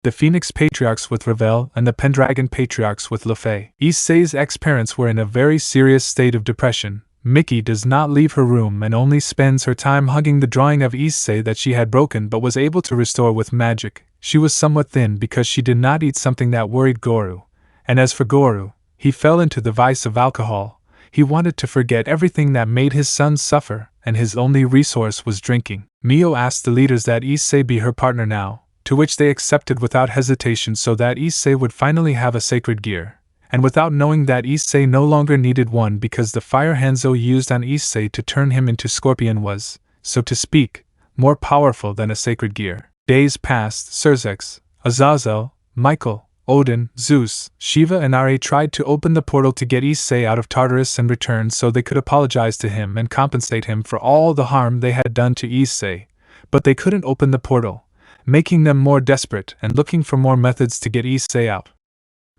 [SPEAKER 1] the Phoenix patriarchs with Ravel, and the Pendragon patriarchs with Lefay. Issei's ex-parents were in a very serious state of depression. Mickey does not leave her room and only spends her time hugging the drawing of Issei that she had broken but was able to restore with magic. She was somewhat thin because she did not eat something that worried Goru, and as for Goru, he fell into the vice of alcohol. He wanted to forget everything that made his son suffer, and his only resource was drinking. Mio asked the leaders that Issei be her partner now, to which they accepted without hesitation so that Issei would finally have a sacred gear, and without knowing that Issei no longer needed one because the fire Hanzo used on Issei to turn him into Scorpion was, so to speak, more powerful than a sacred gear. Days passed. Serzex, Azazel, Michael, Odin, Zeus, Shiva and Ari tried to open the portal to get Issei out of Tartarus and return so they could apologize to him and compensate him for all the harm they had done to Issei, but they couldn't open the portal, making them more desperate and looking for more methods to get Issei out.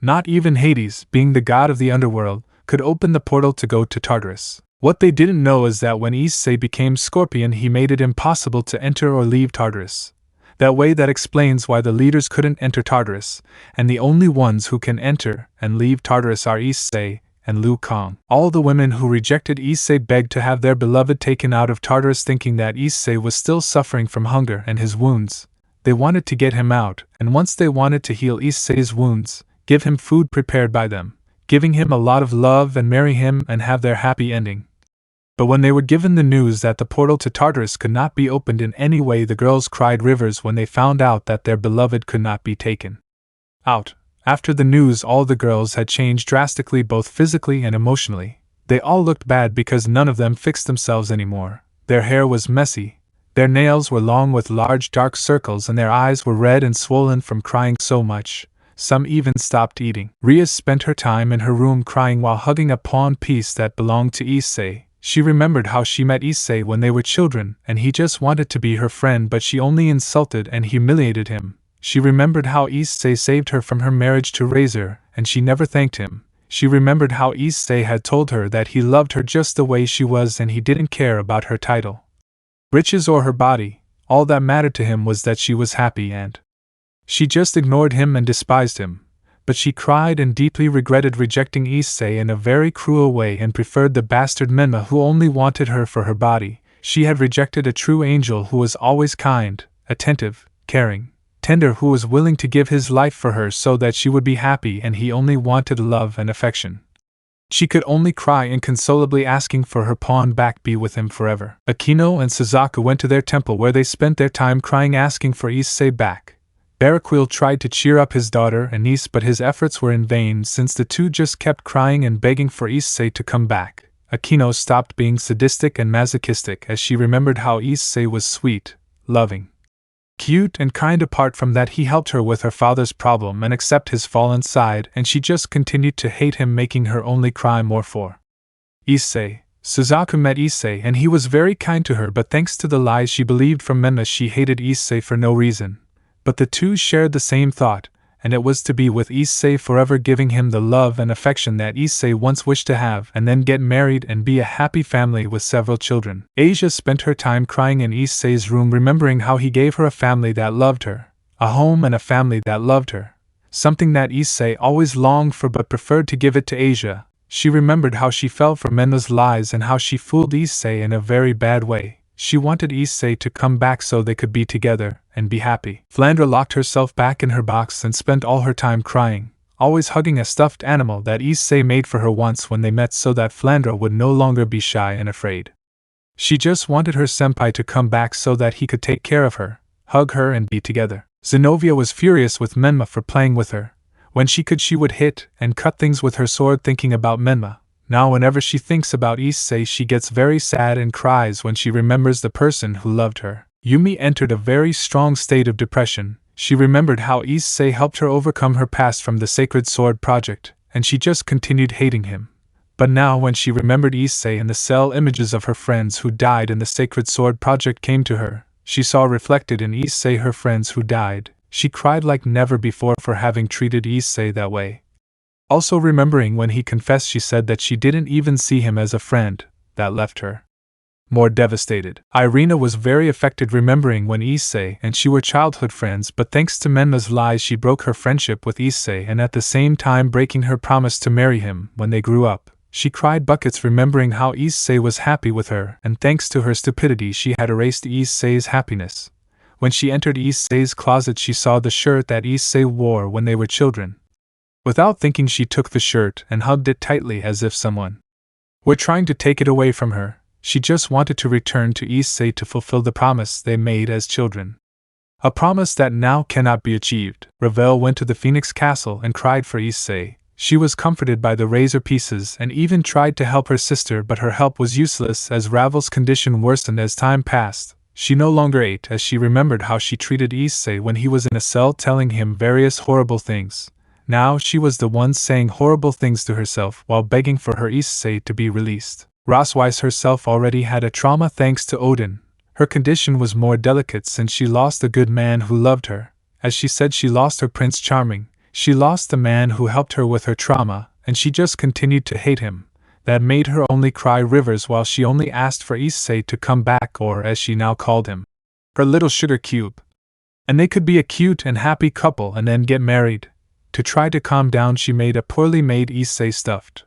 [SPEAKER 1] Not even Hades, being the god of the underworld, could open the portal to go to Tartarus. What they didn't know is that when Issei became Scorpion, he made it impossible to enter or leave Tartarus. That explains why the leaders couldn't enter Tartarus, and the only ones who can enter and leave Tartarus are Issei and Liu Kang. All the women who rejected Issei begged to have their beloved taken out of Tartarus, thinking that Issei was still suffering from hunger and his wounds. They wanted to get him out, and once they wanted to heal Issei's wounds, give him food prepared by them, giving him a lot of love and marry him and have their happy ending. But when they were given the news that the portal to Tartarus could not be opened in any way, the girls cried rivers when they found out that their beloved could not be taken out. After the news, all the girls had changed drastically, both physically and emotionally. They all looked bad because none of them fixed themselves anymore. Their hair was messy, their nails were long with large dark circles, and their eyes were red and swollen from crying so much. Some even stopped eating. Rias spent her time in her room crying while hugging a pawn piece that belonged to Issei. She remembered how she met Issei when they were children, and he just wanted to be her friend, but she only insulted and humiliated him. She remembered how Issei saved her from her marriage to Razor, and she never thanked him. She remembered how Issei had told her that he loved her just the way she was and he didn't care about her title, riches or her body. All that mattered to him was that she was happy, and she just ignored him and despised him. But she cried and deeply regretted rejecting Issei in a very cruel way and preferred the bastard Menma who only wanted her for her body. She had rejected a true angel who was always kind, attentive, caring, tender, who was willing to give his life for her so that she would be happy, and he only wanted love and affection. She could only cry inconsolably, asking for her pawn back be with him forever. Akeno and Suzaku went to their temple, where they spent their time crying, asking for Issei back. Betrayal tried to cheer up his daughter and niece, but his efforts were in vain since the two just kept crying and begging for Issei to come back. Akeno stopped being sadistic and masochistic as she remembered how Issei was sweet, loving, cute and kind. Apart from that, he helped her with her father's problem and accept his fallen side, and she just continued to hate him, making her only cry more for Issei. Suzaku met Issei and he was very kind to her, but thanks to the lies she believed from Menma, she hated Issei for no reason. But the two shared the same thought, and it was to be with Issei forever, giving him the love and affection that Issei once wished to have, and then get married and be a happy family with several children. Asia spent her time crying in Issei's room, remembering how he gave her a family that loved her, a home and a family that loved her, something that Issei always longed for but preferred to give it to Asia. She remembered how she fell for Menma's lies and how she fooled Issei in a very bad way. She wanted Issei to come back so they could be together and be happy. Flandra locked herself back in her box and spent all her time crying, always hugging a stuffed animal that Issei made for her once when they met, so that Flandra would no longer be shy and afraid. She just wanted her senpai to come back so that he could take care of her, hug her and be together. Zenobia was furious with Menma for playing with her. When she could, she would hit and cut things with her sword, thinking about Menma. Now whenever she thinks about Issei, she gets very sad and cries when she remembers the person who loved her. Yumi entered a very strong state of depression. She remembered how Issei helped her overcome her past from the Sacred Sword project, and she just continued hating him. But now when she remembered Issei and the cell images of her friends who died in the Sacred Sword project came to her, she saw reflected in Issei her friends who died. She cried like never before for having treated Issei that way. Also remembering when he confessed, she said that she didn't even see him as a friend. That left her more devastated. Irina was very affected, remembering when Issei and she were childhood friends, but thanks to Menma's lies she broke her friendship with Issei and at the same time breaking her promise to marry him when they grew up. She cried buckets remembering how Issei was happy with her, and thanks to her stupidity she had erased Issei's happiness. When she entered Issei's closet, she saw the shirt that Issei wore when they were children. Without thinking, she took the shirt and hugged it tightly as if someone were trying to take it away from her. She just wanted to return to Issei to fulfill the promise they made as children. A promise that now cannot be achieved. Ravel went to the Phoenix Castle and cried for Issei. She was comforted by the razor pieces and even tried to help her sister, but her help was useless as Ravel's condition worsened as time passed. She no longer ate as she remembered how she treated Issei when he was in a cell, telling him various horrible things. Now she was the one saying horrible things to herself while begging for her Issei to be released. Rosweiss herself already had a trauma thanks to Odin. Her condition was more delicate since she lost the good man who loved her. As she said, she lost her Prince Charming. She lost the man who helped her with her trauma, and she just continued to hate him. That made her only cry rivers while she only asked for Issei to come back, or as she now called him, her little sugar cube. And they could be a cute and happy couple and then get married. To try to calm down, she made a poorly made Issei stuffed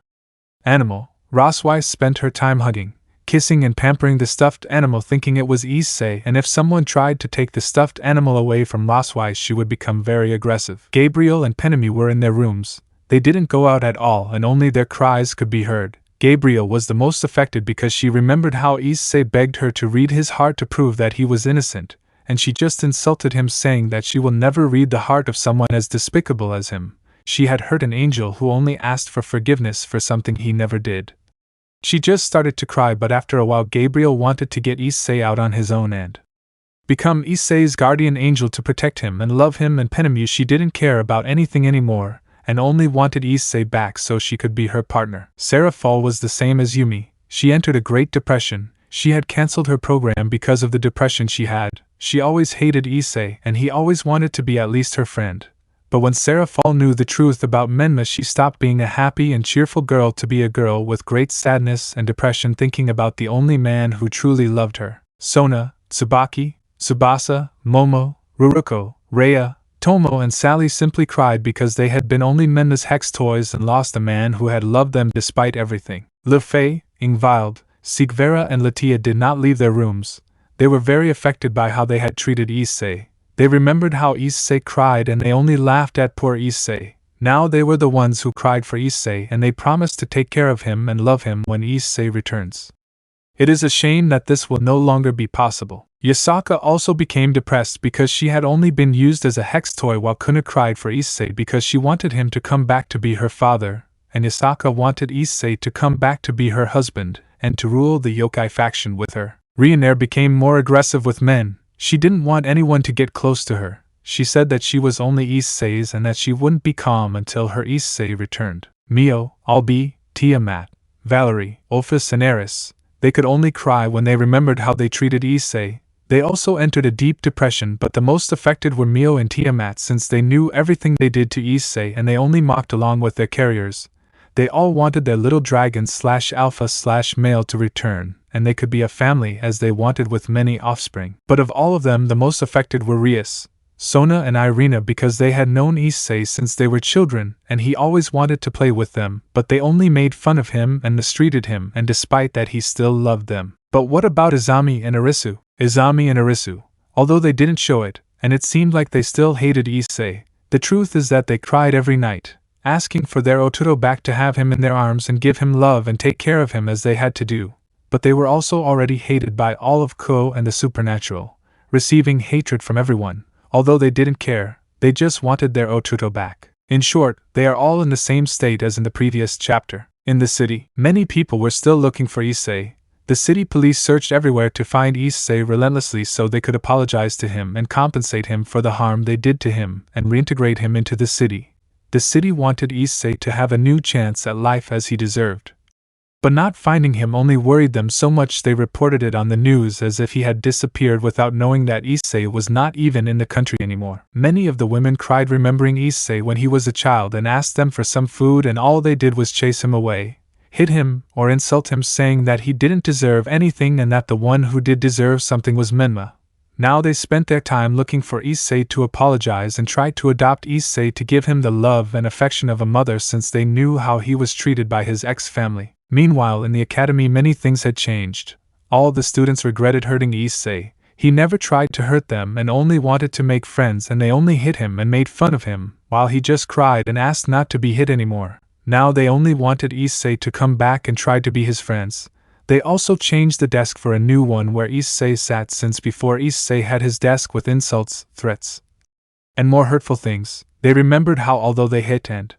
[SPEAKER 1] animal. Rosweiss spent her time hugging, kissing and pampering the stuffed animal, thinking it was Issei, and if someone tried to take the stuffed animal away from Rosweiss, she would become very aggressive. Gabriel and Penemy were in their rooms. They didn't go out at all and only their cries could be heard. Gabriel was the most affected because she remembered how Issei begged her to read his heart to prove that he was innocent, and she just insulted him, saying that she will never read the heart of someone as despicable as him. She had hurt an angel who only asked for forgiveness for something he never did. She just started to cry, but after a while Gabriel wanted to get Issei out on his own and become Issei's guardian angel to protect him and love him, and Penemy she didn't care about anything anymore and only wanted Issei back so she could be her partner. Sarah Fall was the same as Yumi. She entered a great depression. She had cancelled her program because of the depression she had. She always hated Issei and he always wanted to be at least her friend. But when Sarah Fall knew the truth about Menma, she stopped being a happy and cheerful girl to be a girl with great sadness and depression, thinking about the only man who truly loved her. Sona, Tsubaki, Tsubasa, Momo, Ruruko, Rhea, Tomo and Sally simply cried because they had been only Menma's hex toys and lost a man who had loved them despite everything. Le Fay, Ingvild, Sigvera and Latia did not leave their rooms. They were very affected by how they had treated Issei. They remembered how Issei cried and they only laughed at poor Issei. Now they were the ones who cried for Issei and they promised to take care of him and love him when Issei returns. It is a shame that this will no longer be possible. Yasaka also became depressed because she had only been used as a hex toy while Kuna cried for Issei because she wanted him to come back to be her father, and Yasaka wanted Issei to come back to be her husband and to rule the yokai faction with her. Reincarnation became more aggressive with men. She didn't want anyone to get close to her. She said that she was only Issei's and that she wouldn't be calm until her Issei returned. Mio, Albi, Tiamat, Valerie, Ophis and Eris, they could only cry when they remembered how they treated Issei. They also entered a deep depression, but the most affected were Mio and Tiamat since they knew everything they did to Issei and they only mocked along with their carriers. They all wanted their little dragon/alpha/male to return, and they could be a family as they wanted with many offspring. But of all of them the most affected were Rias, Sona and Irina because they had known Issei since they were children and he always wanted to play with them, but they only made fun of him and mistreated him, and despite that he still loved them. But what about Izami and Arisu? Izami and Arisu, although they didn't show it, and it seemed like they still hated Issei, the truth is that they cried every night, asking for their Otoro back to have him in their arms and give him love and take care of him as they had to do. But they were also already hated by all of Kuoh and the supernatural, receiving hatred from everyone. Although they didn't care, they just wanted their Otoro back. In short, they are all in the same state as in the previous chapter. In the city, many people were still looking for Issei. The city police searched everywhere to find Issei relentlessly so they could apologize to him and compensate him for the harm they did to him and reintegrate him into the city. The city wanted Issei to have a new chance at life as he deserved. But not finding him only worried them so much they reported it on the news as if he had disappeared without knowing that Issei was not even in the country anymore. Many of the women cried remembering Issei when he was a child and asked them for some food, and all they did was chase him away, hit him, or insult him, saying that he didn't deserve anything and that the one who did deserve something was Menma. Now they spent their time looking for Issei to apologize and tried to adopt Issei to give him the love and affection of a mother since they knew how he was treated by his ex-family. Meanwhile, in the academy many things had changed. All the students regretted hurting Issei. He never tried to hurt them and only wanted to make friends, and they only hit him and made fun of him, while he just cried and asked not to be hit anymore. Now they only wanted Issei to come back and tried to be his friends. They also changed the desk for a new one where Issei sat, since before Issei had his desk with insults, threats, and more hurtful things. They remembered how although they hit and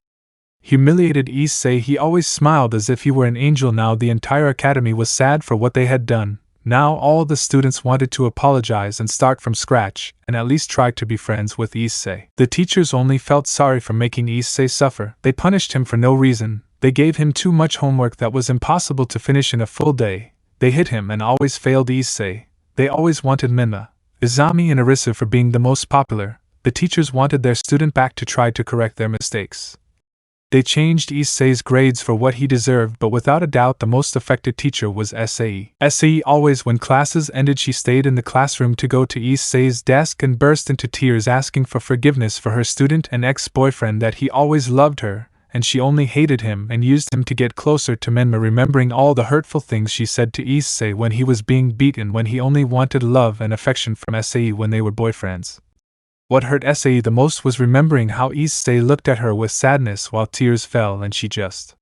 [SPEAKER 1] humiliated Issei, he always smiled as if he were an angel. Now the entire academy was sad for what they had done. Now all the students wanted to apologize and start from scratch, and at least try to be friends with Issei. The teachers only felt sorry for making Issei suffer. They punished him for no reason. They gave him too much homework that was impossible to finish in a full day. They hit him and always failed Issei. They always wanted Menma, Izami and Arisu for being the most popular. The teachers wanted their student back to try to correct their mistakes. They changed Issei's grades for what he deserved, but without a doubt the most affected teacher was Este. Este always, when classes ended, she stayed in the classroom to go to Issei's desk and burst into tears asking for forgiveness for her student and ex-boyfriend, that he always loved her, and she only hated him and used him to get closer to Menma, remembering all the hurtful things she said to Issei when he was being beaten, when he only wanted love and affection from Este when they were boyfriends. What hurt Este the most was remembering how Issei looked at her with sadness while tears fell, and she just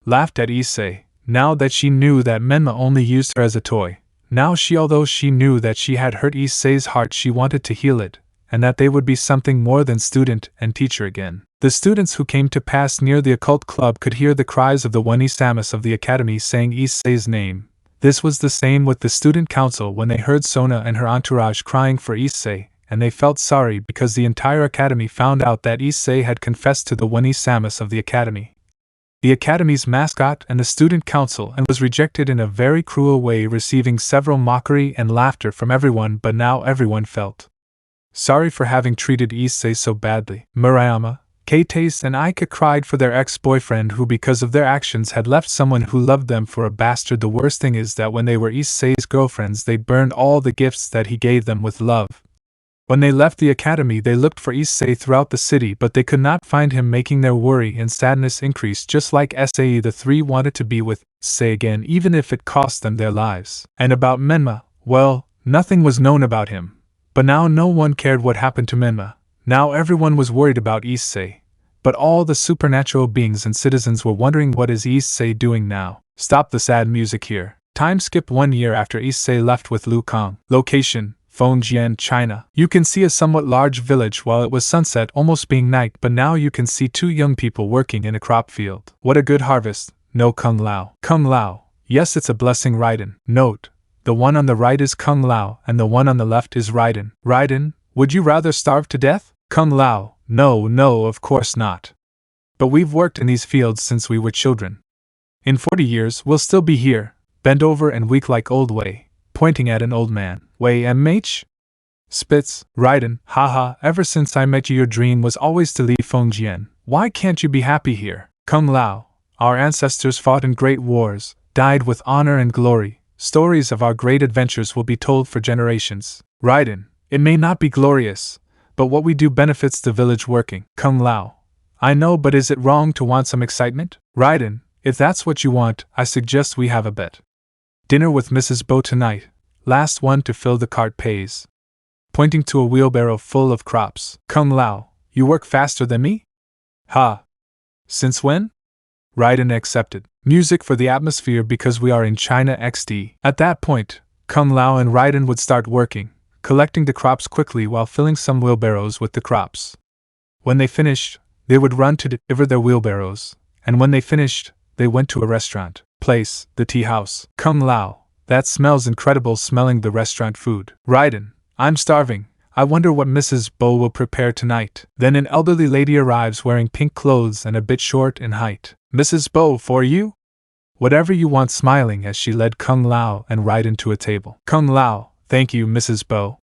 [SPEAKER 1] laughed at Issei. Now that she knew that Menma only used her as a toy, now although she knew that she had hurt Issei's heart, she wanted to heal it, and that they would be something more than student and teacher again. The students who came to pass near the occult club could hear the cries of the one Isamus of the academy saying Issei's name. This was the same with the student council when they heard Sona and her entourage crying for Issei, and they felt sorry because the entire academy found out that Issei had confessed to the one Isamus of the academy, the academy's mascot, and the student council, and was rejected in a very cruel way, receiving several mockery and laughter from everyone. But now everyone felt sorry for having treated Issei so badly. Murayama, K-Taste and Aika cried for their ex-boyfriend who, because of their actions, had left someone who loved them for a bastard. The worst thing is that when they were Issei's girlfriends, they burned all the gifts that he gave them with love. When they left the academy, they looked for Issei throughout the city, but they could not find him, making their worry and sadness increase. Just like Este, the three wanted to be with Issei again, even if it cost them their lives. And about Menma, well, nothing was known about him. But now no one cared what happened to Menma. Now everyone was worried about Issei. But all the supernatural beings and citizens were wondering what is Issei doing now. Stop the sad music here. Time skip 1 year after Issei left with Liu Kang. Location: Fengjian, China. You can see a somewhat large village while it was sunset, almost being night, but now you can see 2 young people working in a crop field. What a good harvest. No Kung Lao. Kung Lao. Yes, it's a blessing. Raiden. Note: the one on the right is Kung Lao and the one on the left is Raiden. Raiden, would you rather starve to death? Kung Lao. No, of course not. But we've worked in these fields since we were children. In 40 years we'll still be here, bent over and weak like old Wei, pointing at an old man. Wei MH? Spitz. Raiden. Haha, ever since I met you your dream was always to leave Fengjian. Why can't you be happy here? Kung Lao. Our ancestors fought in great wars, died with honor and glory. Stories of our great adventures will be told for generations. Raiden. It may not be glorious, but what we do benefits the village working. Kung Lao. I know, but is it wrong to want some excitement? Raiden. If that's what you want, I suggest we have a bet. Dinner with Mrs. Bo tonight. Last one to fill the cart pays. Pointing to a wheelbarrow full of crops. Kung Lao. You work faster than me? Ha. Since when? Raiden accepted. Music for the atmosphere because we are in China XD. At that point, Kung Lao and Raiden would start working, collecting the crops quickly while filling some wheelbarrows with the crops. When they finished, they would run to deliver their wheelbarrows, and when they finished, they went to a restaurant place, the tea house. Kung Lao. That smells incredible, smelling the restaurant food. Raiden. I'm starving. I wonder what Mrs. Bo will prepare tonight. Then an elderly lady arrives wearing pink clothes and a bit short in height. Mrs. Bo, for you? Whatever you want, smiling as she led Kung Lao and Raiden to a table. Kung Lao. Thank you, Mrs. Bo.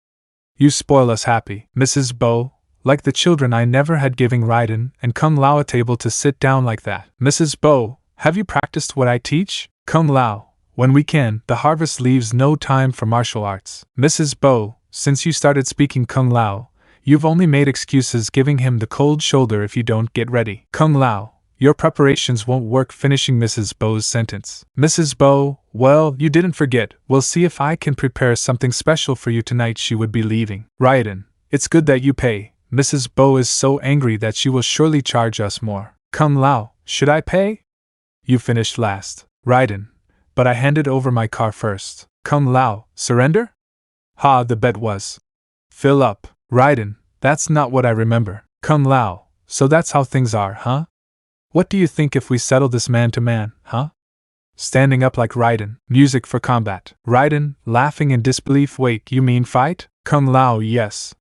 [SPEAKER 1] You spoil us happy. Mrs. Bo. Like the children I never had, giving Raiden and Kung Lao a table to sit down like that. Mrs. Bo. Have you practiced what I teach? Kung Lao. When we can, the harvest leaves no time for martial arts. Mrs. Bo. Since you started speaking Kung Lao, you've only made excuses, giving him the cold shoulder if you don't get ready. Kung Lao. Your preparations won't work, finishing Mrs. Bo's sentence. Mrs. Bo. Well, you didn't forget. We'll see if I can prepare something special for you tonight. She would be leaving. Raiden. It's good that you pay. Mrs. Bo is so angry that she will surely charge us more. Kung Lao. Should I pay? You finished last. Raiden. But I handed over my car first. Kung Lao. Surrender? Ha, the bet was. Fill up. Raiden. That's not what I remember. Kung Lao. So that's how things are, huh? What do you think if we settle this man to man, huh? Standing up like Raiden. Music for combat. Raiden, laughing in disbelief. Wait, you mean fight? Kung Lao. Yes.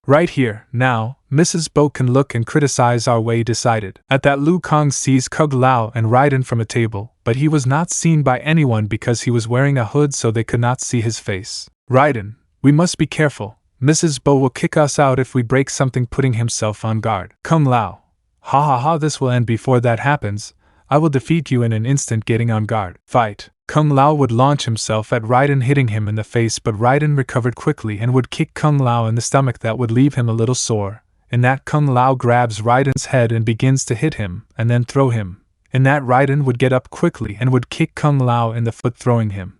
[SPEAKER 1] Right here, now, Mrs. Bo can look and criticize our way. Decided. At that, Liu Kang sees Kung Lao and Raiden from a table, but he was not seen by anyone because he was wearing a hood, so they could not see his face. Raiden, we must be careful. Mrs. Bo will kick us out if we break something, putting himself on guard. Kung Lao. Ha ha ha, this will end before that happens. I will defeat you in an instant, getting on guard. Fight. Kung Lao would launch himself at Raiden, hitting him in the face, but Raiden recovered quickly and would kick Kung Lao in the stomach. That would leave him a little sore. In that, Kung Lao grabs Raiden's head and begins to hit him, and then throw him. In that, Raiden would get up quickly and would kick Kung Lao in the foot, throwing him.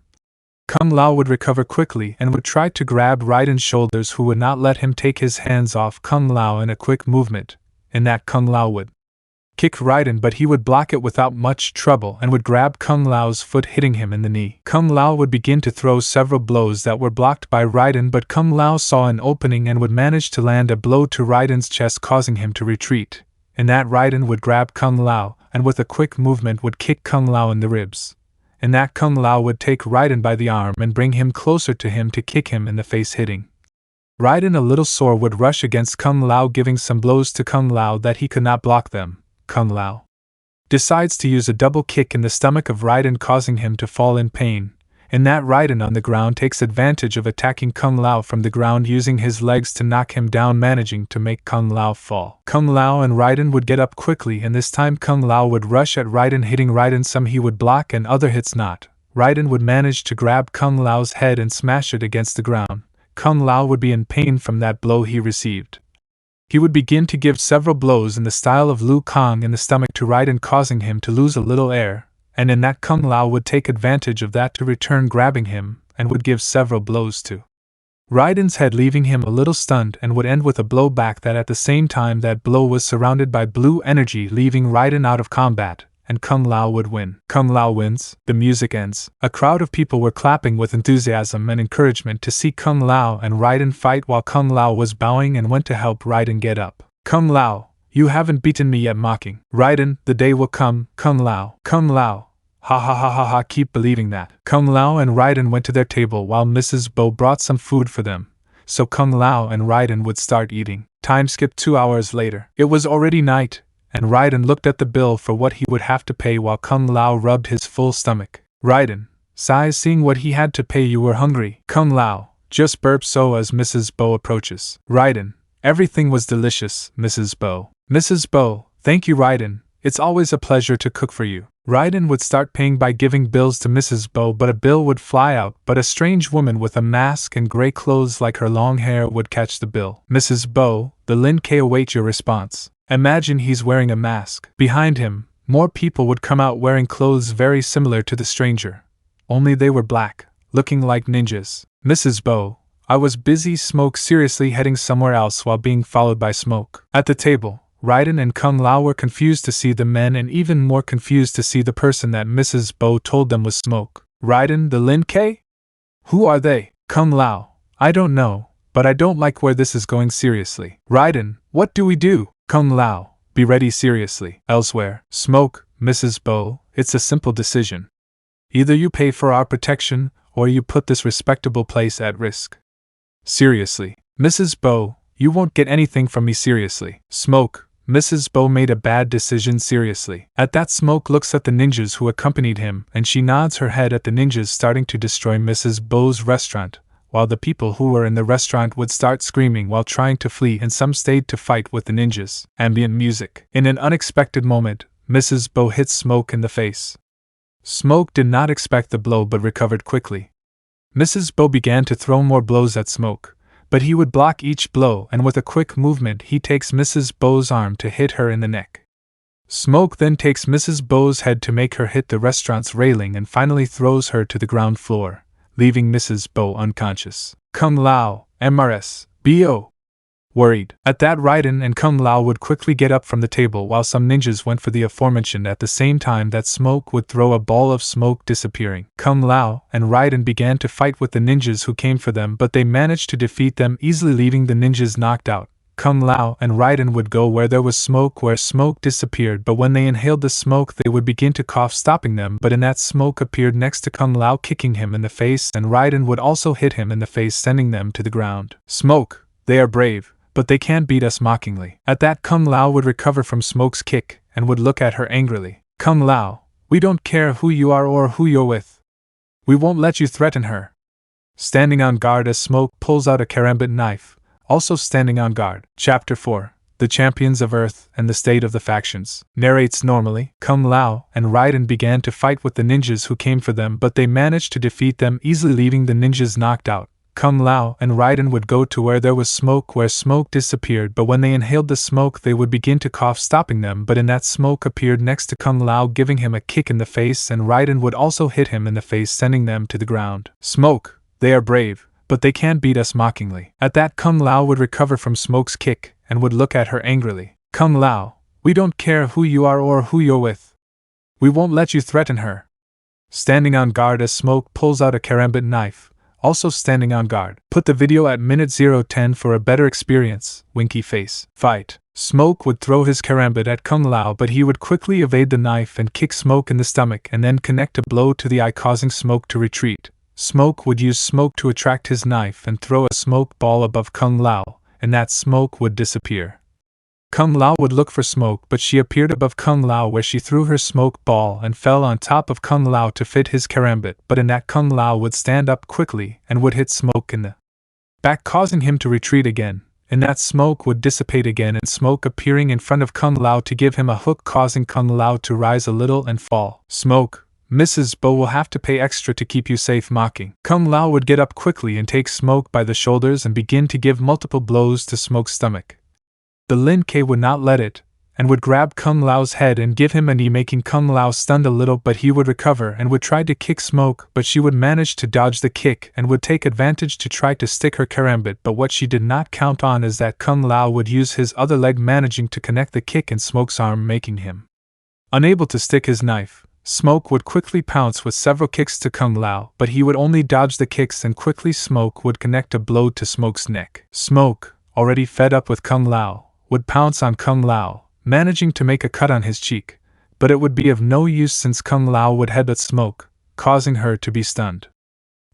[SPEAKER 1] Kung Lao would recover quickly and would try to grab Raiden's shoulders, who would not let him take his hands off Kung Lao in a quick movement. In that, Kung Lao would kick Raiden, but he would block it without much trouble and would grab Kung Lao's foot, hitting him in the knee. Kung Lao would begin to throw several blows that were blocked by Raiden, but Kung Lao saw an opening and would manage to land a blow to Raiden's chest, causing him to retreat. In that, Raiden would grab Kung Lao and with a quick movement would kick Kung Lao in the ribs. In that, Kung Lao would take Raiden by the arm and bring him closer to him to kick him in the face, hitting Raiden a little sore, would rush against Kung Lao, giving some blows to Kung Lao that he could not block them. Kung Lao decides to use a double kick in the stomach of Raiden, causing him to fall in pain. In that, Raiden on the ground takes advantage of attacking Kung Lao from the ground, using his legs to knock him down, managing to make Kung Lao fall. Kung Lao and Raiden would get up quickly, and this time Kung Lao would rush at Raiden, hitting Raiden. Some he would block and other hits not. Raiden would manage to grab Kung Lao's head and smash it against the ground. Kung Lao would be in pain from that blow he received. He would begin to give several blows in the style of Liu Kang in the stomach to Raiden, causing him to lose a little air, and in that, Kung Lao would take advantage of that to return, grabbing him, and would give several blows to Raiden's head leaving him a little stunned and would end with a blow back that at the same time that blow was surrounded by blue energy leaving Raiden out of combat, and Kung Lao would win. Kung Lao wins, the music ends. A crowd of people were clapping with enthusiasm and encouragement to see Kung Lao and Raiden fight while Kung Lao was bowing and went to help Raiden get up. Kung Lao, you haven't beaten me yet, mocking. Raiden, the day will come, Kung Lao. Kung Lao. Ha ha ha ha ha, keep believing that. Kung Lao and Raiden went to their table while Mrs. Bo brought some food for them, so Kung Lao and Raiden would start eating. Time skipped 2 hours later. It was already night, and Raiden looked at the bill for what he would have to pay while Kung Lao rubbed his full stomach. Raiden sighs, seeing what he had to pay. You were hungry. Kung Lao just burps so as Mrs. Bo approaches. Raiden, everything was delicious, Mrs. Bo. Mrs. Bo, thank you, Raiden. It's always a pleasure to cook for you. Raiden would start paying by giving bills to Mrs. Bo, but a bill would fly out, but a strange woman with a mask and gray clothes like her long hair would catch the bill. Mrs. Bo, the Lin K await your response. Imagine he's wearing a mask. Behind him, more people would come out wearing clothes very similar to the stranger. Only they were black, looking like ninjas. Mrs. Bo, I was busy. Smoke seriously heading somewhere else while being followed by Smoke. At the table, Raiden and Kung Lao were confused to see the men and even more confused to see the person that Mrs. Bo told them was Smoke. Raiden, the Lin K? Who are they? Kung Lao, I don't know, but I don't like where this is going. Seriously. Raiden, what do we do? Kung Lao, be ready. Seriously. Elsewhere. Smoke, Mrs. Bo, it's a simple decision. Either you pay for our protection, or you put this respectable place at risk. Seriously. Mrs. Bo, you won't get anything from me. Seriously. Smoke, Mrs. Bo made a bad decision. Seriously. At that, Smoke looks at the ninjas who accompanied him, and she nods her head at the ninjas starting to destroy Mrs. Bo's restaurant, while the people who were in the restaurant would start screaming while trying to flee, and some stayed to fight with the ninjas. Ambient music. In an unexpected moment, Mrs. Bo hit Smoke in the face. Smoke did not expect the blow but recovered quickly. Mrs. Bo began to throw more blows at Smoke, but he would block each blow, and with a quick movement he takes Mrs. Bo's arm to hit her in the neck. Smoke then takes Mrs. Bo's head to make her hit the restaurant's railing and finally throws her to the ground floor, leaving Mrs. Bo unconscious. Kung Lao, MRS, BO. Worried. At that, Raiden and Kung Lao would quickly get up from the table while some ninjas went for the aforementioned at the same time that Smoke would throw a ball of smoke, disappearing. Kung Lao and Raiden began to fight with the ninjas who came for them, but they managed to defeat them easily, leaving the ninjas knocked out. Kung Lao and Raiden would go where there was smoke, where smoke disappeared, but when they inhaled the smoke they would begin to cough, stopping them, but in that Smoke appeared next to Kung Lao, kicking him in the face, and Raiden would also hit him in the face, sending them to the ground. Smoke, they are brave, but they can't beat us, mockingly. At that, Kung Lao would recover from Smoke's kick, and would look at her angrily. Kung Lao, we don't care who you are or who you're with. We won't let you threaten her. Standing on guard as Smoke pulls out a karambit knife, also standing on guard. Chapter 4. The Champions of Earth and the State of the Factions. Narrates normally. Kung Lao and Raiden began to fight with the ninjas who came for them, but they managed to defeat them easily, leaving the ninjas knocked out. Kung Lao and Raiden would go to where there was smoke, where smoke disappeared, but when they inhaled the smoke they would begin to cough, stopping them, but in that Smoke appeared next to Kung Lao, giving him a kick in the face, and Raiden would also hit him in the face, sending them to the ground. Smoke, they are brave, but they can't beat us, mockingly. At that, Kung Lao would recover from Smoke's kick, and would look at her angrily. Kung Lao, we don't care who you are or who you're with. We won't let you threaten her. Standing on guard as Smoke pulls out a karambit knife, also standing on guard. Put the video at minute 0:10 for a better experience. Winky face. Fight. Smoke would throw his karambit at Kung Lao, but he would quickly evade the knife and kick Smoke in the stomach and then connect a blow to the eye, causing Smoke to retreat. Smoke would use smoke to attract his knife and throw a smoke ball above Kung Lao, and that smoke would disappear. Kung Lao would look for Smoke, but she appeared above Kung Lao, where she threw her smoke ball and fell on top of Kung Lao to fit his karambit, but in that Kung Lao would stand up quickly and would hit Smoke in the back, causing him to retreat again. In that Smoke would dissipate again, and Smoke appearing in front of Kung Lao to give him a hook, causing Kung Lao to rise a little and fall. Smoke, Mrs. Bo will have to pay extra to keep you safe, mocking. Kung Lao would get up quickly and take Smoke by the shoulders and begin to give multiple blows to Smoke's stomach. The Lin K would not let it, and would grab Kung Lao's head and give him a knee, making Kung Lao stunned a little, but he would recover and would try to kick Smoke, but she would manage to dodge the kick and would take advantage to try to stick her karambit, but what she did not count on is that Kung Lao would use his other leg, managing to connect the kick in Smoke's arm, making him unable to stick his knife. Smoke would quickly pounce with several kicks to Kung Lao, but he would only dodge the kicks, and quickly Smoke would connect a blow to Smoke's neck. Smoke, already fed up with Kung Lao, would pounce on Kung Lao, managing to make a cut on his cheek, but it would be of no use since Kung Lao would headbutt Smoke, causing her to be stunned.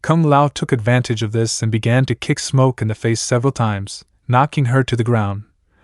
[SPEAKER 1] Kung Lao took advantage of this and began to kick Smoke in the face several times, knocking her to the ground,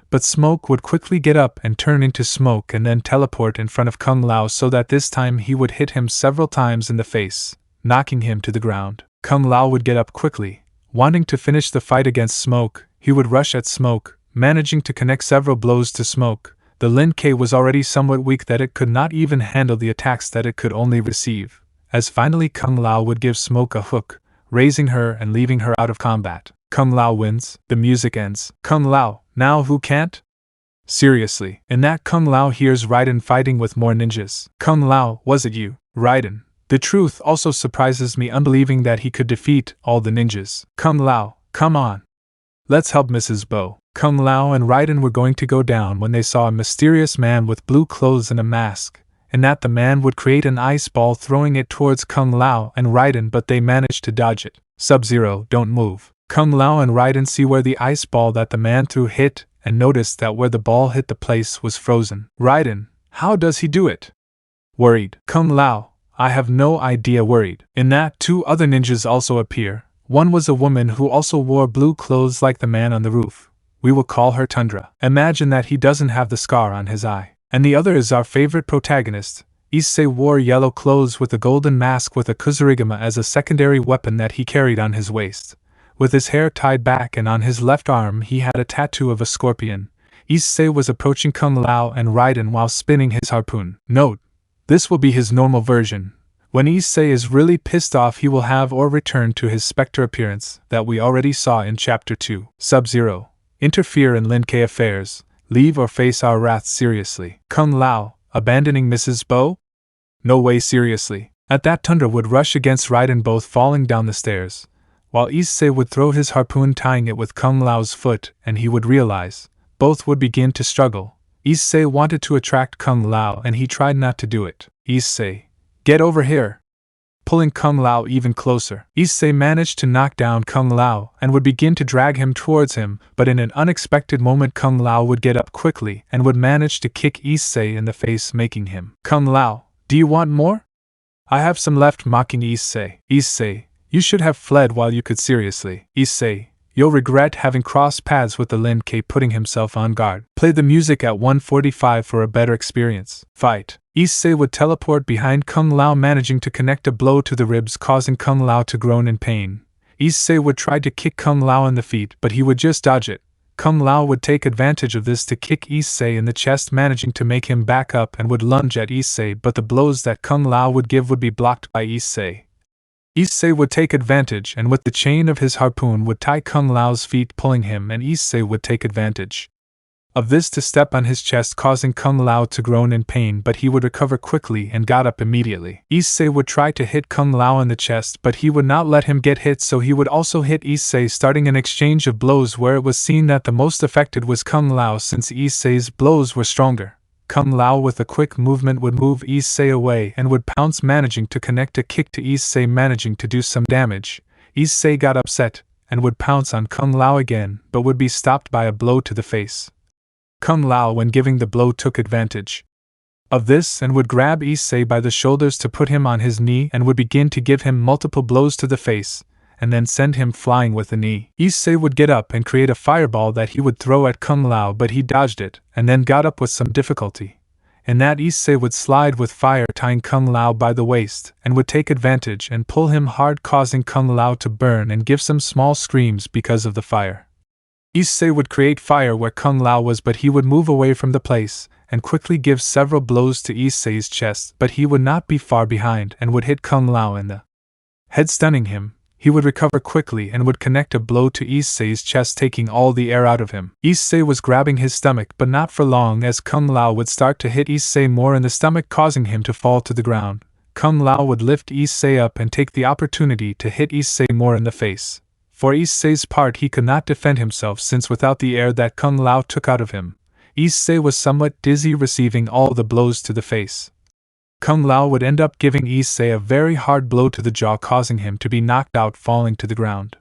[SPEAKER 1] but Smoke would quickly get up and turn into smoke and then teleport in front of Kung Lao, so that this time he would hit him several times in the face, knocking him to the ground. Kung Lao would get up quickly, wanting to finish the fight against Smoke. He would rush at Smoke, managing to connect several blows to Smoke. The Lin K was already somewhat weak that it could not even handle the attacks that it could only receive, as finally Kung Lao would give Smoke a hook, raising her and leaving her out of combat. Kung Lao wins. The music ends. Kung Lao, now who can't? Seriously. In that, Kung Lao hears Raiden fighting with more ninjas. Kung Lao, was it you, Raiden? The truth also surprises me, unbelieving that he could defeat all the ninjas. Kung Lao, come on. Let's help Mrs. Bo. Kung Lao and Raiden were going to go down when they saw a mysterious man with blue clothes and a mask, and that the man would create an ice ball, throwing it towards Kung Lao and Raiden, but they managed to dodge it. Sub-Zero, don't move. Kung Lao and Raiden see where the ice ball that the man threw hit, and noticed that where the ball hit the place was frozen. Raiden, how does he do it? Worried. Kung Lao, I have no idea. Worried. In that, two other ninjas also appear. One was a woman who also wore blue clothes like the man on the roof. We will call her Tundra. Imagine that he doesn't have the scar on his eye. And the other is our favorite protagonist. Issei wore yellow clothes with a golden mask with a kusarigama as a secondary weapon that he carried on his waist. With his hair tied back and on his left arm he had a tattoo of a scorpion. Issei was approaching Kung Lao and Raiden while spinning his harpoon. Note: this will be his normal version. When Issei is really pissed off, he will have or return to his specter appearance that we already saw in Chapter 2. Sub-Zero, interfere in Lin K affairs, leave or face our wrath seriously. Kung Lao, abandoning Mrs. Bo? No way, seriously. At that, Tundra would rush against Raiden, both falling down the stairs, while Issei would throw his harpoon, tying it with Kung Lao's foot, and he would realize both would begin to struggle. Issei wanted to attract Kung Lao and he tried not to do it. Issei, get over here! Pulling Kung Lao even closer. Issei managed to knock down Kung Lao and would begin to drag him towards him, but in an unexpected moment Kung Lao would get up quickly and would manage to kick Issei in the face, making him. Kung Lao, do you want more? I have some left, mocking Issei. Issei, you should have fled while you could. Seriously. Issei, you'll regret having crossed paths with the Lin K, putting himself on guard. Play the music at 1:45 for a better experience. Fight. Issei would teleport behind Kung Lao, managing to connect a blow to the ribs, causing Kung Lao to groan in pain. Issei would try to kick Kung Lao in the feet, but he would just dodge it. Kung Lao would take advantage of this to kick Issei in the chest, managing to make him back up, and would lunge at Issei, but the blows that Kung Lao would give would be blocked by Issei. Issei would take advantage and with the chain of his harpoon would tie Kung Lao's feet, pulling him, and Issei would take advantage of this to step on his chest, causing Kung Lao to groan in pain, but he would recover quickly and got up immediately. Issei would try to hit Kung Lao in the chest, but he would not let him get hit, so he would also hit Issei, starting an exchange of blows where it was seen that the most affected was Kung Lao since Issei's blows were stronger. Kung Lao with a quick movement would move Issei away and would pounce, managing to connect a kick to Issei, managing to do some damage. Issei got upset and would pounce on Kung Lao again, but would be stopped by a blow to the face. Kung Lao, when giving the blow, took advantage of this and would grab Issei by the shoulders to put him on his knee and would begin to give him multiple blows to the face, and then send him flying with the knee. Issei would get up and create a fireball that he would throw at Kung Lao, but he dodged it, and then got up with some difficulty. In that, Issei would slide with fire, tying Kung Lao by the waist, and would take advantage and pull him hard, causing Kung Lao to burn and give some small screams because of the fire. Issei would create fire where Kung Lao was, but he would move away from the place, and quickly give several blows to Issei's chest, but he would not be far behind and would hit Kung Lao in the head, stunning him. he would recover quickly and would connect a blow to Issei's chest, taking all the air out of him. Issei was grabbing his stomach, but not for long, as Kung Lao would start to hit Issei more in the stomach, causing him to fall to the ground. Kung Lao would lift Issei up and take the opportunity to hit Issei more in the face. For Issei's part, he could not defend himself, since without the air that Kung Lao took out of him, Issei was somewhat dizzy, receiving all the blows to the face. Kung Lao would end up giving Issei a very hard blow to the jaw, causing him to be knocked out, falling to the ground.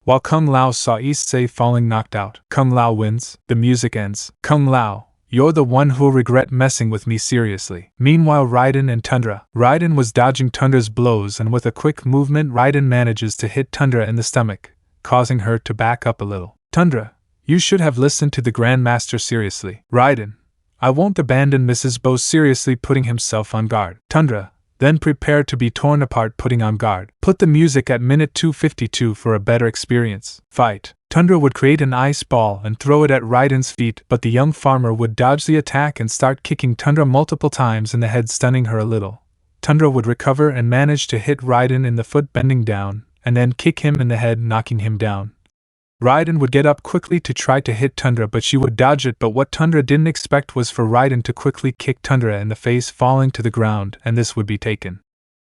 [SPEAKER 1] While Kung Lao saw Issei falling knocked out, Kung Lao wins, the music ends. Kung Lao, you're the one who'll regret messing with me seriously. Meanwhile, Raiden and Tundra. Raiden was dodging Tundra's blows, and with a quick movement Raiden manages to hit Tundra in the stomach, causing her to back up a little. Tundra, you should have listened to the Grandmaster seriously. Raiden, I won't abandon Mrs. Bo, seriously, putting himself on guard. Tundra, then prepare to be torn apart, putting on guard. Put the music at minute 252 for a better experience. Fight. Tundra would create an ice ball and throw it at Raiden's feet, but the young farmer would dodge the attack and start kicking Tundra multiple times in the head, stunning her a little. Tundra would recover and manage to hit Raiden in the foot, bending down, and then kick him in the head, knocking him down. Raiden would get up quickly to try to hit Tundra, but she would dodge it, but what Tundra didn't expect was for Raiden to quickly kick Tundra in the face, falling to the ground, and this would be taken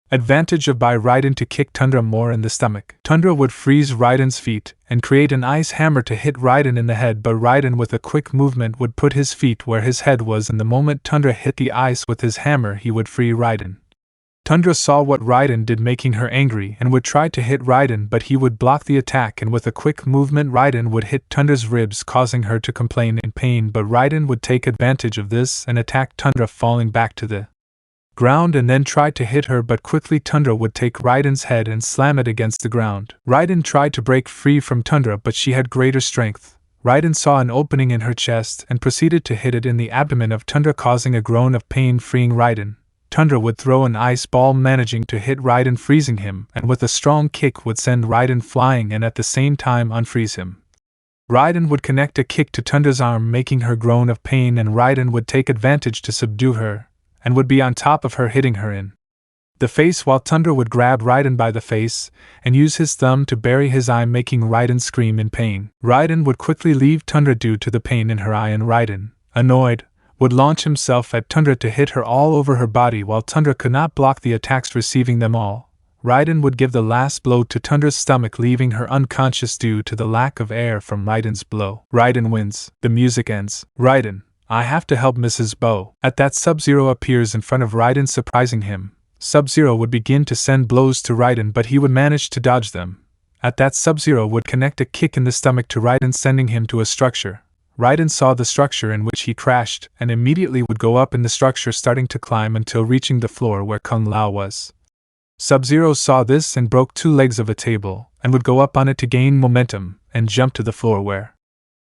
[SPEAKER 1] advantage of by Raiden to kick Tundra more in the stomach. Tundra would freeze Raiden's feet and create an ice hammer to hit Raiden in the head, but Raiden with a quick movement would put his feet where his head was, and the moment Tundra hit the ice with his hammer, he would free Raiden. Tundra saw what Raiden did, making her angry, and would try to hit Raiden, but he would block the attack, and with a quick movement Raiden would hit Tundra's ribs, causing her to complain in pain, but Raiden would take advantage of this and attack Tundra, falling back to the ground, and then tried to hit her, but quickly Tundra would take Raiden's head and slam it against the ground. Raiden tried to break free from Tundra, but she had greater strength. Raiden saw an opening in her chest and proceeded to hit it in the abdomen of Tundra, causing a groan of pain, freeing Raiden. Tundra would throw an ice ball, managing to hit Raiden, freezing him, and with a strong kick would send Raiden flying and at the same time unfreeze him. Raiden would connect a kick to Tundra's arm, making her groan of pain, and Raiden would take advantage to subdue her, and would be on top of her, hitting her in the face, while Tundra would grab Raiden by the face and use his thumb to bury his eye, making Raiden scream in pain. Raiden would quickly leave Tundra due to the pain in her eye, and Raiden, annoyed, would launch himself at Tundra to hit her all over her body, while Tundra could not block the attacks, receiving them all. Raiden would give the last blow to Tundra's stomach, leaving her unconscious due to the lack of air from Raiden's blow. Raiden wins. The music ends. Raiden, I have to help Mrs. Bo. At that, Sub-Zero appears in front of Raiden, surprising him. Sub-Zero would begin to send blows to Raiden, but he would manage to dodge them. At that, Sub-Zero would connect a kick in the stomach to Raiden, sending him to a structure. Raiden saw the structure in which he crashed and immediately would go up in the structure, starting to climb until reaching the floor where Kung Lao was. Sub-Zero saw this and broke 2 legs of a table and would go up on it to gain momentum and jump to the floor where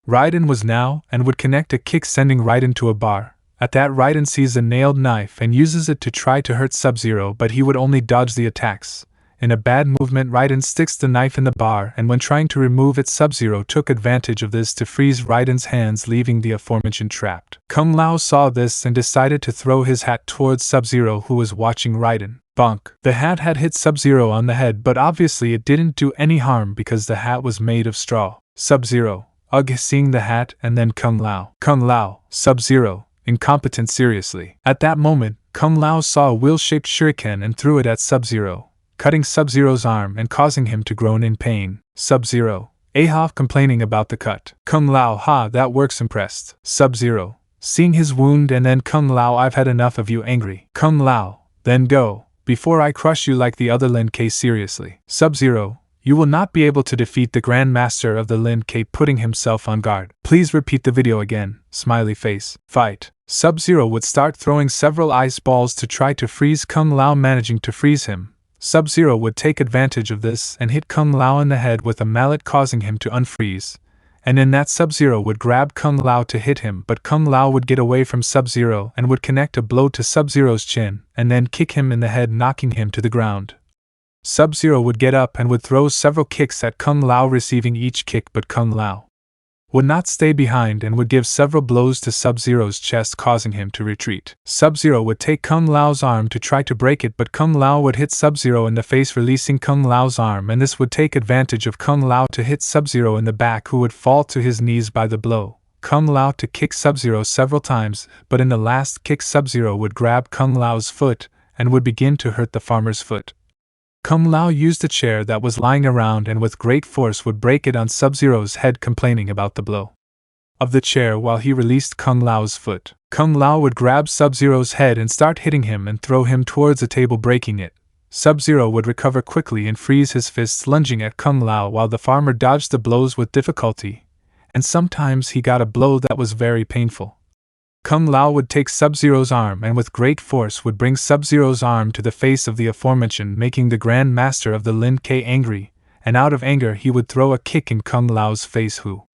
[SPEAKER 1] Raiden was now, and would connect a kick, sending Raiden to a bar. At that, Raiden sees a nailed knife and uses it to try to hurt Sub-Zero, but he would only dodge the attacks. In a bad movement, Raiden sticks the knife in the bar, and when trying to remove it, Sub-Zero took advantage of this to freeze Raiden's hands, leaving the aforementioned trapped. Kung Lao saw this and decided to throw his hat towards Sub-Zero, who was watching Raiden. Bonk. The hat had hit Sub-Zero on the head, but obviously it didn't do any harm because the hat was made of straw. Sub-Zero. Ugh, seeing the hat, and then Kung Lao. Kung Lao. Sub-Zero. Incompetent, seriously. At that moment, Kung Lao saw a wheel-shaped shuriken and threw it at Sub-Zero, cutting Sub-Zero's arm and causing him to groan in pain. Sub-Zero. Aha, complaining about the cut. Kung Lao, ha, that works, impressed. Sub-Zero. Seeing his wound, and then Kung Lao, I've had enough of you, angry. Kung Lao. Then go, before I crush you like the other Lin K, seriously. Sub-Zero. You will not be able to defeat the Grand Master of the Lin K, putting himself on guard. Please repeat the video again. Smiley face. Fight. Sub-Zero would start throwing several ice balls to try to freeze Kung Lao, managing to freeze him. Sub-Zero would take advantage of this and hit Kung Lao in the head with a mallet, causing him to unfreeze. And in that, Sub-Zero would grab Kung Lao to hit him, but Kung Lao would get away from Sub-Zero and would connect a blow to Sub-Zero's chin and then kick him in the head, knocking him to the ground. Sub-Zero would get up and would throw several kicks at Kung Lao, receiving each kick, but Kung Lao would not stay behind and would give several blows to Sub-Zero's chest, causing him to retreat. Sub-Zero would take Kung Lao's arm to try to break it, but Kung Lao would hit Sub-Zero in the face, releasing Kung Lao's arm, and this would take advantage of Kung Lao to hit Sub-Zero in the back, who would fall to his knees by the blow. Kung Lao to kick Sub-Zero several times, but in the last kick Sub-Zero would grab Kung Lao's foot and would begin to hurt the farmer's foot. Kung Lao used a chair that was lying around and with great force would break it on Sub-Zero's head, complaining about the blow of the chair while he released Kung Lao's foot. Kung Lao would grab Sub-Zero's head and start hitting him and throw him towards a table, breaking it. Sub-Zero would recover quickly and freeze his fists, lunging at Kung Lao while the farmer dodged the blows with difficulty, and sometimes he got a blow that was very painful. Kung Lao would take Sub-Zero's arm and with great force would bring Sub-Zero's arm to the face of the aforementioned, making the Grand Master of the Lin K angry, and out of anger he would throw a kick in Kung Lao's face, who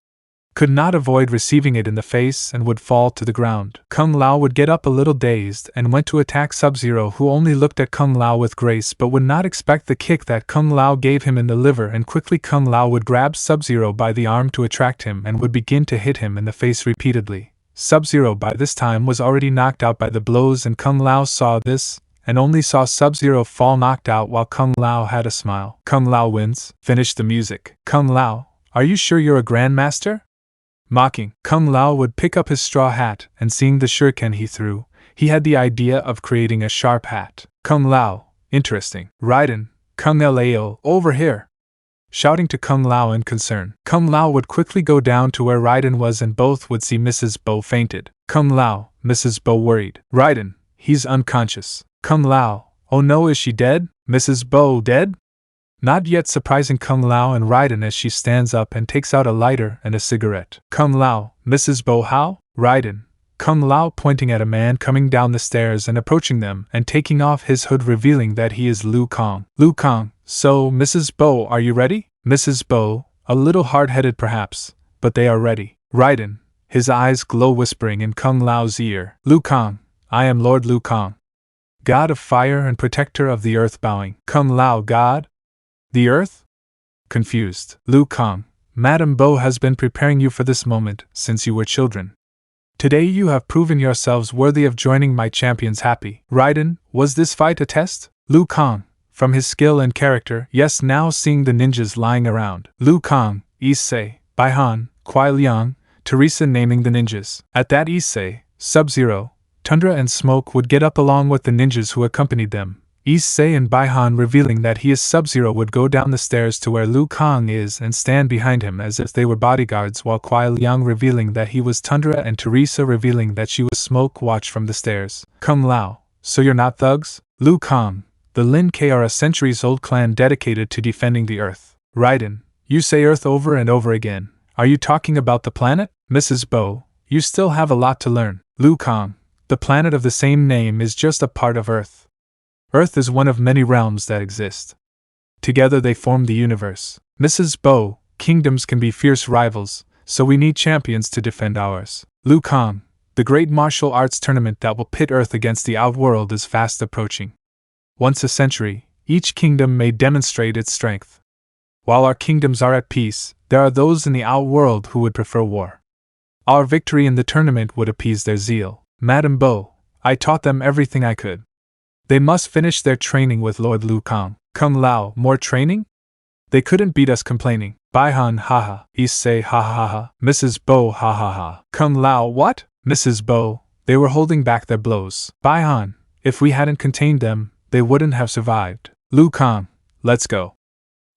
[SPEAKER 1] could not avoid receiving it in the face and would fall to the ground. Kung Lao would get up a little dazed and went to attack Sub-Zero, who only looked at Kung Lao with grace but would not expect the kick that Kung Lao gave him in the liver, and quickly Kung Lao would grab Sub-Zero by the arm to attract him and would begin to hit him in the face repeatedly. Sub-Zero by this time was already knocked out by the blows, and Kung Lao saw this, and only saw Sub-Zero fall knocked out while Kung Lao had a smile. Kung Lao wins. Finish the music. Kung Lao, are you sure you're a grandmaster? Mocking, Kung Lao would pick up his straw hat, and seeing the shuriken he threw, he had the idea of creating a sharp hat. Kung Lao, interesting. Raiden, Kung Lao, over here. Shouting to Kung Lao in concern. Kung Lao would quickly go down to where Raiden was, and both would see Mrs. Bo fainted. Kung Lao, Mrs. Bo worried. Raiden, he's unconscious. Kung Lao, oh no, is she dead? Mrs. Bo dead? Not yet, surprising Kung Lao and Raiden as she stands up and takes out a lighter and a cigarette. Kung Lao, Mrs. Bo how? Raiden. Kung Lao pointing at a man coming down the stairs and approaching them and taking off his hood, revealing that he is Liu Kang. Liu Kang, so Mrs. Bo, are you ready? Mrs. Bo, a little hard-headed perhaps, but they are ready. Raiden, his eyes glow, whispering in Kung Lao's ear. Liu Kang, I am Lord Liu Kang, God of fire and protector of the earth, bowing. Kung Lao, God? The earth? Confused. Liu Kang, Madame Bo has been preparing you for this moment since you were children. Today you have proven yourselves worthy of joining my champions. Happy. Raiden, was this fight a test? Liu Kang, from his skill and character, yes. Now seeing the ninjas lying around. Liu Kang, Issei, Baihan, Kuai Liang, Teresa naming the ninjas. At that Issei, Sub-Zero, Tundra and Smoke would get up along with the ninjas who accompanied them. Issei and Baihan revealing that he is Sub-Zero would go down the stairs to where Liu Kang is and stand behind him as if they were bodyguards, while Kuai Liang revealing that he was Tundra and Teresa revealing that she was Smoke watched from the stairs. Kung Lao, so you're not thugs? Liu Kang, the Lin K are a centuries-old clan dedicated to defending the earth. Raiden, you say earth over and over again. Are you talking about the planet? Mrs. Bo, you still have a lot to learn. Liu Kang, the planet of the same name is just a part of earth. Earth is one of many realms that exist. Together they form the universe. Mrs. Bo, kingdoms can be fierce rivals, so we need champions to defend ours. Liu Kang, the great martial arts tournament that will pit Earth against the outworld is fast approaching. Once a century, each kingdom may demonstrate its strength. While our kingdoms are at peace, there are those in the outworld who would prefer war. Our victory in the tournament would appease their zeal. Madame Bo, I taught them everything I could. They must finish their training with Lord Liu Kang. Kung Lao, more training? They couldn't beat us, complaining. Baihan, haha. Issei, ha ha ha. Mrs. Bo, ha ha ha. Kung Lao, what? Mrs. Bo, they were holding back their blows. Baihan, if we hadn't contained them, they wouldn't have survived. Liu Kang, let's go.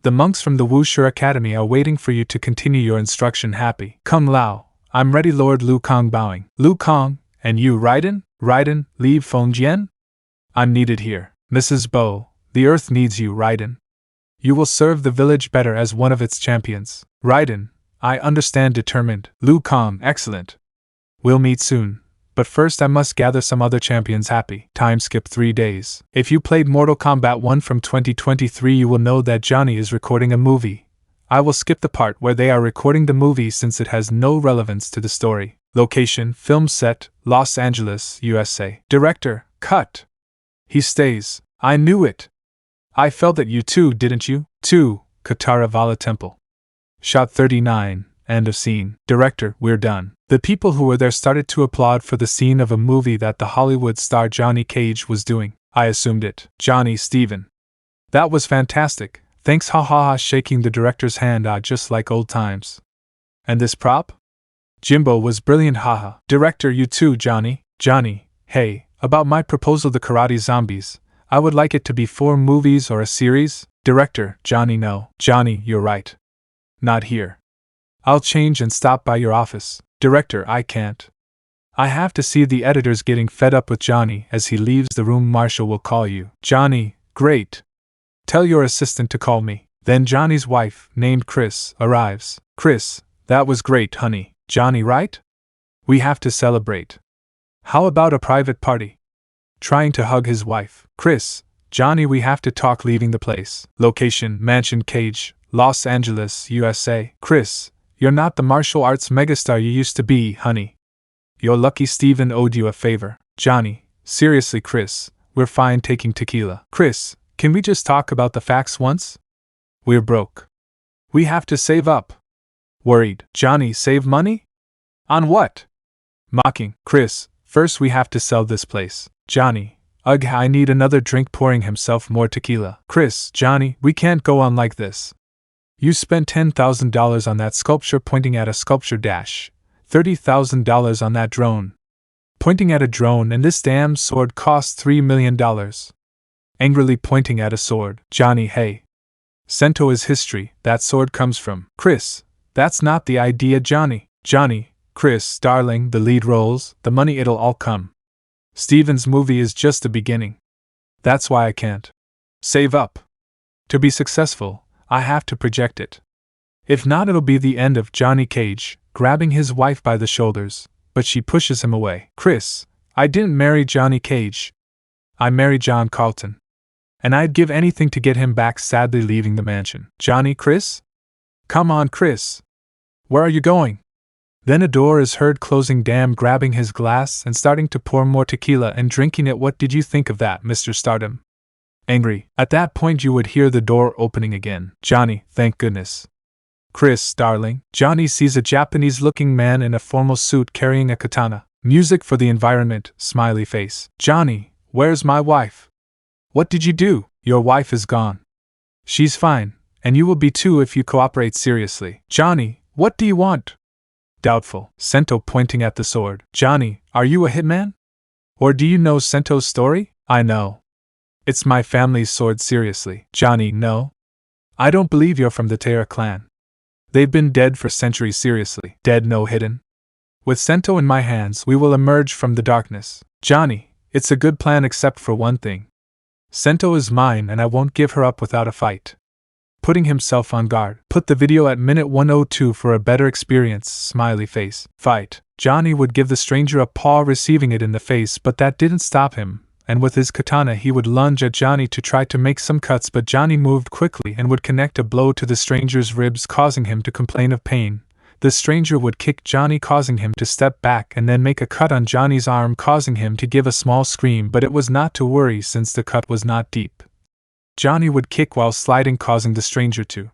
[SPEAKER 1] The monks from the Wushu Academy are waiting for you to continue your instruction. Happy. Kung Lao, I'm ready. Lord Liu Kang bowing. Liu Kang, and you, Raiden? Raiden, leave Fengjian? I'm needed here. Mrs. Bo, the earth needs you, Raiden. You will serve the village better as one of its champions. Raiden, I understand. Determined. Liu Kang, excellent. We'll meet soon, but first I must gather some other champions. Happy. Time skip 3 days. If you played Mortal Kombat 1 from 2023, you will know that Johnny is recording a movie. I will skip the part where they are recording the movie since it has no relevance to the story. Location, film set, Los Angeles, USA. Director, cut. He stays. I knew it. I felt that you too, didn't you? 2. Katara Vala Temple. Shot 39. End of scene. Director, we're done. The people who were there started to applaud for the scene of a movie that the Hollywood star Johnny Cage was doing. I assumed it. Johnny Steven. That was fantastic. Thanks, ha ha ha, shaking the director's hand, just like old times. And this prop? Jimbo was brilliant, haha. Director, you too, Johnny. Johnny, hey, about my proposal, the Karate Zombies. I would like it to be 4 movies or a series. Director, Johnny, no. Johnny, you're right. Not here. I'll change and stop by your office. Director, I can't. I have to see the editors. Getting fed up with Johnny as he leaves the room. Marshall will call you. Johnny, great. Tell your assistant to call me. Then Johnny's wife, named Chris, arrives. Chris, that was great, honey. Johnny, right? We have to celebrate. How about a private party? Trying to hug his wife. Chris, Johnny, we have to talk. Leaving the place. Location, Mansion Cage, Los Angeles, USA. Chris, you're not the martial arts megastar you used to be, honey. You're lucky Steven owed you a favor. Johnny, seriously, Chris, we're fine taking tequila. Chris, can we just talk about the facts once? We're broke. We have to save up. Worried. Johnny, save money? On what? Mocking. Chris, first we have to sell this place. Johnny, ugh, I need another drink. Pouring himself more tequila. Chris, Johnny, we can't go on like this. You spent $10,000 on that sculpture, pointing at a sculpture, $30,000 on that drone, pointing at a drone, and this damn sword cost $3 million. Angrily pointing at a sword. Johnny, hey. Sento is history, that sword comes from. Chris, that's not the idea, Johnny. Johnny, Chris, darling, the lead roles, the money, it'll all come. Steven's movie is just the beginning. That's why I can't save up. To be successful, I have to project it. If not, it'll be the end of Johnny Cage, grabbing his wife by the shoulders, but she pushes him away. Chris, I didn't marry Johnny Cage. I married John Carlton. And I'd give anything to get him back. Sadly leaving the mansion. Johnny, Chris? Come on, Chris. Where are you going? Then a door is heard closing. Damn, grabbing his glass and starting to pour more tequila and drinking it. What did you think of that, Mr. Stardom? Angry. At that point you would hear the door opening again. Johnny, thank goodness. Chris, darling. Johnny sees a Japanese-looking man in a formal suit carrying a katana. Music for the environment, smiley face. Johnny, where's my wife? What did you do? Your wife is gone. She's fine, and you will be too if you cooperate seriously. Johnny, what do you want? Doubtful. Sento pointing at the sword. Johnny, are you a hitman? Or do you know Sento's story? I know. It's my family's sword. Seriously. Johnny, no. I don't believe you're from the Taira clan. They've been dead for centuries. Seriously. Dead, no hidden. With Sento in my hands, we will emerge from the darkness. Johnny, it's a good plan except for one thing. Sento is mine and I won't give her up without a fight. Putting himself on guard. Put the video at minute 102 for a better experience. Smiley face. Fight. Johnny would give the stranger a paw, receiving it in the face, but that didn't stop him, and with his katana he would lunge at Johnny to try to make some cuts, but Johnny moved quickly and would connect a blow to the stranger's ribs, causing him to complain of pain. The stranger would kick Johnny, causing him to step back and then make a cut on Johnny's arm, causing him to give a small scream, but it was not to worry since the cut was not deep. Johnny would kick while sliding, causing the stranger to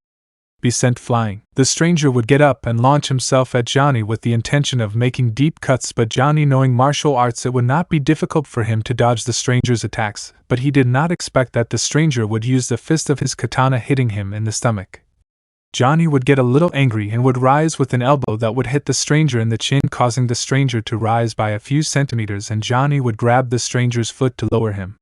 [SPEAKER 1] be sent flying. The stranger would get up and launch himself at Johnny with the intention of making deep cuts, but Johnny, knowing martial arts, it would not be difficult for him to dodge the stranger's attacks, but he did not expect that the stranger would use the fist of his katana, hitting him in the stomach. Johnny would get a little angry and would rise with an elbow that would hit the stranger in the chin, causing the stranger to rise by a few centimeters, and Johnny would grab the stranger's foot to lower him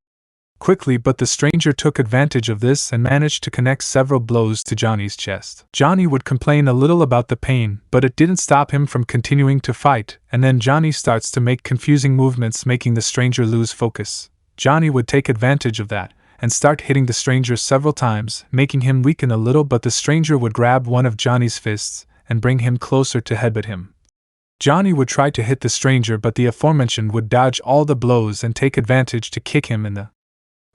[SPEAKER 1] quickly, but the stranger took advantage of this and managed to connect several blows to Johnny's chest. Johnny would complain a little about the pain, but it didn't stop him from continuing to fight, and then Johnny starts to make confusing movements, making the stranger lose focus. Johnny would take advantage of that and start hitting the stranger several times, making him weaken a little, but the stranger would grab one of Johnny's fists and bring him closer to headbutt him. Johnny would try to hit the stranger, but the aforementioned would dodge all the blows and take advantage to kick him in the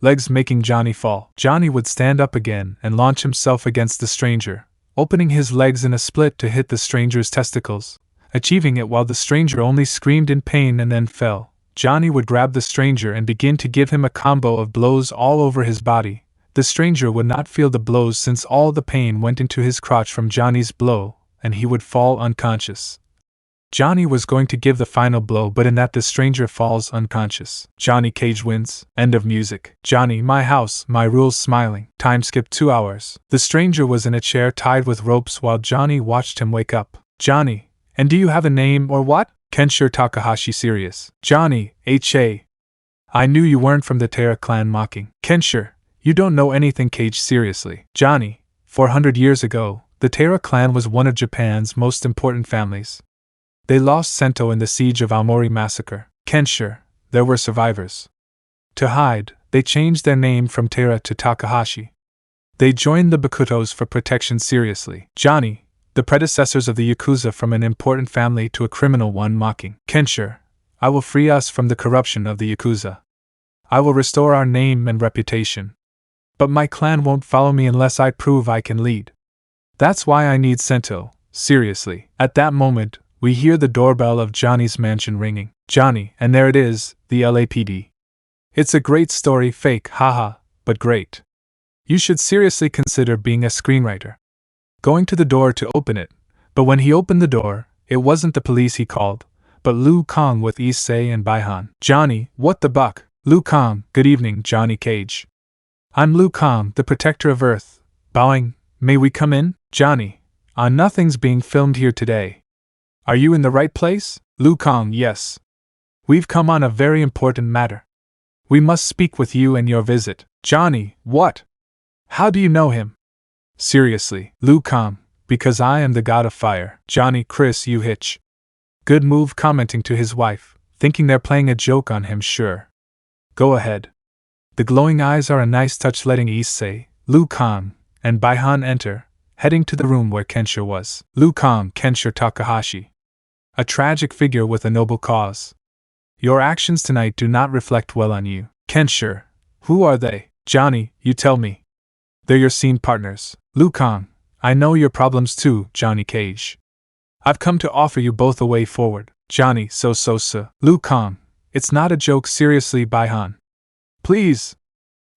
[SPEAKER 1] legs, making Johnny fall. Johnny would stand up again and launch himself against the stranger, opening his legs in a split to hit the stranger's testicles, achieving it while the stranger only screamed in pain and then fell. Johnny would grab the stranger and begin to give him a combo of blows all over his body. The stranger would not feel the blows since all the pain went into his crotch from Johnny's blow, and he would fall unconscious. Johnny was going to give the final blow, but in that the stranger falls unconscious. Johnny Cage wins. End of music. Johnny, my house, my rules, smiling. Time skip 2 hours. The stranger was in a chair tied with ropes while Johnny watched him wake up. Johnny, and do you have a name or what? Kenshiro Takahashi serious. Johnny, H.A. I knew you weren't from the Terra clan mocking. Kenshiro, you don't know anything. Cage seriously. Johnny, 400 years ago, the Terra clan was one of Japan's most important families. They lost Sento in the siege of Aomori massacre. Kenshiro, there were survivors. To hide, they changed their name from Terra to Takahashi. They joined the Bakutos for protection seriously. Johnny, the predecessors of the Yakuza from an important family to a criminal one mocking. Kenshiro, I will free us from the corruption of the Yakuza. I will restore our name and reputation. But my clan won't follow me unless I prove I can lead. That's why I need Sento, seriously. At that moment, we hear the doorbell of Johnny's mansion ringing. Johnny, and there it is, the LAPD. It's a great story, fake, haha, but great. You should seriously consider being a screenwriter. Going to the door to open it, but when he opened the door, it wasn't the police he called, but Liu Kang with Issei and Baihan. Johnny, what the buck? Liu Kang, good evening, Johnny Cage. I'm Liu Kang, the protector of Earth. Bowing, may we come in? Johnny, nothing's being filmed here today. Are you in the right place? Liu Kang, yes. We've come on a very important matter. We must speak with you and your visit. Johnny, what? How do you know him? Seriously, Liu Kang, because I am the god of fire. Johnny, Chris, you hitch. Good move, commenting to his wife, thinking they're playing a joke on him. Sure. Go ahead. The glowing eyes are a nice touch, letting Issei, Liu Kang, and Baihan enter, heading to the room where Kenshiro was. Liu Kang, Kenshiro Takahashi. A tragic figure with a noble cause. Your actions tonight do not reflect well on you. Kenshiro, who are they? Johnny, you tell me. They're your scene partners. Liu Kang, I know your problems too, Johnny Cage. I've come to offer you both a way forward. Johnny, so. Liu Kang, it's not a joke, seriously, Baihan. Please.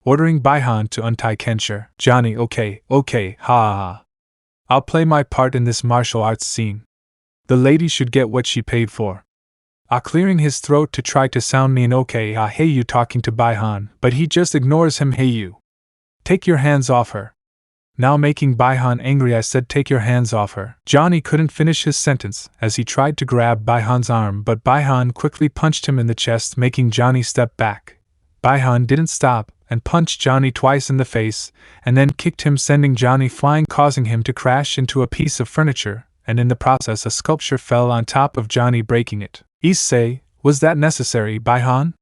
[SPEAKER 1] Ordering Baihan to untie Kenshiro. Johnny, okay, ha. I'll play my part in this martial arts scene. The lady should get what she paid for. Clearing his throat to try to sound mean. Okay, hey you, talking to Baihan, but he just ignores him. Hey you. Take your hands off her. Now making Baihan angry, I said take your hands off her. Johnny couldn't finish his sentence as he tried to grab Baihan's arm, but Baihan quickly punched him in the chest, making Johnny step back. Baihan didn't stop and punched Johnny twice in the face, and then kicked him, sending Johnny flying, causing him to crash into a piece of furniture, and in the process a sculpture fell on top of Johnny, breaking it. Issei, was that necessary, Baihan?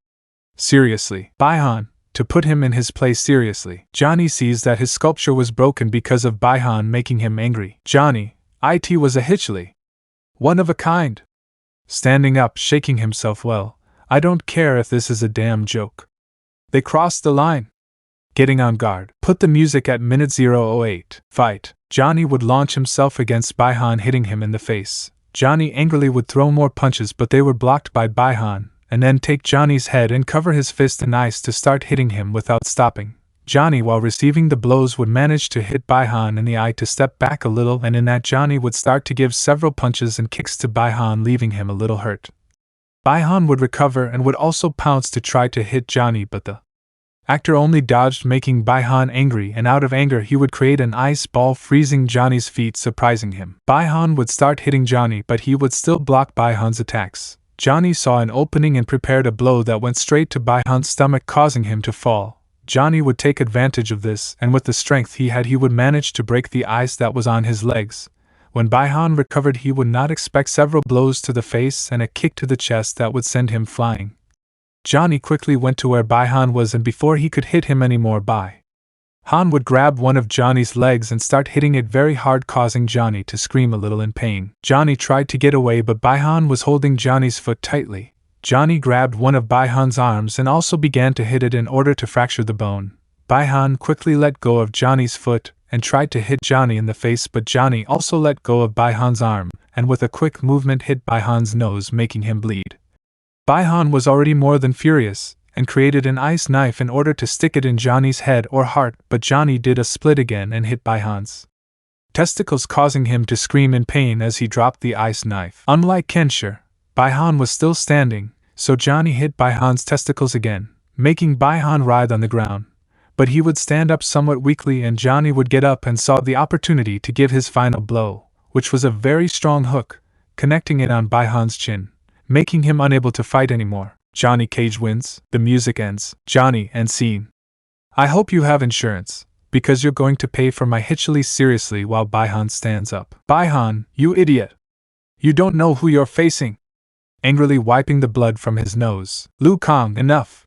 [SPEAKER 1] Seriously, Baihan, to put him in his place. Seriously. Johnny sees that his sculpture was broken because of Baihan, making him angry. Johnny, it was a hitchly. One of a kind. Standing up, shaking himself. Well, I don't care if this is a damn joke. They crossed the line. Getting on guard. Put the music at minute 008. Fight. Johnny would launch himself against Baihan, hitting him in the face. Johnny angrily would throw more punches, but they were blocked by Baihan, and then take Johnny's head and cover his fist in ice to start hitting him without stopping. Johnny, while receiving the blows, would manage to hit Baihan in the eye to step back a little, and in that Johnny would start to give several punches and kicks to Baihan, leaving him a little hurt. Baihan would recover and would also pounce to try to hit Johnny, but the actor only dodged, making Baihan angry, and out of anger he would create an ice ball, freezing Johnny's feet, surprising him. Baihan would start hitting Johnny, but he would still block Baihan's attacks. Johnny saw an opening and prepared a blow that went straight to Baihan's stomach, causing him to fall. Johnny would take advantage of this, and with the strength he had, he would manage to break the ice that was on his legs. When Baihan recovered, he would not expect several blows to the face and a kick to the chest that would send him flying. Johnny quickly went to where Baihan was, and before he could hit him anymore, Baihan would grab one of Johnny's legs and start hitting it very hard, causing Johnny to scream a little in pain. Johnny tried to get away, but Baihan was holding Johnny's foot tightly. Johnny grabbed one of Baihan's arms and also began to hit it in order to fracture the bone. Baihan quickly let go of Johnny's foot and tried to hit Johnny in the face, but Johnny also let go of Baihan's arm, and with a quick movement hit Baihan's nose, making him bleed. Baihan was already more than furious, and created an ice knife in order to stick it in Johnny's head or heart, but Johnny did a split again and hit Baihan's testicles causing him to scream in pain as he dropped the ice knife. Unlike Kensher, Baihan was still standing, so Johnny hit Baihan's testicles again, making Baihan writhe on the ground. But he would stand up somewhat weakly and Johnny would get up and saw the opportunity to give his final blow, which was a very strong hook, connecting it on Baihan's chin, making him unable to fight anymore. Johnny Cage wins, the music ends, Johnny and scene. I hope you have insurance, because you're going to pay for my hitchily seriously while Baihan stands up. Baihan, you idiot! You don't know who you're facing! Angrily wiping the blood from his nose. Liu Kang, enough!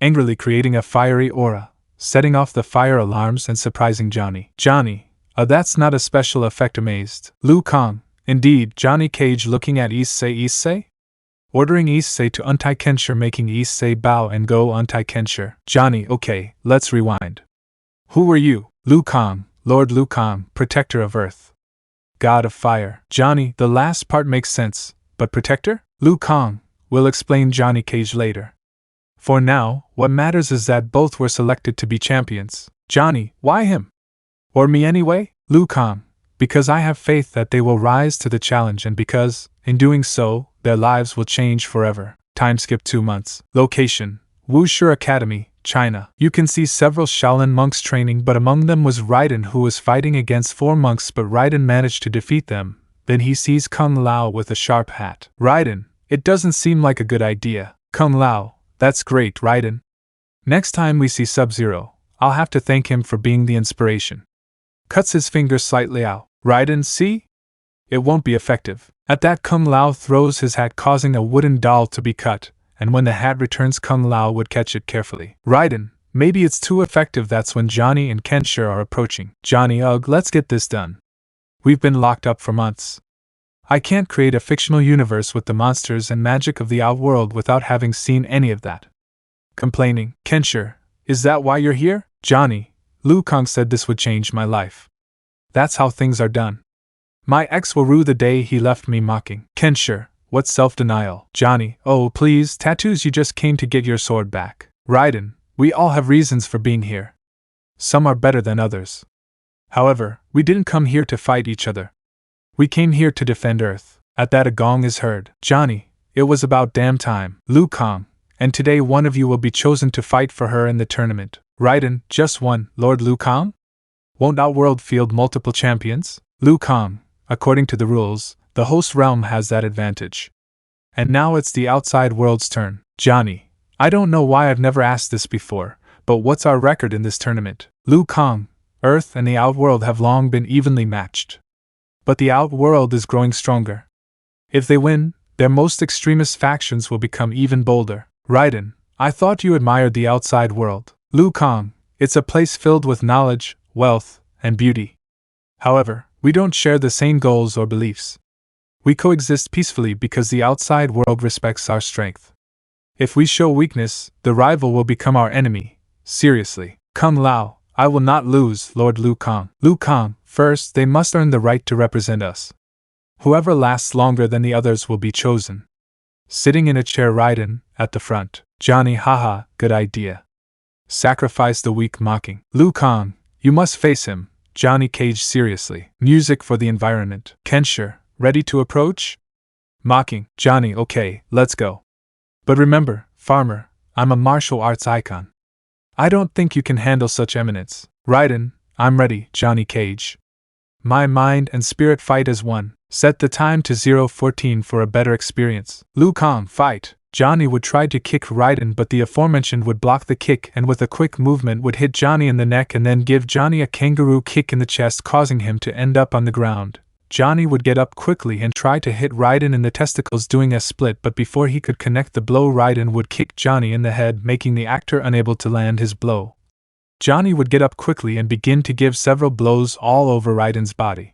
[SPEAKER 1] Angrily creating a fiery aura, setting off the fire alarms and surprising Johnny. Johnny, that's not a special effect, amazed. Liu Kang, indeed. Johnny Cage looking at Issei? Ordering Issei to untie Kensher, making Issei bow and go untie Kensher. Johnny, okay, let's rewind. Who were you? Liu Kang, Lord Liu Kang, protector of Earth. God of Fire. Johnny, the last part makes sense, but protector? Liu Kang, we'll explain Johnny Cage later. For now, what matters is that both were selected to be champions. Johnny, why him? Or me anyway? Liu Kang, because I have faith that they will rise to the challenge and because, in doing so, their lives will change forever. Time skip 2 months. Location: Wuxia Academy, China. You can see several Shaolin monks training, but among them was Raiden, who was fighting against 4 monks, but Raiden managed to defeat them. Then he sees Kung Lao with a sharp hat. Raiden, it doesn't seem like a good idea. Kung Lao, that's great, Raiden. Next time we see Sub-Zero, I'll have to thank him for being the inspiration. Cuts his finger slightly out. Raiden, see? It won't be effective. At that, Kung Lao throws his hat, causing a wooden doll to be cut, and when the hat returns, Kung Lao would catch it carefully. Raiden, maybe it's too effective. That's when Johnny and Kensher are approaching. Johnny, ugh, let's get this done. We've been locked up for months. I can't create a fictional universe with the monsters and magic of the outworld without having seen any of that. Complaining. Kensher, is that why you're here? Johnny, Liu Kang said this would change my life. That's how things are done. My ex will rue the day he left me, mocking. Kensher, what self-denial. Johnny, oh please, tattoos, you just came to get your sword back. Raiden, we all have reasons for being here. Some are better than others. However, we didn't come here to fight each other. We came here to defend Earth. At that, a gong is heard. Johnny, it was about damn time. Liu Kang, and today one of you will be chosen to fight for her in the tournament. Raiden, just one, Lord Liu Kang? Won't Outworld field multiple champions? Liu Kang, according to the rules, the host realm has that advantage. And now it's the outside world's turn. Johnny, I don't know why I've never asked this before, but what's our record in this tournament? Liu Kang, Earth and the Outworld have long been evenly matched. But the Outworld is growing stronger. If they win, their most extremist factions will become even bolder. Raiden, I thought you admired the outside world. Liu Kang, it's a place filled with knowledge, wealth, and beauty. However, we don't share the same goals or beliefs. We coexist peacefully because the outside world respects our strength. If we show weakness, the rival will become our enemy. Seriously. Kung Lao, I will not lose, Lord Liu Kang. Liu Kang, first they must earn the right to represent us. Whoever lasts longer than the others will be chosen. Sitting in a chair, Raiden, at the front. Johnny, haha, good idea. Sacrifice the weak, mocking. Liu Kang, you must face him. Johnny Cage, seriously. Music for the environment. Kensher, ready to approach? Mocking. Johnny, okay, let's go. But remember, farmer, I'm a martial arts icon. I don't think you can handle such eminence. Raiden, I'm ready. Johnny Cage. My mind and spirit fight as one. Set the time to 0:14 for a better experience. Liu Kang, fight. Johnny would try to kick Raiden, but the aforementioned would block the kick and with a quick movement would hit Johnny in the neck and then give Johnny a kangaroo kick in the chest, causing him to end up on the ground. Johnny would get up quickly and try to hit Raiden in the testicles, doing a split, but before he could connect the blow, Raiden would kick Johnny in the head, making the actor unable to land his blow. Johnny would get up quickly and begin to give several blows all over Raiden's body,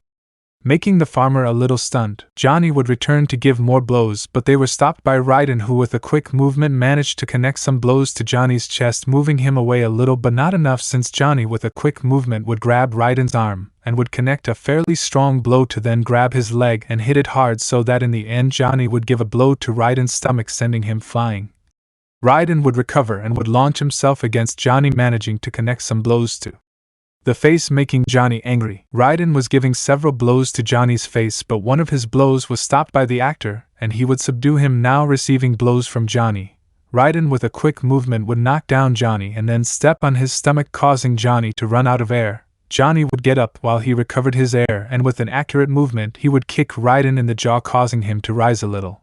[SPEAKER 1] making the farmer a little stunned. Johnny would return to give more blows, but they were stopped by Raiden, who with a quick movement managed to connect some blows to Johnny's chest, moving him away a little but not enough, since Johnny with a quick movement would grab Raiden's arm and would connect a fairly strong blow to then grab his leg and hit it hard, so that in the end Johnny would give a blow to Raiden's stomach, sending him flying. Raiden would recover and would launch himself against Johnny, managing to connect some blows too. the face making Johnny angry. Raiden was giving several blows to Johnny's face, but one of his blows was stopped by the actor, and he would subdue him, now receiving blows from Johnny. Raiden with a quick movement would knock down Johnny and then step on his stomach, causing Johnny to run out of air. Johnny would get up while he recovered his air, and with an accurate movement he would kick Raiden in the jaw, causing him to rise a little.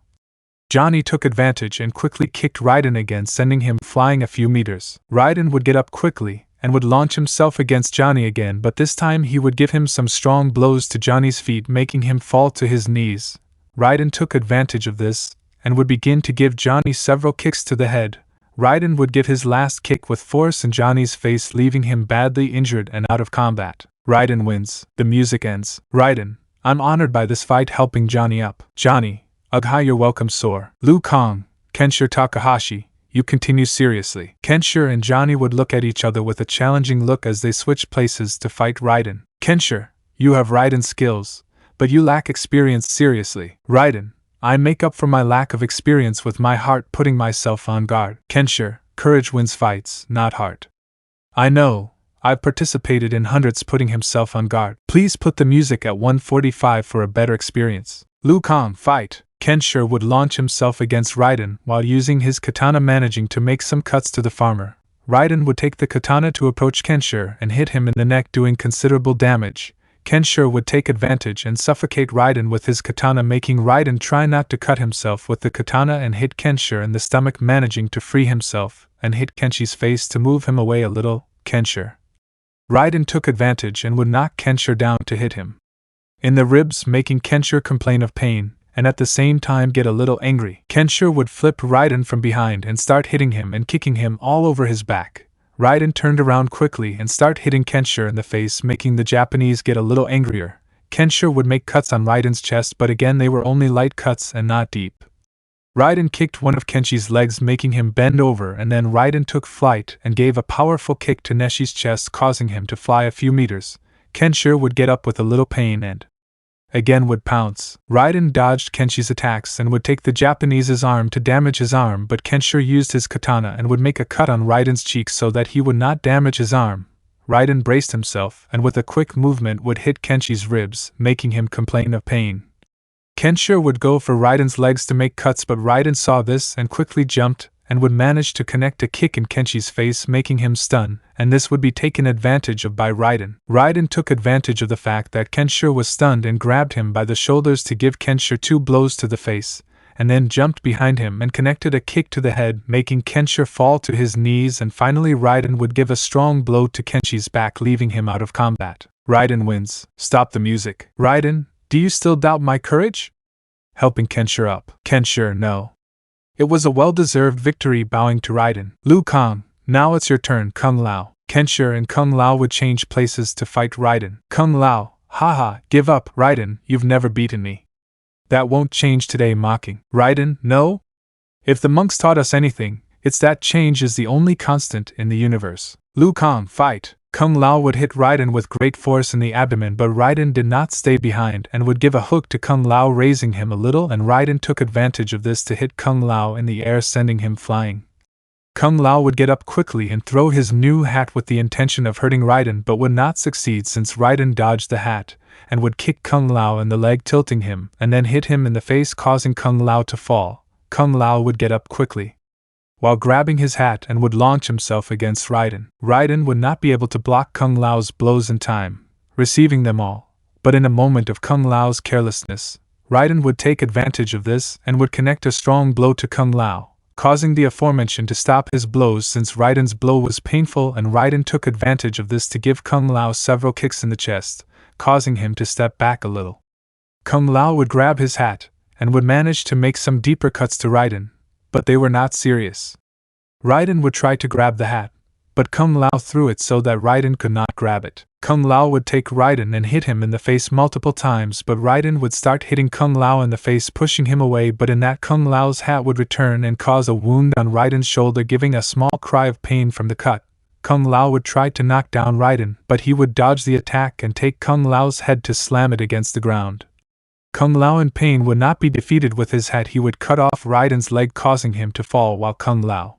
[SPEAKER 1] Johnny took advantage and quickly kicked Raiden again, sending him flying a few meters. Raiden would get up quickly and would launch himself against Johnny again, but this time he would give him some strong blows to Johnny's feet, making him fall to his knees. Raiden took advantage of this and would begin to give Johnny several kicks to the head. Raiden would give his last kick with force in Johnny's face, leaving him badly injured and out of combat. Raiden wins. The music ends. Raiden, I'm honored by this fight, helping Johnny up. Johnny, ugh, hi, you're welcome, sir. Liu Kang, Kenshiro Takahashi, you continue seriously. Kenshiro and Johnny would look at each other with a challenging look as they switched places to fight Raiden. Kenshiro, you have Raiden skills, but you lack experience. Seriously. Raiden, I make up for my lack of experience with my heart, putting myself on guard. Kenshiro, courage wins fights, not heart. I know, I've participated in hundreds, putting himself on guard. Please put the music at 145 for a better experience. Liu Kang, fight. Kenshiro would launch himself against Raiden while using his katana, managing to make some cuts to the farmer. Raiden would take the katana to approach Kenshiro and hit him in the neck, doing considerable damage. Kenshiro would take advantage and suffocate Raiden with his katana, making Raiden try not to cut himself with the katana and hit Kenshiro in the stomach, managing to free himself and hit Kenshi's face to move him away a little. Kenshiro. Raiden took advantage and would knock Kenshiro down to hit him in the ribs, making Kenshiro complain of pain and at the same time get a little angry. Kenshiro would flip Raiden from behind and start hitting him and kicking him all over his back. Raiden turned around quickly and start hitting Kenshiro in the face, making the Japanese get a little angrier. Kenshiro would make cuts on Raiden's chest, but again they were only light cuts and not deep. Raiden kicked one of Kenshi's legs, making him bend over, and then Raiden took flight and gave a powerful kick to Neshi's chest, causing him to fly a few meters. Kenshiro would get up with a little pain and again would pounce. Raiden dodged Kenshi's attacks and would take the Japanese's arm to damage his arm, but Kenshiro used his katana and would make a cut on Raiden's cheek so that he would not damage his arm. Raiden braced himself and with a quick movement would hit Kenshi's ribs, making him complain of pain. Kenshiro would go for Raiden's legs to make cuts, but Raiden saw this and quickly jumped and would manage to connect a kick in Kenshi's face, making him stun, and this would be taken advantage of by Raiden. Raiden took advantage of the fact that Kenshiro was stunned and grabbed him by the shoulders to give Kenshiro 2 blows to the face, and then jumped behind him and connected a kick to the head, making Kenshiro fall to his knees, and finally Raiden would give a strong blow to Kenshi's back, leaving him out of combat. Raiden wins. Stop the music. Raiden, do you still doubt my courage? Helping Kenshiro up. Kenshiro, no. It was a well-deserved victory, bowing to Raiden. Liu Kang, now it's your turn. Kung Lao. Kenshiro and Kung Lao would change places to fight Raiden. Kung Lao, haha, give up, Raiden, you've never beaten me. That won't change today, mocking. Raiden, no? If the monks taught us anything, it's that change is the only constant in the universe. Liu Kang, fight. Kung Lao would hit Raiden with great force in the abdomen, but Raiden did not stay behind and would give a hook to Kung Lao, raising him a little, and Raiden took advantage of this to hit Kung Lao in the air, sending him flying. Kung Lao would get up quickly and throw his new hat with the intention of hurting Raiden, but would not succeed since Raiden dodged the hat, and would kick Kung Lao in the leg, tilting him, and then hit him in the face, causing Kung Lao to fall. Kung Lao would get up quickly while grabbing his hat and would launch himself against Raiden. Raiden would not be able to block Kung Lao's blows in time, receiving them all, but in a moment of Kung Lao's carelessness, Raiden would take advantage of this and would connect a strong blow to Kung Lao, causing the aforementioned to stop his blows since Raiden's blow was painful, and Raiden took advantage of this to give Kung Lao several kicks in the chest, causing him to step back a little. Kung Lao would grab his hat and would manage to make some deeper cuts to Raiden, but they were not serious. Raiden would try to grab the hat, but Kung Lao threw it so that Raiden could not grab it. Kung Lao would take Raiden and hit him in the face multiple times, but Raiden would start hitting Kung Lao in the face, pushing him away, but in that Kung Lao's hat would return and cause a wound on Raiden's shoulder, giving a small cry of pain from the cut. Kung Lao would try to knock down Raiden, but he would dodge the attack and take Kung Lao's head to slam it against the ground. Kung Lao in pain would not be defeated with his hat. He would cut off Raiden's leg, causing him to fall, while Kung Lao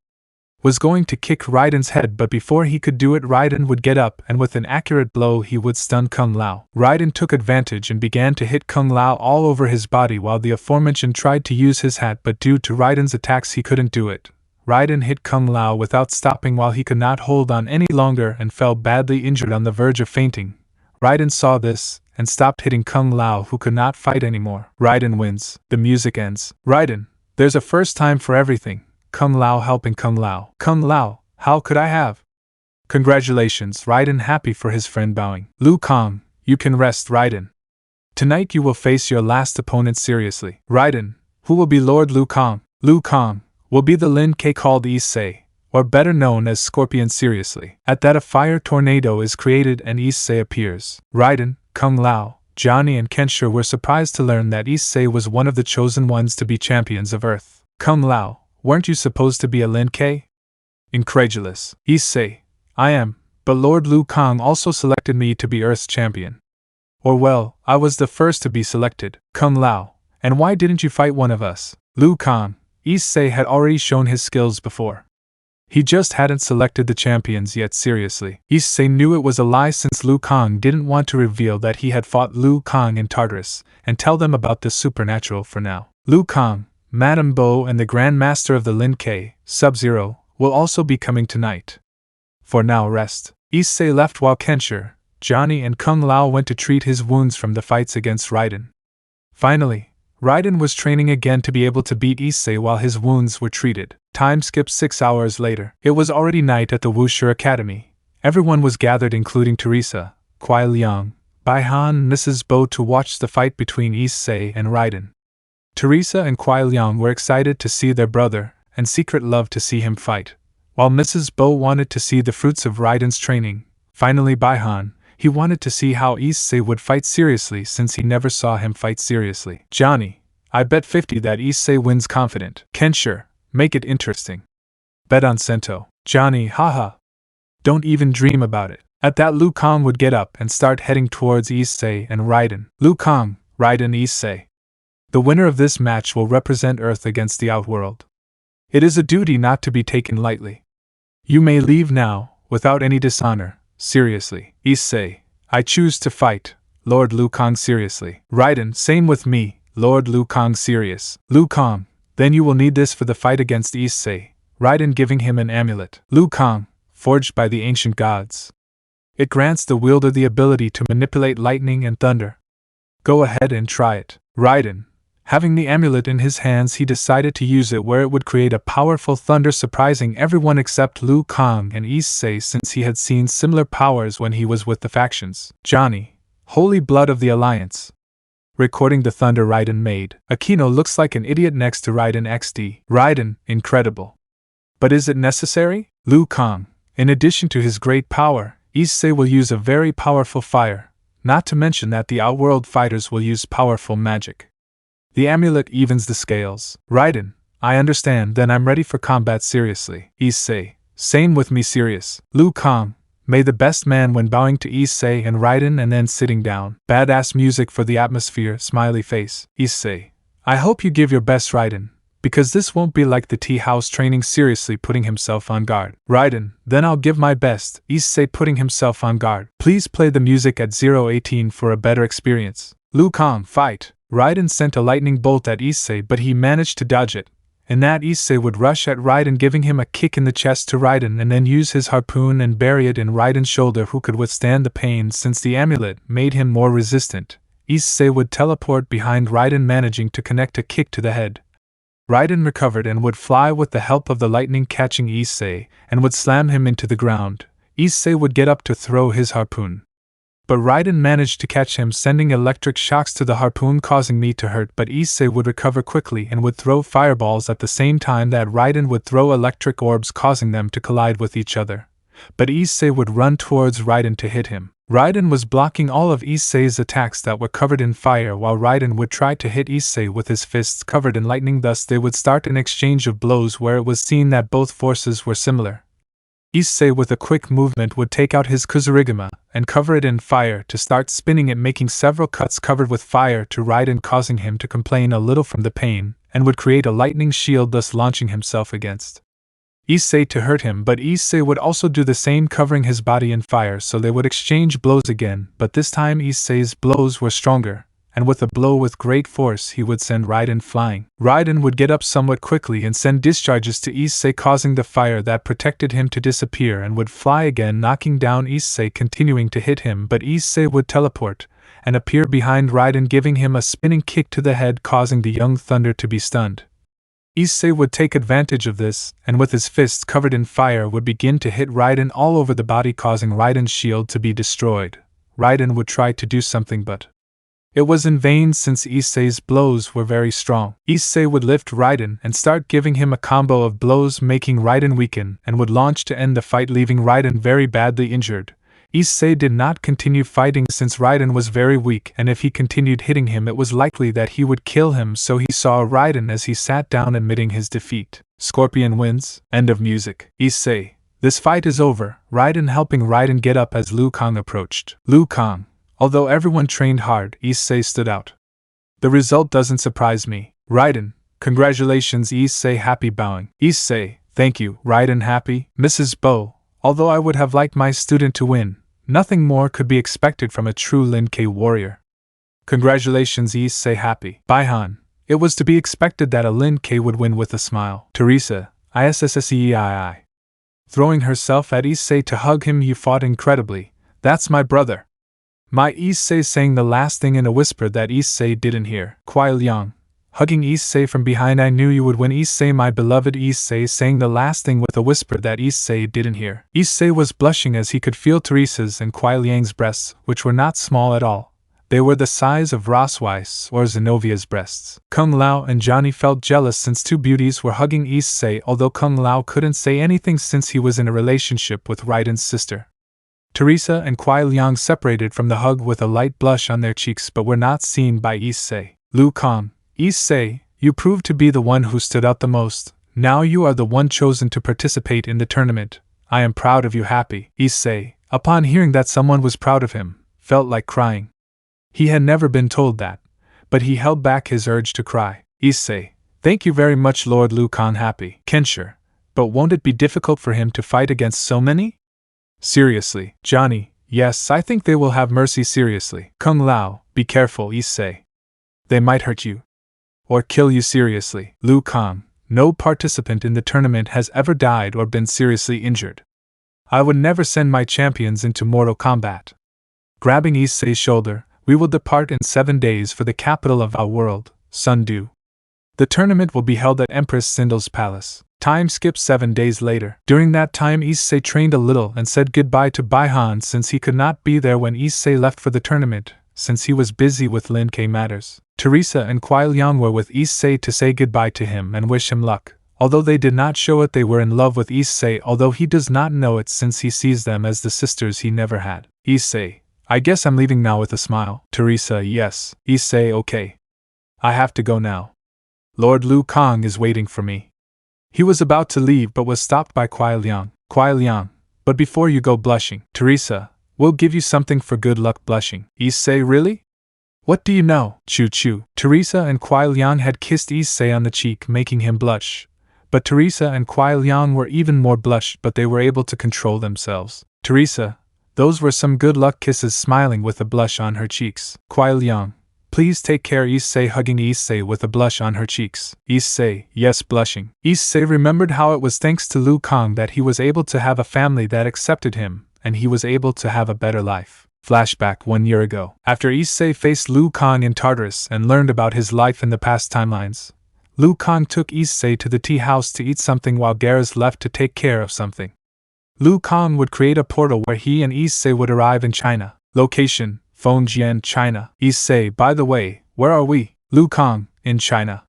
[SPEAKER 1] was going to kick Raiden's head, but before he could do it, Raiden would get up and with an accurate blow he would stun Kung Lao. Raiden took advantage and began to hit Kung Lao all over his body while the aforementioned tried to use his hat, but due to Raiden's attacks he couldn't do it. Raiden hit Kung Lao without stopping while he could not hold on any longer and fell badly injured on the verge of fainting. Raiden saw this and stopped hitting Kung Lao, who could not fight anymore. Raiden wins. The music ends. Raiden, there's a first time for everything. Kung Lao helping Kung Lao. Kung Lao, how could I have? Congratulations, Raiden, happy for his friend, bowing. Liu Kang, you can rest, Raiden. Tonight you will face your last opponent seriously. Raiden, who will be Lord Liu Kang? Liu Kang will be the Lin K called Issei, or better known as Scorpion, seriously. At that a fire tornado is created and Issei appears. Raiden, Kung Lao, Johnny and Kensher were surprised to learn that Issei was one of the chosen ones to be champions of Earth. Kung Lao, weren't you supposed to be a Lin K? Incredulous. Issei, I am, but Lord Liu Kang also selected me to be Earth's champion. Or well, I was the first to be selected. Kung Lao, and why didn't you fight one of us? Liu Kang, Issei had already shown his skills before. He just hadn't selected the champions yet seriously. Issei knew it was a lie since Liu Kang didn't want to reveal that he had fought Liu Kang in Tartarus and tell them about the supernatural for now. Liu Kang, Madame Bo and the Grand Master of the Lin K, Sub-Zero, will also be coming tonight. For now rest. Issei left while Kensher, Johnny and Kung Lao went to treat his wounds from the fights against Raiden. Finally, Raiden was training again to be able to beat Issei while his wounds were treated. Time skipped 6 hours later. It was already night at the Wushu Academy. Everyone was gathered including Teresa, Kuai Liang, Baihan and Mrs. Bo to watch the fight between Issei and Raiden. Teresa and Kuai Liang were excited to see their brother, and secret loved to see him fight, while Mrs. Bo wanted to see the fruits of Raiden's training. Finally Baihan, he wanted to see how Issei would fight seriously since he never saw him fight seriously. Johnny, I bet 50 that Issei wins confident. Kensher, make it interesting. Bet on Sento. Johnny, haha. Don't even dream about it. At that Liu Kang would get up and start heading towards Issei and Raiden. Liu Kang, Raiden, Issei. The winner of this match will represent Earth against the Outworld. It is a duty not to be taken lightly. You may leave now, without any dishonor. Seriously. Issei, I choose to fight. Lord Liu Kang, seriously. Raiden, same with me. Lord Liu Kang, serious. Liu Kang, then you will need this for the fight against Issei. Raiden giving him an amulet. Liu Kang, forged by the ancient gods. It grants the wielder the ability to manipulate lightning and thunder. Go ahead and try it. Raiden, having the amulet in his hands, he decided to use it where it would create a powerful thunder, surprising everyone except Liu Kang and Issei since he had seen similar powers when he was with the factions. Johnny, holy blood of the Alliance. Recording the thunder Raiden made. Akeno looks like an idiot next to Raiden XD. Raiden, incredible. But is it necessary? Liu Kang, in addition to his great power, Issei will use a very powerful fire, not to mention that the Outworld fighters will use powerful magic. The amulet evens the scales. Raiden, I understand, then I'm ready for combat seriously. Issei, same with me, serious. Liu Kang, may the best man when bowing to Issei and Raiden and then sitting down. Badass music for the atmosphere, smiley face. Issei, I hope you give your best, Raiden, because this won't be like the tea house training seriously, putting himself on guard. Raiden, then I'll give my best. Issei putting himself on guard. Please play the music at 018 for a better experience. Liu Kang, fight. Raiden sent a lightning bolt at Issei, but he managed to dodge it. In that, Issei would rush at Raiden, giving him a kick in the chest to Raiden and then use his harpoon and bury it in Raiden's shoulder, who could withstand the pain since the amulet made him more resistant. Issei would teleport behind Raiden, managing to connect a kick to the head. Raiden recovered and would fly with the help of the lightning, catching Issei, and would slam him into the ground. Issei would get up to throw his harpoon, but Raiden managed to catch him, sending electric shocks to the harpoon, causing me to hurt, but Issei would recover quickly and would throw fireballs at the same time that Raiden would throw electric orbs, causing them to collide with each other. But Issei would run towards Raiden to hit him. Raiden was blocking all of Issei's attacks that were covered in fire, while Raiden would try to hit Issei with his fists covered in lightning. Thus they would start an exchange of blows where it was seen that both forces were similar. Issei with a quick movement would take out his Kuzurigama and cover it in fire to start spinning it, making several cuts covered with fire to Raiden, causing him to complain a little from the pain, and would create a lightning shield, thus launching himself against Issei to hurt him, but Issei would also do the same, covering his body in fire, so they would exchange blows again, but this time Issei's blows were stronger, and with a blow with great force he would send Raiden flying. Raiden would get up somewhat quickly and send discharges to Issei, causing the fire that protected him to disappear, and would fly again, knocking down Issei, continuing to hit him, but Issei would teleport and appear behind Raiden, giving him a spinning kick to the head, causing the young Thunder to be stunned. Issei would take advantage of this, and with his fists covered in fire would begin to hit Raiden all over the body, causing Raiden's shield to be destroyed. Raiden would try to do something, but it was in vain since Issei's blows were very strong. Issei would lift Raiden and start giving him a combo of blows, making Raiden weaken, and would launch to end the fight, leaving Raiden very badly injured. Issei did not continue fighting since Raiden was very weak, and if he continued hitting him it was likely that he would kill him, so he saw Raiden as he sat down, admitting his defeat. Scorpion wins. End of music. Issei: this fight is over. Raiden helping Raiden get up as Liu Kang approached. Liu Kang: although everyone trained hard, Issei stood out. The result doesn't surprise me. Raiden: congratulations. Issei happy, bowing. Issei: thank you. Raiden happy. Mrs. Bo: although I would have liked my student to win, nothing more could be expected from a true Lin K warrior. Congratulations. Issei happy. Baihan: it was to be expected that a Lin K would win. With a smile. Teresa: ISSSEII. Throwing herself at Issei to hug him: you fought incredibly. That's my brother. My Issei, saying the last thing in a whisper that Issei didn't hear. Kuai Liang: hugging Issei from behind. I knew you would win. Issei, my beloved Issei, saying the last thing with a whisper that Issei didn't hear. Issei was blushing as he could feel Teresa's and Kuai Liang's breasts, which were not small at all. They were the size of Rosweiss or Zenovia's breasts. Kung Lao and Johnny felt jealous since two beauties were hugging Issei, although Kung Lao couldn't say anything since he was in a relationship with Raiden's sister. Teresa and Kuai Liang separated from the hug with a light blush on their cheeks, but were not seen by Issei. Liu Kang: Issei, you proved to be the one who stood out the most. Now you are the one chosen to participate in the tournament. I am proud of you. Happy. Issei, upon hearing that someone was proud of him, felt like crying. He had never been told that, but he held back his urge to cry. Issei: thank you very much, Lord Liu Kang. Happy. Kensher: but won't it be difficult for him to fight against so many? Seriously. Johnny: yes, I think they will have mercy. Seriously. Kung Lao: be careful. Issei: they might hurt you or kill you. Seriously. Liu Kang: no participant in the tournament has ever died or been seriously injured. I would never send my champions into mortal combat. Grabbing Issei's shoulder: we will depart in 7 days for the capital of our world, Sundu. The tournament will be held at Empress Sindal's palace. Time skipped 7 days later. During that time Issei trained a little and said goodbye to Baihan since he could not be there when Issei left for the tournament, since he was busy with Lin K matters. Teresa and Kuai Liang were with Issei to say goodbye to him and wish him luck. Although they did not show it, they were in love with Issei, although he does not know it since he sees them as the sisters he never had. Issei: I guess I'm leaving now. With a smile. Teresa: yes. Issei: okay. I have to go now. Lord Liu Kang is waiting for me. He was about to leave but was stopped by Kuai Liang. Kuai Liang: but before you go, blushing. Teresa: we'll give you something for good luck. Blushing. Issei: really? What do you know? Choo choo. Teresa and Kuai Liang had kissed Issei on the cheek, making him blush. But Teresa and Kuai Liang were even more blushed, but they were able to control themselves. Teresa: those were some good luck kisses. Smiling with a blush on her cheeks. Kuai Liang: please take care. Issei hugging Issei with a blush on her cheeks. Issei: yes. Blushing. Issei remembered how it was thanks to Liu Kang that he was able to have a family that accepted him, and he was able to have a better life. Flashback 1 year ago. After Issei faced Liu Kang in Tartarus and learned about his life in the past timelines, Liu Kang took Issei to the tea house to eat something while Garas left to take care of something. Liu Kang would create a portal where he and Issei would arrive in China. Location: Fengjian, China. Issei: by the way, where are we? Liu Kang: in China.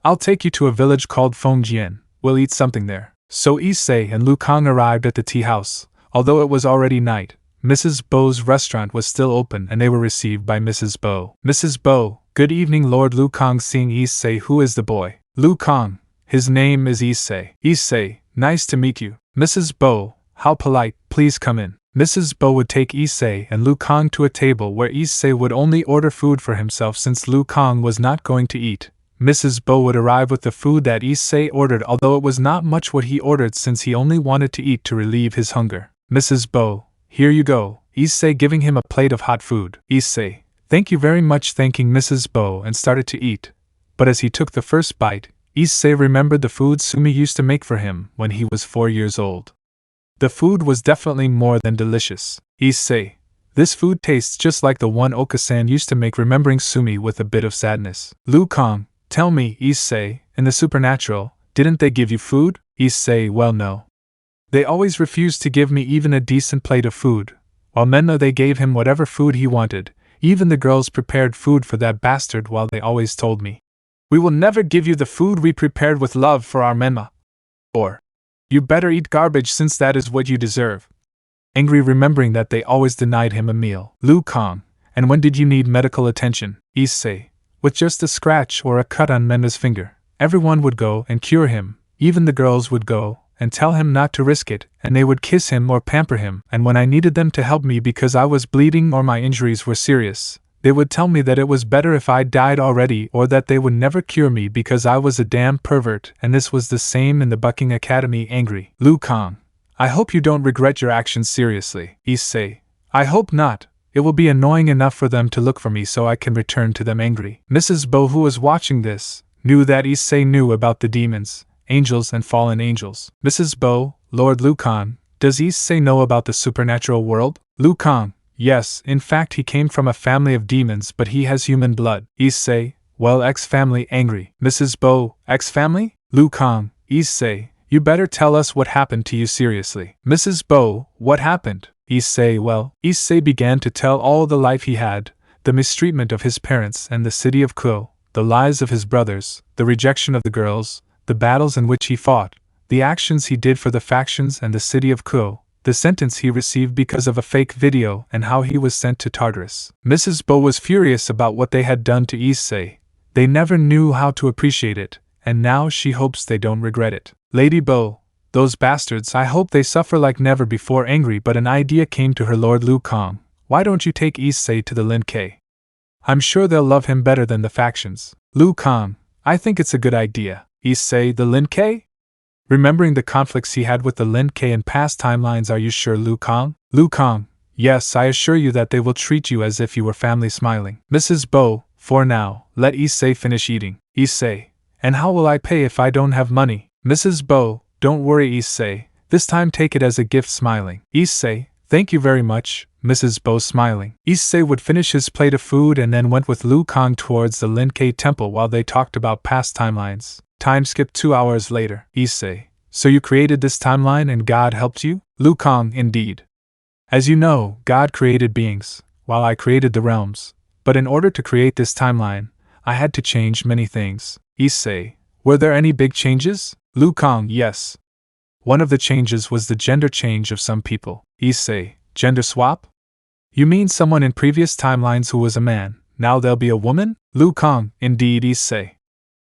[SPEAKER 1] I'll take you to a village called Fengjian. We'll eat something there. So Issei and Liu Kang arrived at the tea house. Although it was already night, Mrs. Bo's restaurant was still open and they were received by Mrs. Bo. Mrs. Bo: good evening, Lord Liu Kang. Seeing Issei: who is the boy? Liu Kang: his name is Issei. Issei: nice to meet you. Mrs. Bo: how polite, please come in. Mrs. Bo would take Issei and Liu Kang to a table where Issei would only order food for himself since Liu Kang was not going to eat. Mrs. Bo would arrive with the food that Issei ordered, although it was not much what he ordered since he only wanted to eat to relieve his hunger. Mrs. Bo, here you go, Issei giving him a plate of hot food. Issei, thank you very much, thanking Mrs. Bo, and started to eat. But as he took the first bite, Issei remembered the food Sumi used to make for him when he was 4 years old. The food was definitely more than delicious. Issei, this food tastes just like the one Okasan used to make, remembering Sumi with a bit of sadness. Liu Kang, tell me, Issei, in the supernatural, didn't they give you food? Issei, well no. They always refused to give me even a decent plate of food. While Menma they gave him whatever food he wanted, even the girls prepared food for that bastard while they always told me, we will never give you the food we prepared with love for our Menma. Or, you better eat garbage since that is what you deserve. Angry remembering that they always denied him a meal. Liu Kang, and when did you need medical attention? Issei, with just a scratch or a cut on Menma's finger, everyone would go and cure him, even the girls would go and tell him not to risk it, and they would kiss him or pamper him, and when I needed them to help me because I was bleeding or my injuries were serious, they would tell me that it was better if I died already or that they would never cure me because I was a damn pervert, and this was the same in the Bucking Academy. Angry. Liu Kang, I hope you don't regret your actions seriously. Issei, I hope not. It will be annoying enough for them to look for me so I can return to them angry. Mrs. Bo, who was watching this, knew that Issei knew about the demons, angels and fallen angels. Mrs. Bo, Lord Liu Kang, does Issei know about the supernatural world? Liu Kang, yes, in fact he came from a family of demons but he has human blood. Issei, well, X-family. Angry. Mrs. Bo, X-family? Liu Kang, Issei, you better tell us what happened to you seriously. Mrs. Bo, what happened? Issei, well, Issei began to tell all the life he had, the mistreatment of his parents and the city of Kuoh, the lies of his brothers, the rejection of the girls, the battles in which he fought, the actions he did for the factions and the city of Kuoh, the sentence he received because of a fake video, and how he was sent to Tartarus. Mrs. Bo was furious about what they had done to Issei. They never knew how to appreciate it, and now she hopes they don't regret it. Lady Bo, those bastards, I hope they suffer like never before. Angry, but an idea came to her. Lord Liu Kang, why don't you take Issei to the Lin K? I'm sure they'll love him better than the factions. Liu Kang, I think it's a good idea. Issei, the Lin K? Remembering the conflicts he had with the Lin K in past timelines, are you sure, Liu Kang? Liu Kang, yes, I assure you that they will treat you as if you were family. Smiling. Mrs. Bo, for now, let Issei finish eating. Issei, and how will I pay if I don't have money? Mrs. Bo, don't worry, Issei, this time take it as a gift. Smiling. Issei, thank you very much. Mrs. Bo, smiling. Issei would finish his plate of food and then went with Liu Kang towards the Lin K temple while they talked about past timelines. Time skip 2 hours later. Issei, so you created this timeline and God helped you? Liu Kang, indeed. As you know, God created beings, while I created the realms. But in order to create this timeline, I had to change many things. Issei, were there any big changes? Liu Kang, yes. One of the changes was the gender change of some people. Issei, gender swap? You mean someone in previous timelines who was a man, now they'll be a woman? Liu Kang, indeed. Issei.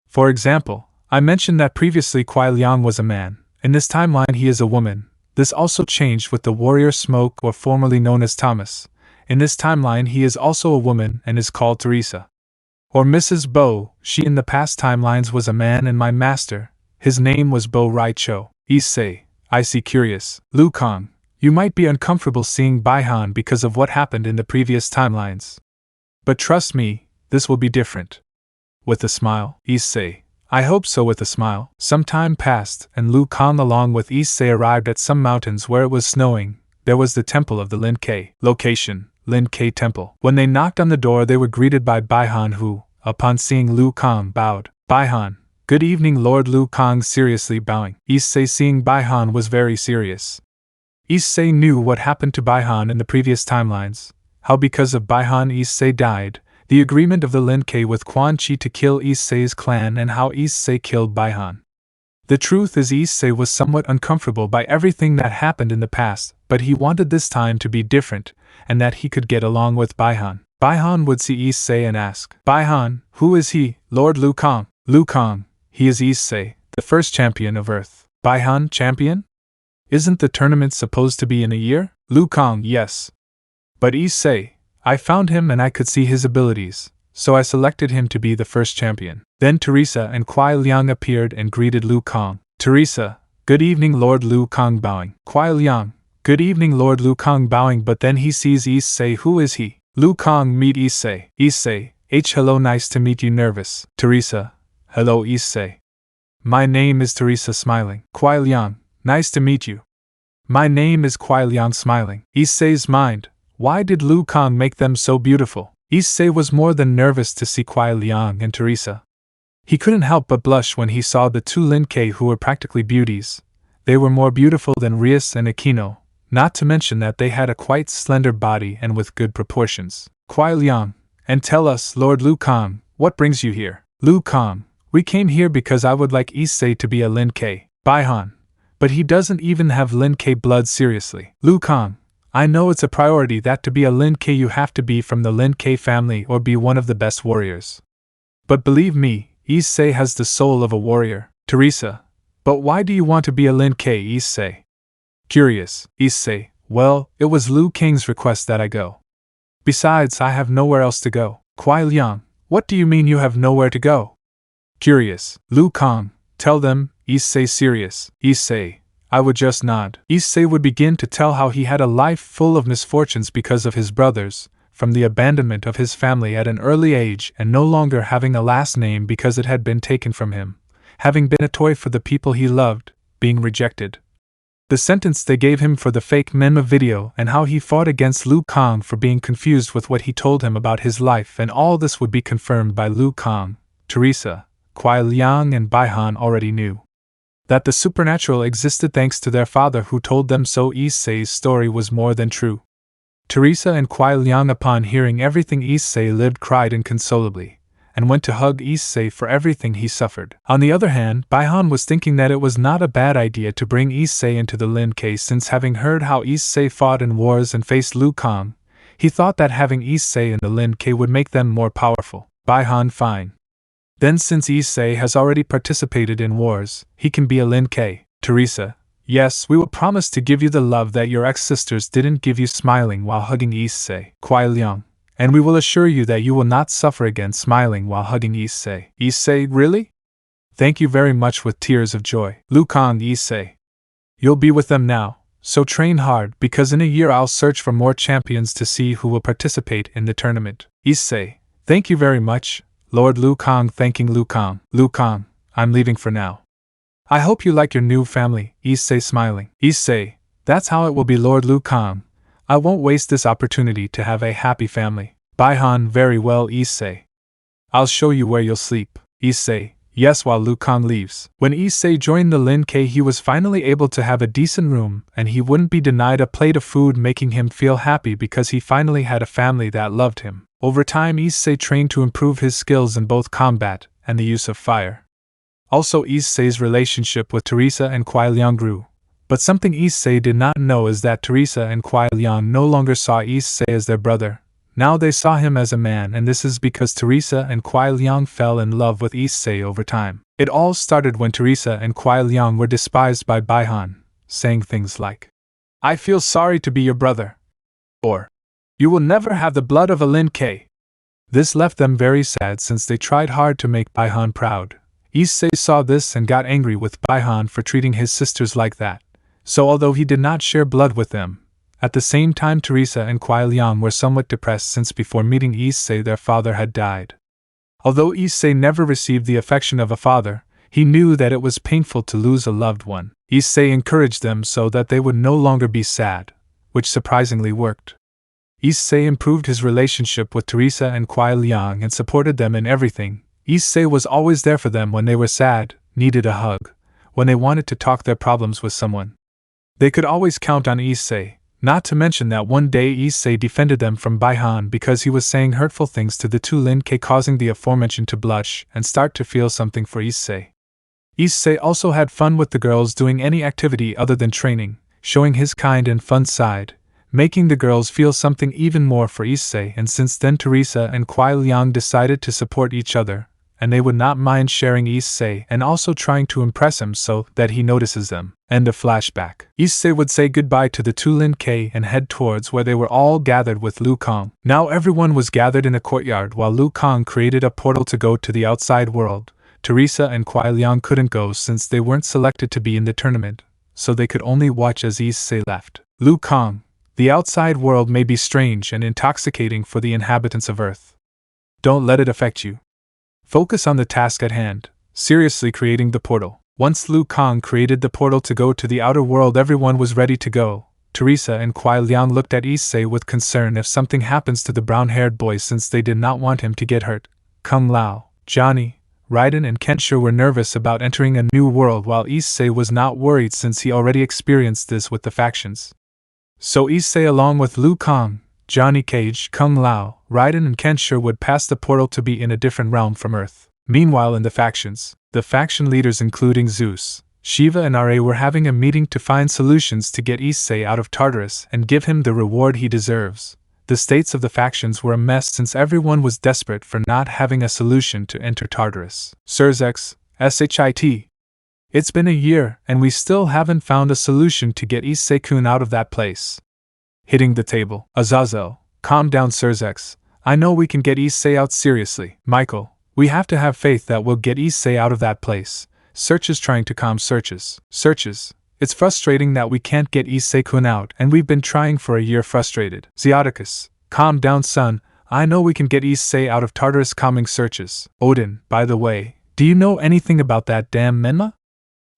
[SPEAKER 1] For example, I mentioned that previously Kuai Liang was a man. In this timeline he is a woman. This also changed with the warrior Smoke, or formerly known as Thomas. In this timeline he is also a woman and is called Teresa. Or Mrs. Bo, she in the past timelines was a man and my master. His name was Bo Rai Cho. Issei, I see. Curious. Liu Kang, you might be uncomfortable seeing Baihan because of what happened in the previous timelines. But trust me, this will be different. With a smile. Issei, I hope so. With a smile. Some time passed, and Liu Kang along with Issei arrived at some mountains where it was snowing. There was the temple of the Lin K. Location, Lin K Temple. When they knocked on the door they were greeted by Baihan who, upon seeing Liu Kang, bowed. Baihan, good evening. Lord Liu Kang seriously bowing. Issei seeing Baihan was very serious. Issei knew what happened to Baihan in the previous timelines, how because of Baihan Issei died, the agreement of the Lin K with Quan Chi to kill Issei's clan, and how Issei killed Baihan. The truth is Issei was somewhat uncomfortable by everything that happened in the past, but he wanted this time to be different, and that he could get along with Baihan. Baihan would see Issei and ask, Baihan, who is he? Lord Liu Kang. Liu Kang, he is Issei, the first champion of Earth. Baihan, champion? Isn't the tournament supposed to be in a year? Liu Kang, yes. But Issei, I found him and I could see his abilities, so I selected him to be the first champion. Then Teresa and Kuai Liang appeared and greeted Liu Kang. Teresa, good evening Lord Liu Kang bowing. Kuai Liang, good evening Lord Liu Kang bowing, but then he sees Issei. Who is he? Liu Kang, meet Issei. Issei, hello, nice to meet you. Nervous. Teresa, hello Issei. My name is Teresa, smiling. Kuai Liang, nice to meet you. My name is Kuai Liang, smiling. Issei's mind, why did Liu Kang make them so beautiful? Issei was more than nervous to see Kuai Liang and Teresa. He couldn't help but blush when he saw the two Lin K who were practically beauties. They were more beautiful than Rias and Akeno, not to mention that they had a quite slender body and with good proportions. Kuai Liang, and tell us, Lord Liu Kang, what brings you here? Liu Kang, we came here because I would like Issei to be a Lin K. Baihan, but he doesn't even have Lin K blood. Seriously. Liu Kang, I know it's a priority that to be a Lin K you have to be from the Lin K family or be one of the best warriors. But believe me, Issei has the soul of a warrior. Teresa, but why do you want to be a Lin K, Issei? Curious. Issei, well, it was Liu Kang's request that I go. Besides, I have nowhere else to go. Kuai Liang, what do you mean you have nowhere to go? Curious. Liu Kang, tell them. Issei, serious. Issei, I would just nod. Issei would begin to tell how he had a life full of misfortunes because of his brothers, from the abandonment of his family at an early age and no longer having a last name because it had been taken from him, having been a toy for the people he loved, being rejected. The sentence they gave him for the fake meme video and how he fought against Liu Kang for being confused with what he told him about his life, and all this would be confirmed by Liu Kang. Teresa, Kuai Liang and Baihan already knew that the supernatural existed thanks to their father who told them so. Issei's story was more than true. Teresa and Kuai Liang, upon hearing everything Issei lived, cried inconsolably, and went to hug Issei for everything he suffered. On the other hand, Baihan was thinking that it was not a bad idea to bring Issei into the Lin K, since having heard how Issei fought in wars and faced Liu Kang, he thought that having Issei in the Lin K would make them more powerful. Baihan, fine. Then since Issei has already participated in wars, he can be a Lin K. Teresa, yes, we will promise to give you the love that your ex-sisters didn't give you, smiling while hugging Issei. Kuai Liang, and we will assure you that you will not suffer again, smiling while hugging Issei. Issei, really? Thank you very much, with tears of joy. Liu Kang, Issei, you'll be with them now, so train hard, because in a year I'll search for more champions to see who will participate in the tournament. Issei, thank you very much. Lord Liu Kang, thanking Liu Kang. Liu Kang, I'm leaving for now. I hope you like your new family. Issei, smiling. Issei, that's how it will be, Lord Liu Kang. I won't waste this opportunity to have a happy family. Baihan, very well, Issei. I'll show you where you'll sleep. Issei, yes. While Liu Kang leaves, when Issei joined the Lin K, he was finally able to have a decent room, and he wouldn't be denied a plate of food, making him feel happy because he finally had a family that loved him. Over time, Issei trained to improve his skills in both combat and the use of fire. Also, Issei's relationship with Teresa and Kuai Liang grew. But something Issei did not know is that Teresa and Kuai Liang no longer saw Issei as their brother. Now they saw him as a man, and this is because Teresa and Kuai Liang fell in love with Issei over time. It all started when Teresa and Kuai Liang were despised by Baihan, saying things like, "I feel sorry to be your brother," or, "You will never have the blood of a Lin K." This left them very sad, since they tried hard to make Baihan proud. Issei saw this and got angry with Baihan for treating his sisters like that. So although he did not share blood with them, at the same time Teresa and Kuai Liang were somewhat depressed, since before meeting Issei their father had died. Although Issei never received the affection of a father, he knew that it was painful to lose a loved one. Issei encouraged them so that they would no longer be sad, which surprisingly worked. Issei improved his relationship with Teresa and Kuai Liang and supported them in everything. Issei was always there for them when they were sad, needed a hug, when they wanted to talk their problems with someone. They could always count on Issei, not to mention that one day Issei defended them from Baihan because he was saying hurtful things to the two Lin K, causing the aforementioned to blush and start to feel something for Issei. Issei also had fun with the girls, doing any activity other than training, showing his kind and fun side, making the girls feel something even more for Issei. And since then Teresa and Kuai Liang decided to support each other, and they would not mind sharing Issei and also trying to impress him so that he notices them. End of flashback. Issei would say goodbye to the two Lin K and head towards where they were all gathered with Liu Kang. Now everyone was gathered in a courtyard while Liu Kang created a portal to go to the outside world. Teresa and Kuai Liang couldn't go since they weren't selected to be in the tournament, so they could only watch as Issei left. Liu Kang, the outside world may be strange and intoxicating for the inhabitants of Earth. Don't let it affect you. Focus on the task at hand, seriously creating the portal. Once Liu Kang created the portal to go to the outer world, everyone was ready to go. Teresa and Kuai Liang looked at Issei with concern if something happens to the brown-haired boy since they did not want him to get hurt. Kung Lao, Johnny, Raiden and Kensho were nervous about entering a new world while Issei was not worried since he already experienced this with the factions. So Issei along with Liu Kang, Johnny Cage, Kung Lao, Raiden and Kensho would pass the portal to be in a different realm from Earth. Meanwhile in the factions, the faction leaders including Zeus, Shiva and Ra were having a meeting to find solutions to get Issei out of Tartarus and give him the reward he deserves. The states of the factions were a mess since everyone was desperate for not having a solution to enter Tartarus. Surzex, SHIT. It's been a year and we still haven't found a solution to get Issei-kun out of that place. Hitting the table. Azazel, calm down Surzex. I know we can get Issei out seriously. Michael, we have to have faith that we'll get Issei out of that place. Searches trying to calm Searches. It's frustrating that we can't get Issei-kun out and we've been trying for a year frustrated. Zeoticus, calm down son, I know we can get Issei out of Tartarus calming Searches. Odin, by the way, do you know anything about that damn Menma?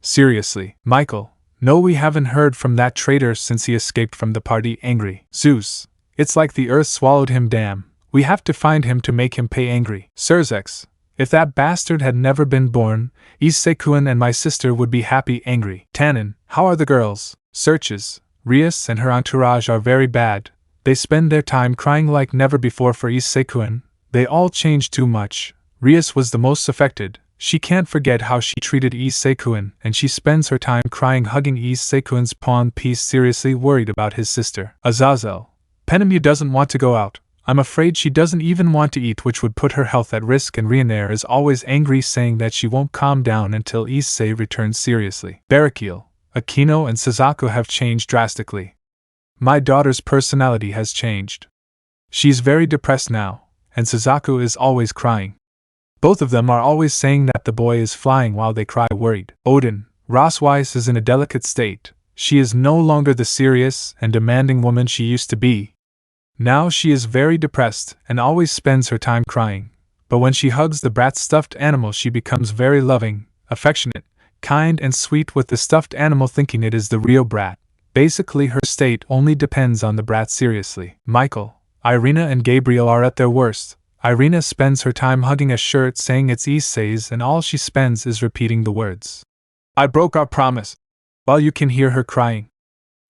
[SPEAKER 1] Seriously, Michael. No, we haven't heard from that traitor since he escaped from the party. Angry. Zeus. It's like the earth swallowed him. Damn. We have to find him to make him pay. Angry. Surzex. If that bastard had never been born, Issei-kun and my sister would be happy. Angry. Tannen. How are the girls? Searches. Rias and her entourage are very bad. They spend their time crying like never before for Issei-kun. They all changed too much. Rias was the most affected. She can't forget how she treated Issei-kun, and she spends her time crying hugging Issei-kun's pawn piece, seriously worried about his sister. Azazel. Penemu doesn't want to go out. I'm afraid she doesn't even want to eat, which would put her health at risk, and Reincarnation is always angry, saying that she won't calm down until Issei returns seriously. Betrayal. Akeno and Suzaku have changed drastically. My daughter's personality has changed. She's very depressed now, and Suzaku is always crying. Both of them are always saying that the boy is flying while they cry worried. Odin, Rossweiss is in a delicate state. She is no longer the serious and demanding woman she used to be. Now she is very depressed and always spends her time crying. But when she hugs the brat's stuffed animal, she becomes very loving, affectionate, kind and sweet with the stuffed animal, thinking it is the real brat. Basically her state only depends on the brat. Seriously. Michael, Irina and Gabriel are at their worst. Irina spends her time hugging a shirt saying it's Issei's, and all she spends is repeating the words, I broke our promise, while you can hear her crying.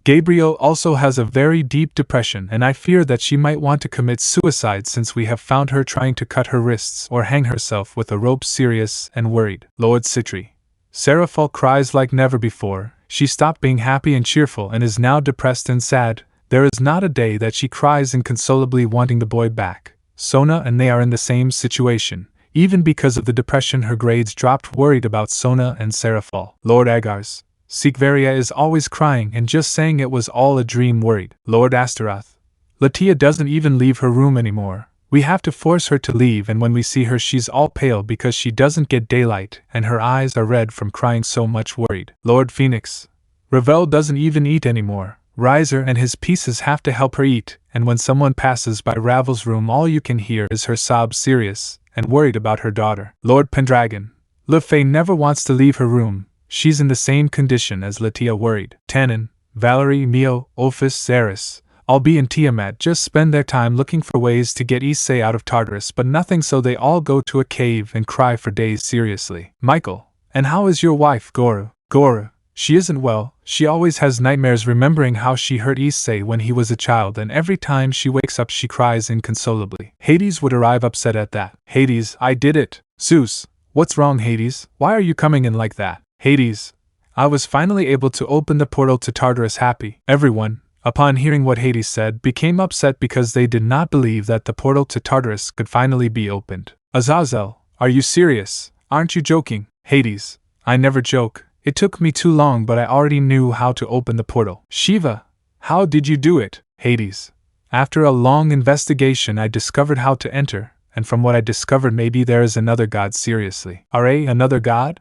[SPEAKER 1] Gabriel also has a very deep depression, and I fear that she might want to commit suicide since we have found her trying to cut her wrists or hang herself with a rope. Serious and worried. Lord Citri. Seraphol cries like never before. She stopped being happy and cheerful and is now depressed and sad. There is not a day that she cries inconsolably wanting the boy back. Sona and they are in the same situation. Even because of the depression her grades dropped, worried about Sona and Seraphol. Lord Agars. Sikveria is always crying and just saying it was all a dream, worried. Lord Astaroth. Latia doesn't even leave her room anymore. We have to force her to leave, and when we see her she's all pale because she doesn't get daylight and her eyes are red from crying so much, worried. Lord Phoenix. Ravel doesn't even eat anymore. Riser and his pieces have to help her eat, and when someone passes by Ravel's room all you can hear is her sobs, serious and worried about her daughter. Lord Pendragon. Le Fay never wants to leave her room. She's in the same condition as Latia, worried. Tannen, Valerie, Mio, Ophis, Zaris, Albi and Tiamat just spend their time looking for ways to get Issei out of Tartarus, but nothing, so they all go to a cave and cry for days. Seriously. Michael. And how is your wife, Goro? Goro. She isn't well. She always has nightmares remembering how she hurt Issei when he was a child, and every time she wakes up she cries inconsolably. Hades would arrive upset at that. Hades, I did it. Zeus. What's wrong, Hades? Why are you coming in like that? Hades. I was finally able to open the portal to Tartarus. Happy. Everyone, upon hearing what Hades said, became upset because they did not believe that the portal to Tartarus could finally be opened. Azazel. Are you serious? Aren't you joking? Hades, I never joke. It took me too long, but I already knew how to open the portal. Shiva, how did you do it? Hades, after a long investigation I discovered how to enter, and from what I discovered maybe there is another god. Seriously. Another god?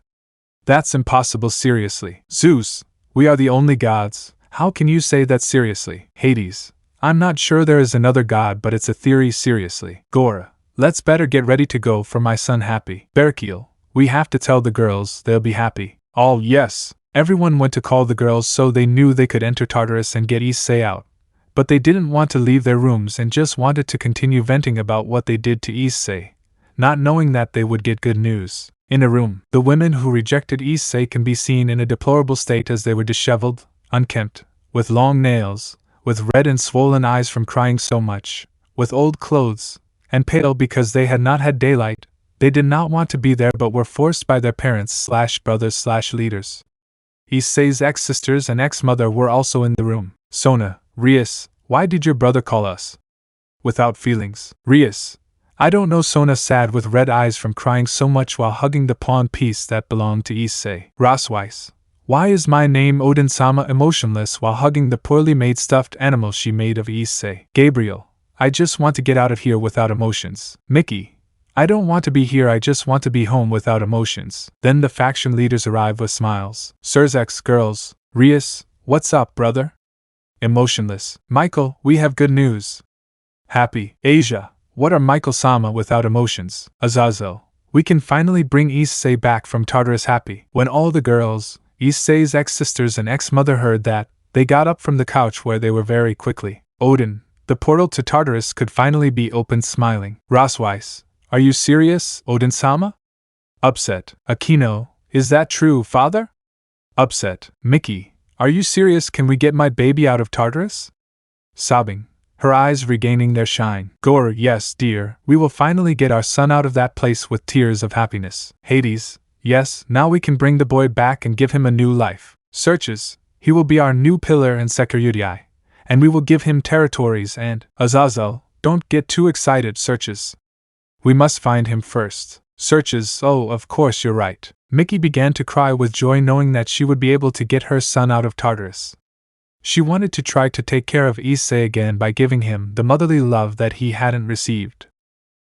[SPEAKER 1] That's impossible. Seriously. Zeus, we are the only gods. How can you say that seriously? Hades, I'm not sure there is another god, but it's a theory. Seriously. Gora, let's better get ready to go for my son Happy. Berkiel, we have to tell the girls, they'll be happy. All yes. Everyone went to call the girls so they knew they could enter Tartarus and get Issei out. But they didn't want to leave their rooms and just wanted to continue venting about what they did to Issei, not knowing that they would get good news. In a room, the women who rejected Issei can be seen in a deplorable state as they were disheveled, unkempt, with long nails, with red and swollen eyes from crying so much, with old clothes, and pale because they had not had daylight. They did not want to be there but were forced by their parents/brothers/leaders. Issei's ex-sisters and ex-mother were also in the room. Sona, Rias, why did your brother call us? Without feelings. Rias, I don't know. Sona, sad with red eyes from crying so much while hugging the pawn piece that belonged to Issei. Raswise, why is my name Odin-sama emotionless while hugging the poorly made stuffed animal she made of Issei? Gabriel, I just want to get out of here without emotions. Mickey, I don't want to be here, I just want to be home without emotions. Then the faction leaders arrive with smiles. Surzek's girls, Rias, what's up, brother? Emotionless. Michael, we have good news. Happy. Asia, what are Michael-sama without emotions? Azazel, we can finally bring Issei back from Tartarus. Happy. When all the girls, Issei's ex-sisters and ex-mother heard that, they got up from the couch where they were very quickly. Odin, the portal to Tartarus could finally be opened. Smiling. Raswise, are you serious, Odin-sama? Upset. Akeno, is that true, father? Upset. Mickey, are you serious? Can we get my baby out of Tartarus? Sobbing, her eyes regaining their shine. Gore, yes, dear, we will finally get our son out of that place with tears of happiness. Hades, yes, now we can bring the boy back and give him a new life. Searches, he will be our new pillar and security, and we will give him territories and… Azazel, don't get too excited. Searches, we must find him first. Searches, oh, of course you're right. Mickey began to cry with joy knowing that she would be able to get her son out of Tartarus. She wanted to try to take care of Issei again by giving him the motherly love that he hadn't received.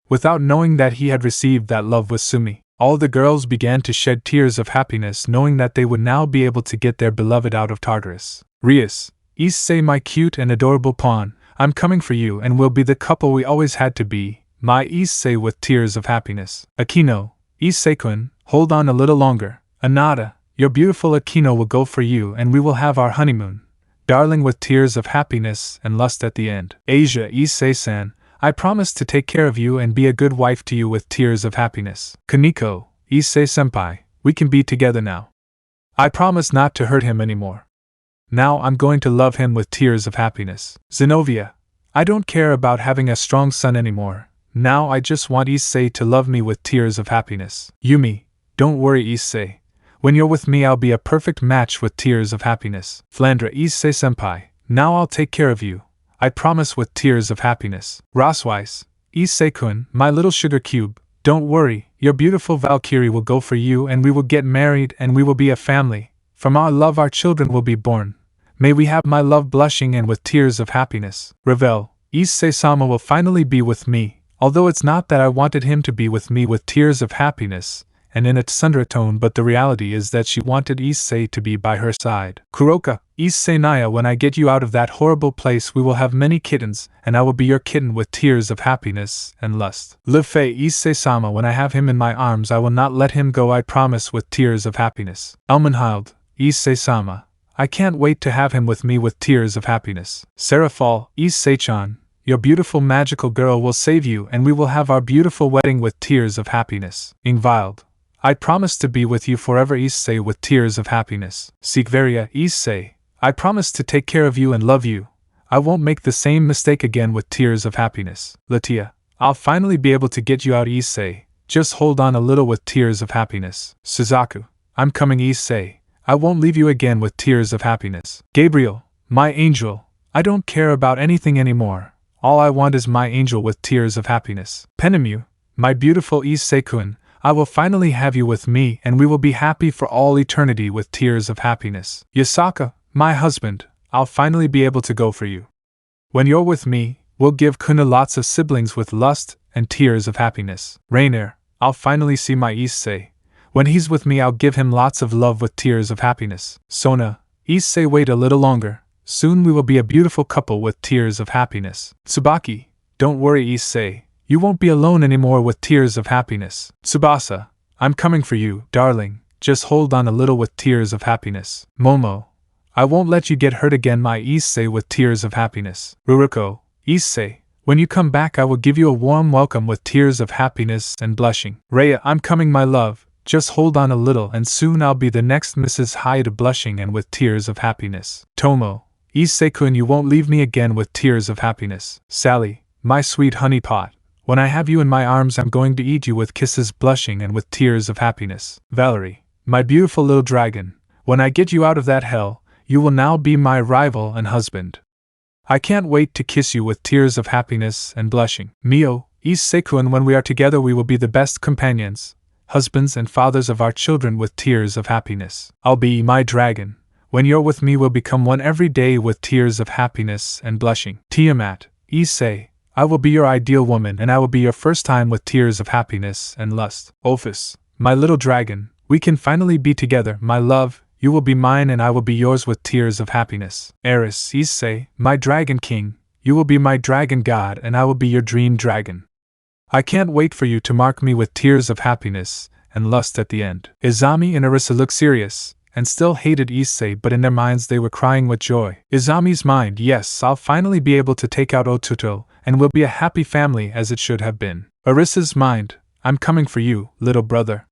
[SPEAKER 1] Without knowing that he had received that love with Sumi, all the girls began to shed tears of happiness knowing that they would now be able to get their beloved out of Tartarus. Rias, Issei, my cute and adorable pawn, I'm coming for you and we'll be the couple we always had to be. My Issei with tears of happiness. Akeno, Issei-kun, hold on a little longer. Anada, your beautiful Akeno will go for you and we will have our honeymoon. Darling, with tears of happiness and lust at the end. Asia, Issei-san, I promise to take care of you and be a good wife to you with tears of happiness. Kaneko, Issei-senpai, we can be together now. I promise not to hurt him anymore. Now I'm going to love him with tears of happiness. Zenobia, I don't care about having a strong son anymore. Now I just want Issei to love me with tears of happiness. Yumi, don't worry, Issei. When you're with me I'll be a perfect match with tears of happiness. Flandra, Issei-senpai, now I'll take care of you. I promise with tears of happiness. Raswise, Issei-kun, my little sugar cube, don't worry, your beautiful Valkyrie will go for you and we will get married and we will be a family. From our love our children will be born. May we have my love blushing and with tears of happiness. Revel, Issei-sama will finally be with me. Although it's not that I wanted him to be with me with tears of happiness, and in a tsundere tone, but the reality is that she wanted Issei to be by her side. Kuroka, Issei Naya, when I get you out of that horrible place we will have many kittens, and I will be your kitten with tears of happiness and lust. Lefei, Issei-sama, when I have him in my arms I will not let him go, I promise, with tears of happiness. Elmenhild, Issei-sama, I can't wait to have him with me with tears of happiness. Seraphal, Issei-chan, your beautiful magical girl will save you and we will have our beautiful wedding with tears of happiness. Ingvild, I promise to be with you forever, Issei, with tears of happiness. Sigvaria, Issei, I promise to take care of you and love you. I won't make the same mistake again with tears of happiness. Latia, I'll finally be able to get you out, Issei. Just hold on a little with tears of happiness. Suzaku, I'm coming, Issei. I won't leave you again with tears of happiness. Gabriel, my angel, I don't care about anything anymore. All I want is my angel with tears of happiness. Penemu, my beautiful Issei-kun, I will finally have you with me and we will be happy for all eternity with tears of happiness. Yasaka, my husband, I'll finally be able to go for you. When you're with me, we'll give Kuna lots of siblings with lust and tears of happiness. Rainer, I'll finally see my Issei. When he's with me, I'll give him lots of love with tears of happiness. Sona, Issei, wait a little longer. Soon we will be a beautiful couple with tears of happiness. Tsubaki, don't worry, Issei. You won't be alone anymore with tears of happiness. Tsubasa, I'm coming for you, darling. Just hold on a little with tears of happiness. Momo, I won't let you get hurt again, my Issei, with tears of happiness. Ruruko, Issei, when you come back I will give you a warm welcome with tears of happiness and blushing. Rhea, I'm coming, my love. Just hold on a little and soon I'll be the next Mrs. Hyde, blushing and with tears of happiness. Tomo, Issei-kun, you won't leave me again with tears of happiness. Sally, my sweet honeypot, when I have you in my arms I'm going to eat you with kisses, blushing and with tears of happiness. Valerie, my beautiful little dragon, when I get you out of that hell, you will now be my rival and husband. I can't wait to kiss you with tears of happiness and blushing. Mio, Issei-kun, when we are together we will be the best companions, husbands and fathers of our children with tears of happiness. I'll be my dragon. When you're with me we'll become one every day with tears of happiness and blushing. Tiamat, Issei, I will be your ideal woman and I will be your first time with tears of happiness and lust. Ophis, my little dragon, we can finally be together, my love, you will be mine and I will be yours with tears of happiness. Eris, Issei, my dragon king, you will be my dragon god and I will be your dream dragon. I can't wait for you to mark me with tears of happiness and lust at the end. Izami and Arisa looked serious, and still hated Issei, but in their minds they were crying with joy. Izami's mind, yes, I'll finally be able to take out Otuto, and we'll be a happy family as it should have been. Arisa's mind, I'm coming for you, little brother.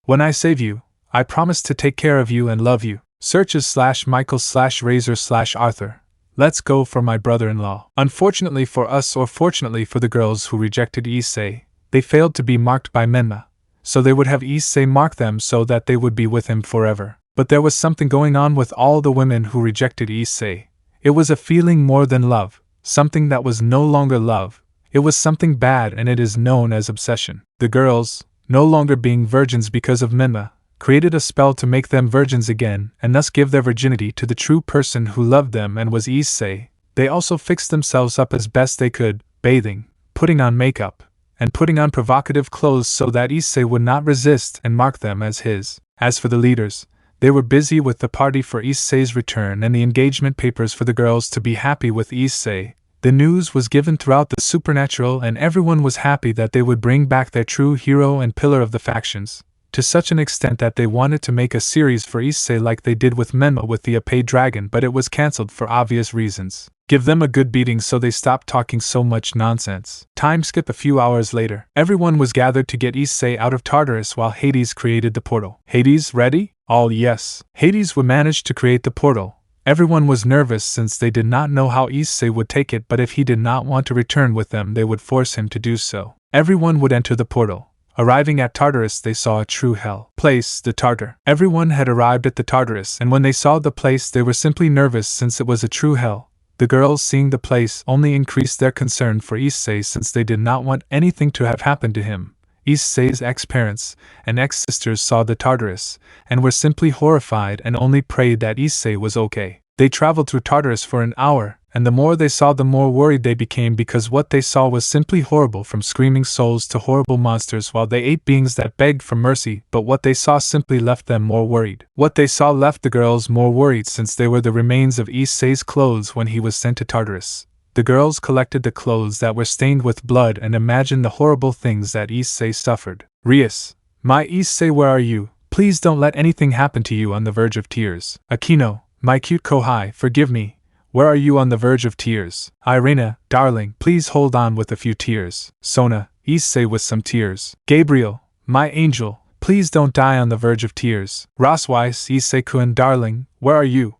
[SPEAKER 1] When I save you, I promise to take care of you and love you. Searches/Michael/Razor/Arthur. Let's go for my brother-in-law. Unfortunately for us, or fortunately for the girls who rejected Issei, they failed to be marked by Menma, so they would have Issei mark them so that they would be with him forever. But there was something going on with all the women who rejected Issei. It was a feeling more than love, something that was no longer love. It was something bad and it is known as obsession. The girls, no longer being virgins because of Menma, created a spell to make them virgins again and thus give their virginity to the true person who loved them and was Issei. They also fixed themselves up as best they could, bathing, putting on makeup, and putting on provocative clothes so that Issei would not resist and mark them as his. As for the leaders, they were busy with the party for Issei's return and the engagement papers for the girls to be happy with Issei. The news was given throughout the supernatural and everyone was happy that they would bring back their true hero and pillar of the factions, to such an extent that they wanted to make a series for Issei like they did with Menma with the Apay Dragon, but it was cancelled for obvious reasons. Give them a good beating so they stopped talking so much nonsense. Time skip a few hours later. Everyone was gathered to get Issei out of Tartarus while Hades created the portal. Hades, ready? All yes. Hades would manage to create the portal. Everyone was nervous since they did not know how Issei would take it, but if he did not want to return with them they would force him to do so. Everyone would enter the portal. Arriving at Tartarus they saw a true hell. Place, the Tartar. Everyone had arrived at the Tartarus and when they saw the place they were simply nervous since it was a true hell. The girls seeing the place only increased their concern for Issei since they did not want anything to have happened to him. Issei's ex-parents and ex-sisters saw the Tartarus and were simply horrified and only prayed that Issei was okay. They traveled through Tartarus for an hour, and the more they saw the more worried they became because what they saw was simply horrible, from screaming souls to horrible monsters, while they ate beings that begged for mercy, but what they saw simply left them more worried. What they saw left the girls more worried since they were the remains of Issei's clothes when he was sent to Tartarus. The girls collected the clothes that were stained with blood and imagined the horrible things that Issei suffered. Rias, my Issei, where are you? Please don't let anything happen to you on the verge of tears. Akeno, my cute Kohai, forgive me. Where are you on the verge of tears? Irena, darling, please hold on with a few tears. Sona, Issei with some tears. Gabriel, my angel, please don't die on the verge of tears. Roswise, Issei-kun, darling, where are you?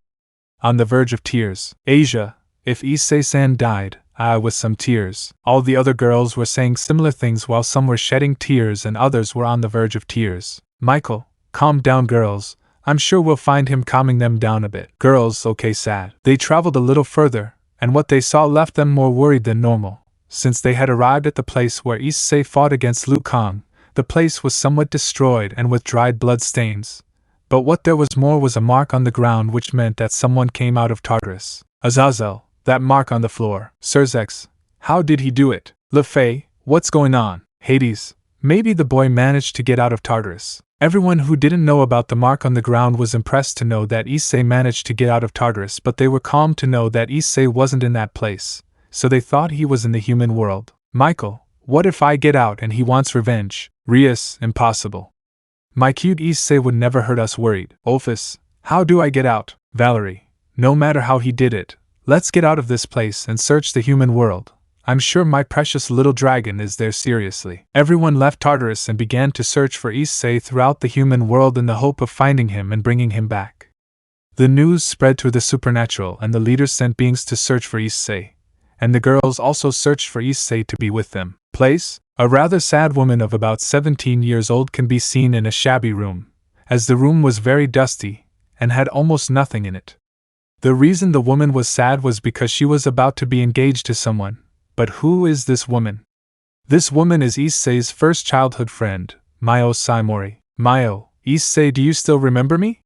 [SPEAKER 1] On the verge of tears. Asia, if Issei-san died, I with some tears. All the other girls were saying similar things while some were shedding tears and others were on the verge of tears. Michael, calm down girls. I'm sure we'll find him calming them down a bit. Girls, okay, sad. They traveled a little further, and what they saw left them more worried than normal. Since they had arrived at the place where Issei fought against Liu Kang, The place was somewhat destroyed and with dried blood stains. But what there was more was a mark on the ground which meant that someone came out of Tartarus. Azazel, that mark on the floor. Serzex, how did he do it? Lefay, what's going on? Hades, maybe the boy managed to get out of Tartarus. Everyone who didn't know about the mark on the ground was impressed to know that Issei managed to get out of Tartarus, but they were calmed to know that Issei wasn't in that place, so they thought he was in the human world. Michael, what if I get out and he wants revenge? Rias, impossible. My cute Issei would never hurt us. Worried. Ophis, how do I get out? Valerie, no matter how he did it, let's get out of this place and search the human world. I'm sure my precious little dragon is there. Seriously. Everyone left Tartarus and began to search for Issei throughout the human world in the hope of finding him and bringing him back. The news spread through the supernatural and the leaders sent beings to search for Issei, and the girls also searched for Issei to be with them. Place? A rather sad woman of about 17 years old can be seen in a shabby room, as the room was very dusty and had almost nothing in it. The reason the woman was sad was because she was about to be engaged to someone. But who is this woman? This woman is Issei's first childhood friend, Mayo Saimori. Mayo, Issei, do you still remember me?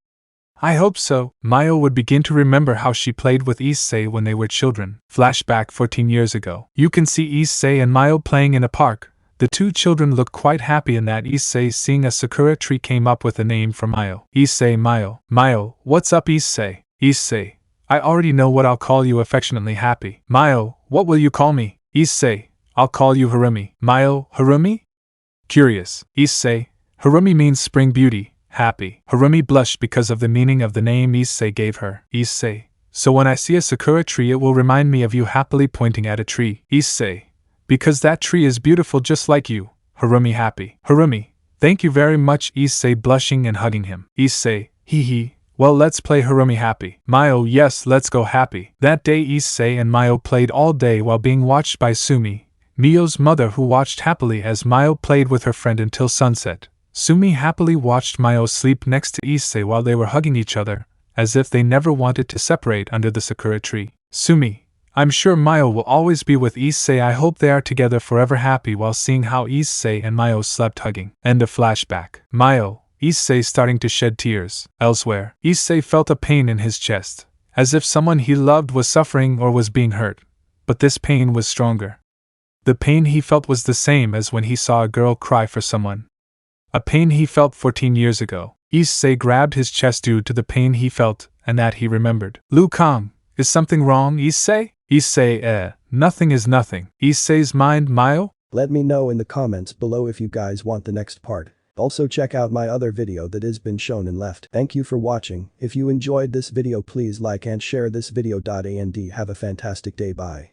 [SPEAKER 1] I hope so. Mayo would begin to remember how she played with Issei when they were children. Flashback 14 years ago. You can see Issei and Mayo playing in a park. The two children looked quite happy in that Issei, seeing a sakura tree, came up with a name for Mayo. Issei, Mayo. Mayo, what's up Issei? Issei, I already know what I'll call you affectionately. Happy. Mayo, what will you call me? Issei, I'll call you Harumi. Mayo, Harumi? Curious. Issei, Harumi means spring beauty, happy. Harumi blushed because of the meaning of the name Issei gave her. Issei, so when I see a sakura tree it will remind me of you, happily pointing at a tree. Issei, because that tree is beautiful just like you. Harumi, happy. Harumi, thank you very much. Issei, blushing and hugging him. Issei, hee hee. Well, let's play Harumi. Happy. Mayo, yes, let's go. Happy. That day Issei and Mayo played all day while being watched by Sumi, Mio's mother, who watched happily as Mayo played with her friend until sunset. Sumi happily watched Mayo sleep next to Issei while they were hugging each other, as if they never wanted to separate under the sakura tree. Sumi, I'm sure Mayo will always be with Issei. I hope they are together forever. Happy while seeing how Issei and Mayo slept hugging. End of flashback. Mayo, Issei starting to shed tears. Elsewhere, Issei felt a pain in his chest, as if someone he loved was suffering or was being hurt, but this pain was stronger. The pain he felt was the same as when he saw a girl cry for someone. A pain he felt 14 years ago. Issei grabbed his chest due to the pain he felt, and that he remembered. Liu Kang, is something wrong, Issei? Issei, nothing is nothing. Issei's mind. Mayo?
[SPEAKER 2] Let me know in the comments below if you guys want the next part. Also check out my other video that has been shown and left. Thank you for watching. If you enjoyed this video please like and share this video. And have a fantastic day. Bye.